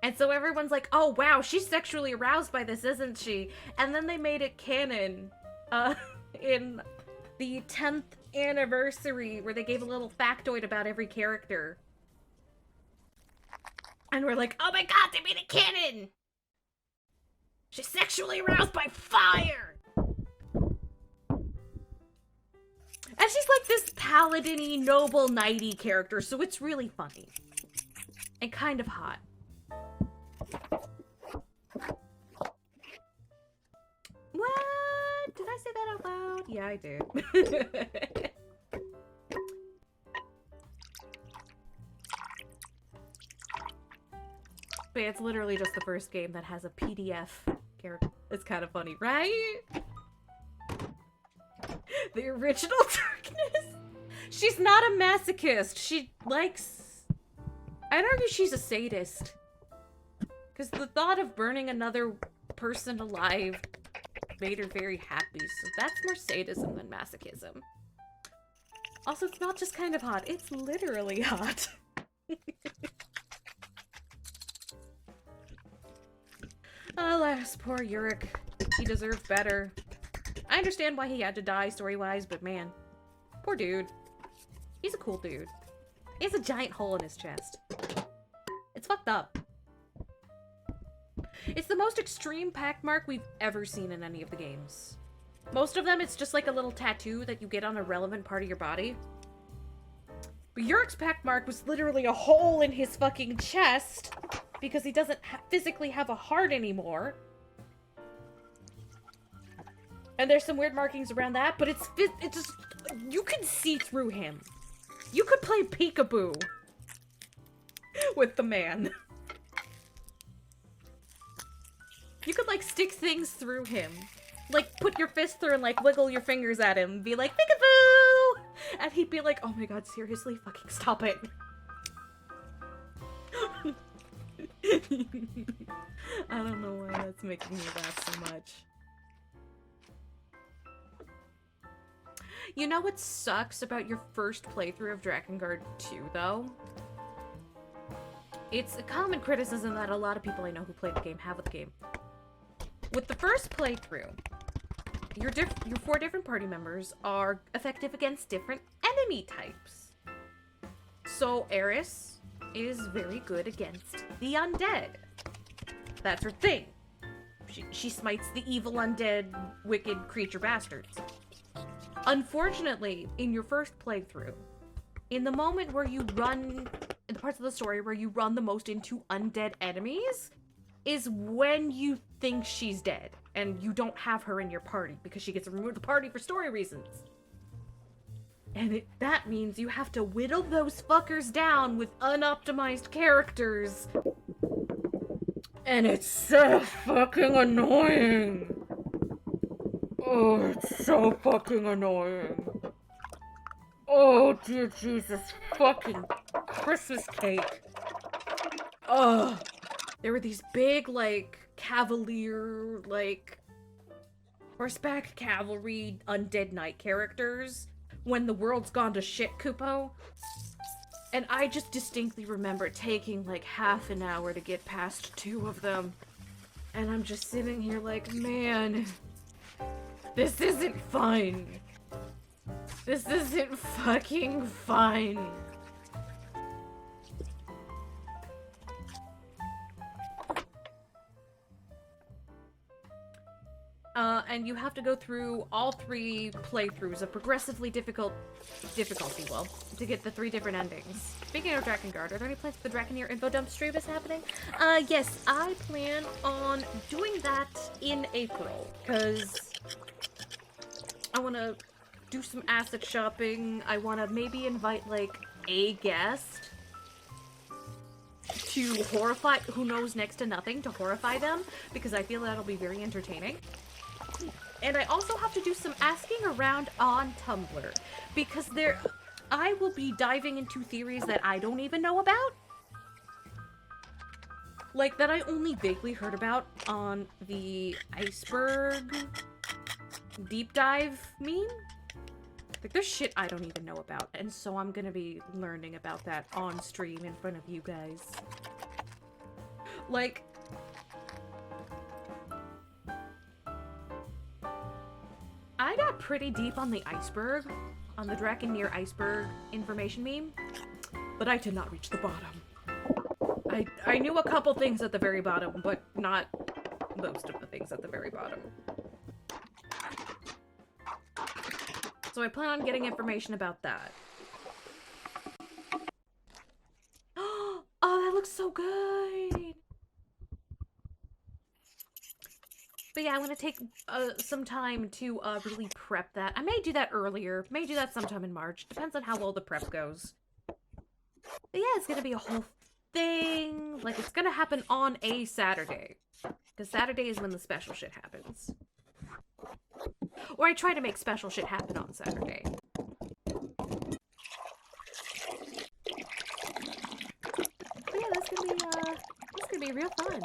And so everyone's like, oh wow, she's sexually aroused by this, isn't she? And then they made it canon in the 10th anniversary, where they gave a little factoid about every character. And we're like, oh my god, they made it canon! She's sexually aroused by fire! And she's like this paladin-y, noble, knighty character, so it's really funny. And kind of hot. What? Did I say that out loud? Yeah, I did. But it's literally just the first game that has a PDF character. It's kind of funny, right? The original darkness. She's not a masochist. She likes... I'd argue she's a sadist. Because the thought of burning another person alive made her very happy. So that's more sadism than masochism. Also, it's not just kind of hot. It's literally hot. Alas, poor Yurik. He deserved better. I understand why he had to die story-wise, but man. Poor dude. He's a cool dude. He has a giant hole in his chest. It's fucked up. It's the most extreme pack mark we've ever seen in any of the games. Most of them, it's just like a little tattoo that you get on a relevant part of your body. But Yurik's pack mark was literally a hole in his fucking chest because he doesn't physically have a heart anymore. And there's some weird markings around that, but it's just, you can see through him. You could play peekaboo with the man. You could, like, stick things through him. Like, put your fist through and, like, wiggle your fingers at him and be like, peekaboo! And he'd be like, oh my god, seriously? Fucking stop it. I don't know why that's making me laugh so much. You know what sucks about your first playthrough of Drakengard 2, though? It's a common criticism that a lot of people I know who play the game have with the game. With the first playthrough, your 4 different party members are effective against different enemy types. So Eris is very good against the undead. That's her thing. She smites the evil undead, wicked creature bastards. Unfortunately, in your first playthrough, in the moment where you run, in the parts of the story where you run the most into undead enemies, is when you think she's dead, and you don't have her in your party because she gets removed the party for story reasons. And that means you have to whittle those fuckers down with unoptimized characters. And it's so fucking annoying. Oh, it's so fucking annoying. Oh, dear Jesus, fucking Christmas cake. Ugh. There were these big, like, cavalier, like, horseback cavalry undead knight characters when the world's gone to shit, Kupo. And I just distinctly remember taking, like, half an hour to get past 2 of them. And I'm just sitting here like, man, this isn't fun. This isn't fucking fun. And you have to go through all 3 playthroughs of progressively difficulty, to get the 3 different endings. Speaking of Drakengard, are there any plans for the Draconeer info dump stream is happening? Yes, I plan on doing that in April, because I want to do some asset shopping. I want to maybe invite, like, a guest to horrify, who knows next to nothing, to horrify them, because I feel that'll be very entertaining. And I also have to do some asking around on Tumblr, because I will be diving into theories that I don't even know about. Like, that I only vaguely heard about on the iceberg deep dive meme. Like, there's shit I don't even know about, and so I'm gonna be learning about that on stream in front of you guys. Like, I got pretty deep on the iceberg, on the Draconeer iceberg information meme, but I did not reach the bottom. I knew a couple things at the very bottom, but not most of the things at the very bottom. So So I plan on getting information about that. Oh, that looks so good! But yeah, I'm gonna take some time to really prep that. I may do that earlier. May do that sometime in March. Depends on how well the prep goes. But yeah, it's gonna be a whole thing. Like, it's gonna happen on a Saturday. Because Saturday is when the special shit happens. Or I try to make special shit happen on Saturday. But yeah, that's gonna be real fun.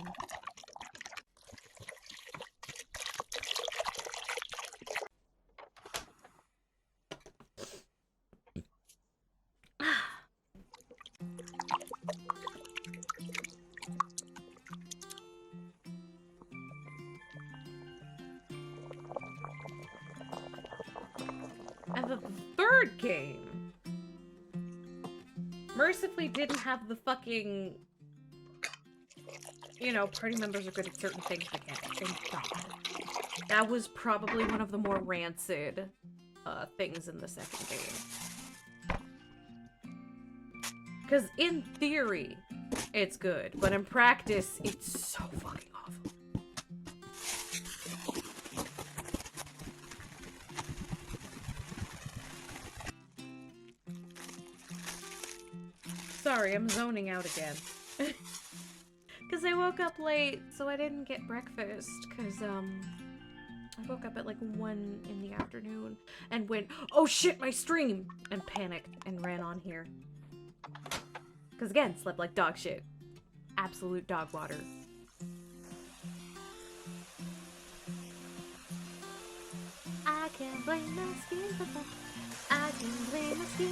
And the third game mercifully didn't have the fucking, you know, party members are good at certain things mechanic. Thank God. That was probably one of the more rancid things in the second game. Because in theory, it's good, but in practice, it's so fucking awful. Sorry, I'm zoning out again. Because I woke up late, so I didn't get breakfast, because, I woke up at, like, 1 in the afternoon, and went, oh shit, my stream! And panicked, and ran on here. Because, again, slept like dog shit. Absolute dog water. I can't blame my skin for that. I can blame my skin.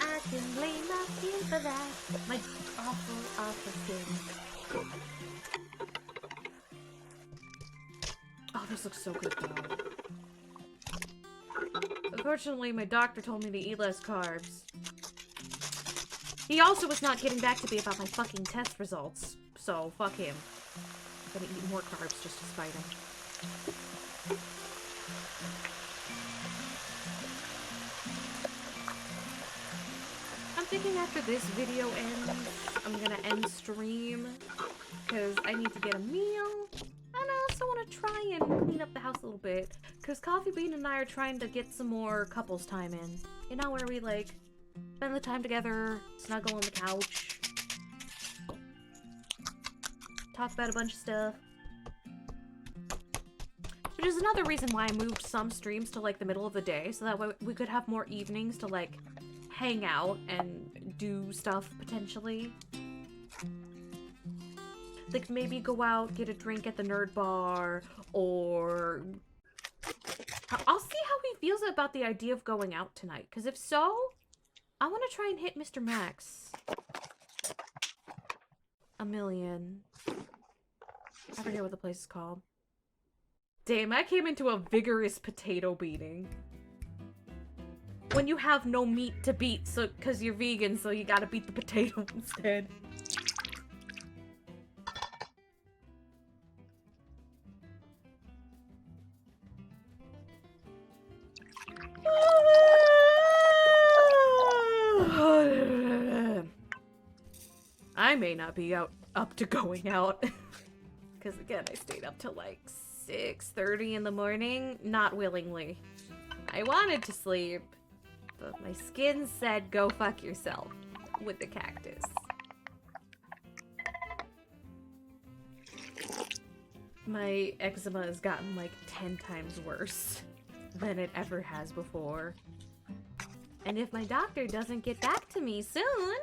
I can blame my skin for that. My awful, awful skin. Oh, this looks so good, though. Unfortunately, my doctor told me to eat less carbs. He also was not getting back to me about my fucking test results, so fuck him. I'm gonna eat more carbs just to spite him. I'm thinking after this video ends, I'm gonna end stream, because I need to get a meal, and I also want to try and clean up the house a little bit, because Coffee Bean and I are trying to get some more couples time in. You know, where we, like, spend the time together, snuggle on the couch, talk about a bunch of stuff. Which is another reason why I moved some streams to, like, the middle of the day, so that way we could have more evenings to, like, hang out and do stuff, potentially. Like, maybe go out, get a drink at the nerd bar, or... I'll see how he feels about the idea of going out tonight, because if so, I want to try and hit Mr. Max. A million. I forget what the place is called. Damn, I came into a vigorous potato beating. When you have no meat to beat, so because you're vegan, so you gotta beat the potato instead. I may not be up to going out. Because again, I stayed up till like 6:30 in the morning, not willingly. I wanted to sleep, but my skin said go fuck yourself with the cactus. My eczema has gotten like 10 times worse than it ever has before. And if my doctor doesn't get back to me soon,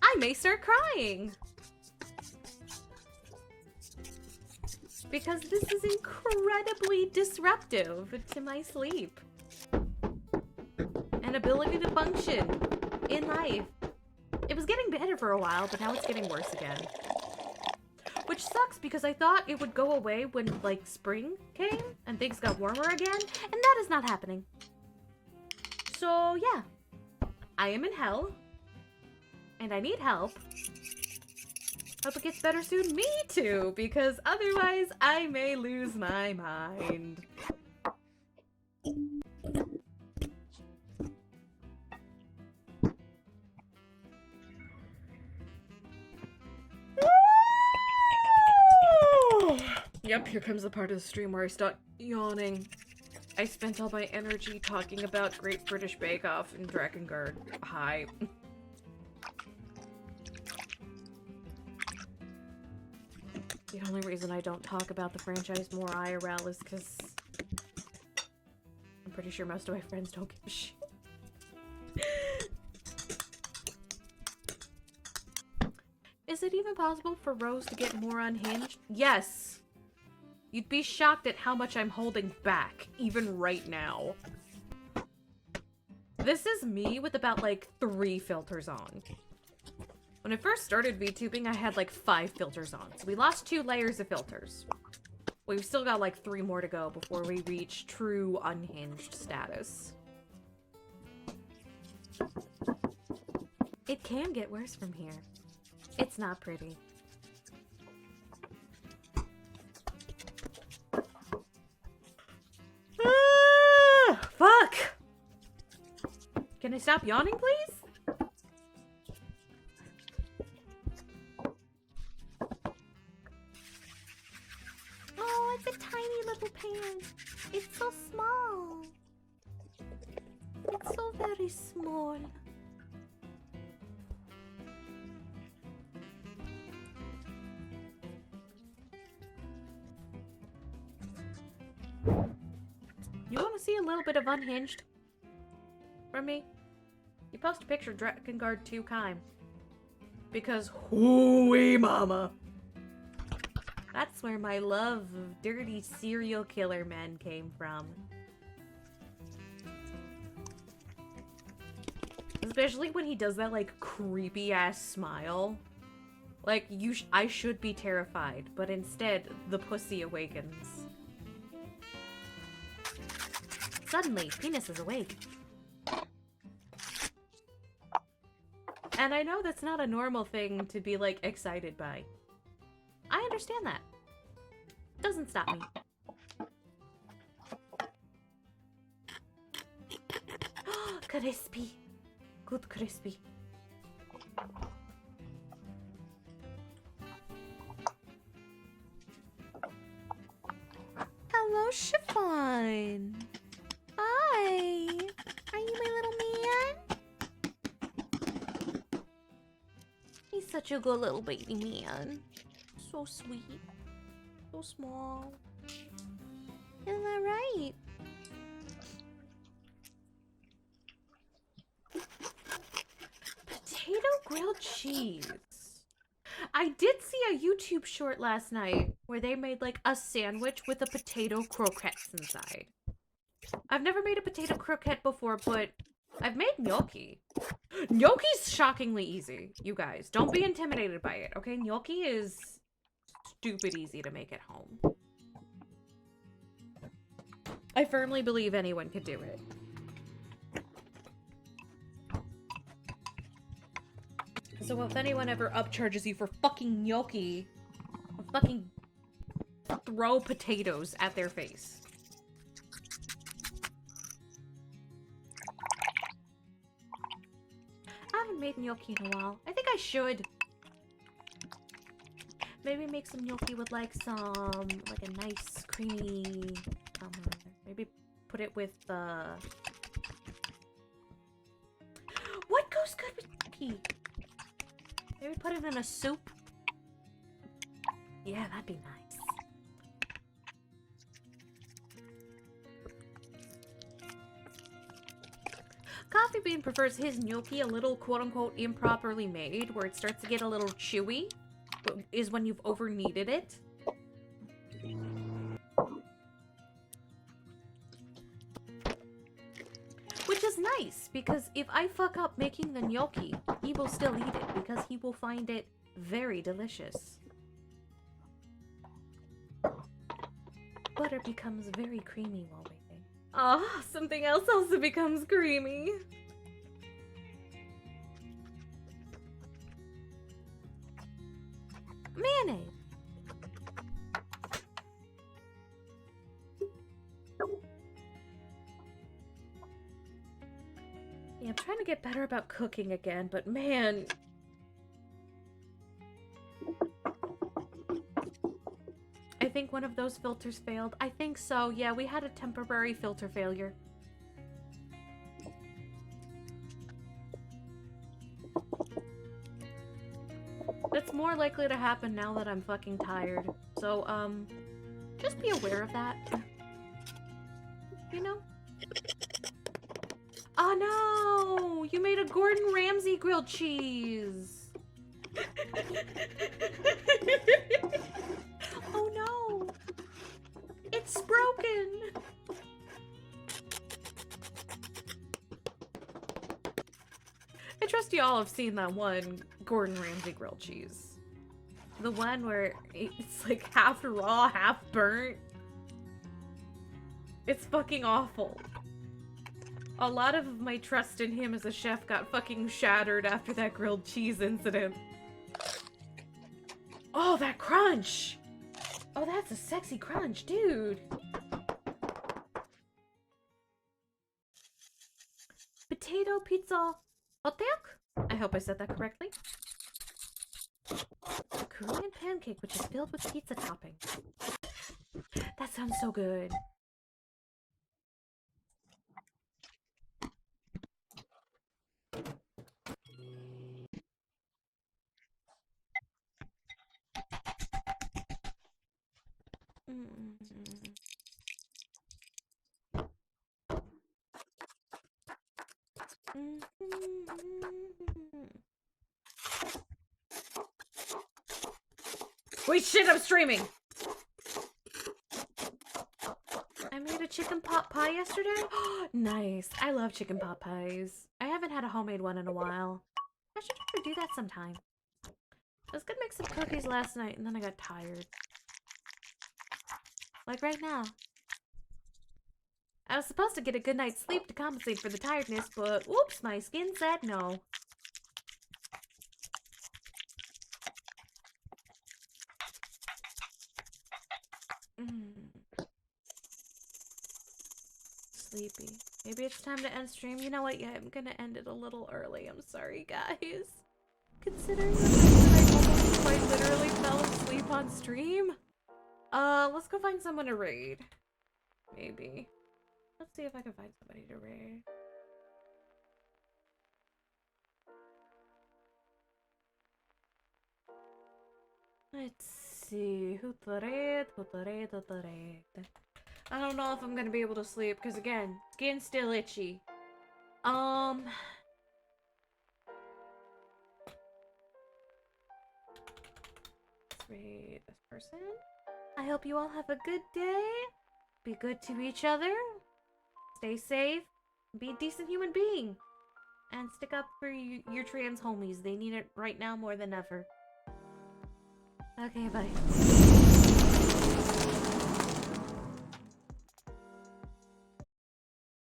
I may start crying. Because this is incredibly disruptive to my sleep and ability to function in life. It was getting better for a while, but now it's getting worse again. Which sucks because I thought it would go away when, like, spring came and things got warmer again, and that is not happening. So, yeah. I am in hell, and I need help. Hope it gets better soon. Me too, because otherwise I may lose my mind. Yep, here comes the part of the stream where I start yawning. I spent all my energy talking about Great British Bake Off and Drakengard. Hi. The only reason I don't talk about the franchise more IRL is because I'm pretty sure most of my friends don't give a shit. Is it even possible for Rose to get more unhinged? Yes! You'd be shocked at how much I'm holding back, even right now. This is me with about, like, 3 filters on. When I first started VTubing, I had, like, 5 filters on. So we lost 2 layers of filters. We've still got, like, 3 more to go before we reach true unhinged status. It can get worse from here. It's not pretty. Ah, fuck! Can I stop yawning, please? Oh, it's a tiny little pan. It's so small. It's so very small. You want to see a little bit of unhinged from me? You post a picture of Drakengard 2 Kime. Because hooey mama. That's where my love of dirty serial killer men came from. Especially when he does that, like, creepy-ass smile. Like, I should be terrified, but instead, the pussy awakens. Suddenly, penis is awake. And I know that's not a normal thing to be, like, excited by. I understand that. Doesn't stop me. Crispy. Good crispy. Hello, Chiffon. Hi. Are you my little man? He's such a good little baby man. So sweet. So small. Isn't that right? Potato grilled cheese. I did see a YouTube short last night where they made like a sandwich with a potato croquettes inside. I've never made a potato croquette before, but I've made gnocchi. Gnocchi's shockingly easy, you guys. Don't be intimidated by it, okay? Gnocchi is stupid easy to make at home. I firmly believe anyone could do it. So if anyone ever upcharges you for fucking gnocchi, I'll fucking throw potatoes at their face. I haven't made gnocchi in a while. I think I should. Maybe make some gnocchi with like some, like a nice creamy, maybe put it with, what goes good with gnocchi? Maybe put it in a soup? Yeah, that'd be nice. Coffee Bean prefers his gnocchi a little quote-unquote improperly made, where it starts to get a little chewy, is when you've over-kneaded it. Which is nice, because if I fuck up making the gnocchi, he will still eat it, because he will find it very delicious. Butter becomes very creamy while waiting. Ah, something else also becomes creamy. Mayonnaise. Yeah, I'm trying to get better about cooking again, but man... I think one of those filters failed. I think so. Yeah, we had a temporary filter failure. That's more likely to happen now that I'm fucking tired. So, just be aware of that. You know? Oh no! You made a Gordon Ramsay grilled cheese! Oh no! It's broken! I trust y'all have seen that one Gordon Ramsay grilled cheese. The one where it's like half raw, half burnt. It's fucking awful. A lot of my trust in him as a chef got fucking shattered after that grilled cheese incident. Oh, that crunch! Oh, that's a sexy crunch, dude. Potato pizza hotek? I hope I said that correctly. A Korean pancake which is filled with pizza topping. That sounds so good. Wait, shit, I'm streaming! I made a chicken pot pie yesterday. Nice. I love chicken pot pies. I haven't had a homemade one in a while. I should try to do that sometime. I was gonna make some cookies last night and then I got tired. Like right now. I was supposed to get a good night's sleep to compensate for the tiredness, but whoops, my skin said no. Sleepy. Maybe it's time to end stream. You know what? Yeah, I'm gonna end it a little early. I'm sorry, guys. Considering the fact that I almost quite literally fell asleep on stream. Let's go find someone to raid. Maybe. Let's see if I can find somebody to raid. Let's see. Who to raid? Who to raid? Who to raid? I don't know if I'm gonna be able to sleep because again, skin's still itchy. Let's raid this person. I hope you all have a good day. Be good to each other. Stay safe. Be a decent human being. And stick up for your trans homies. They need it right now more than ever. Okay, bye.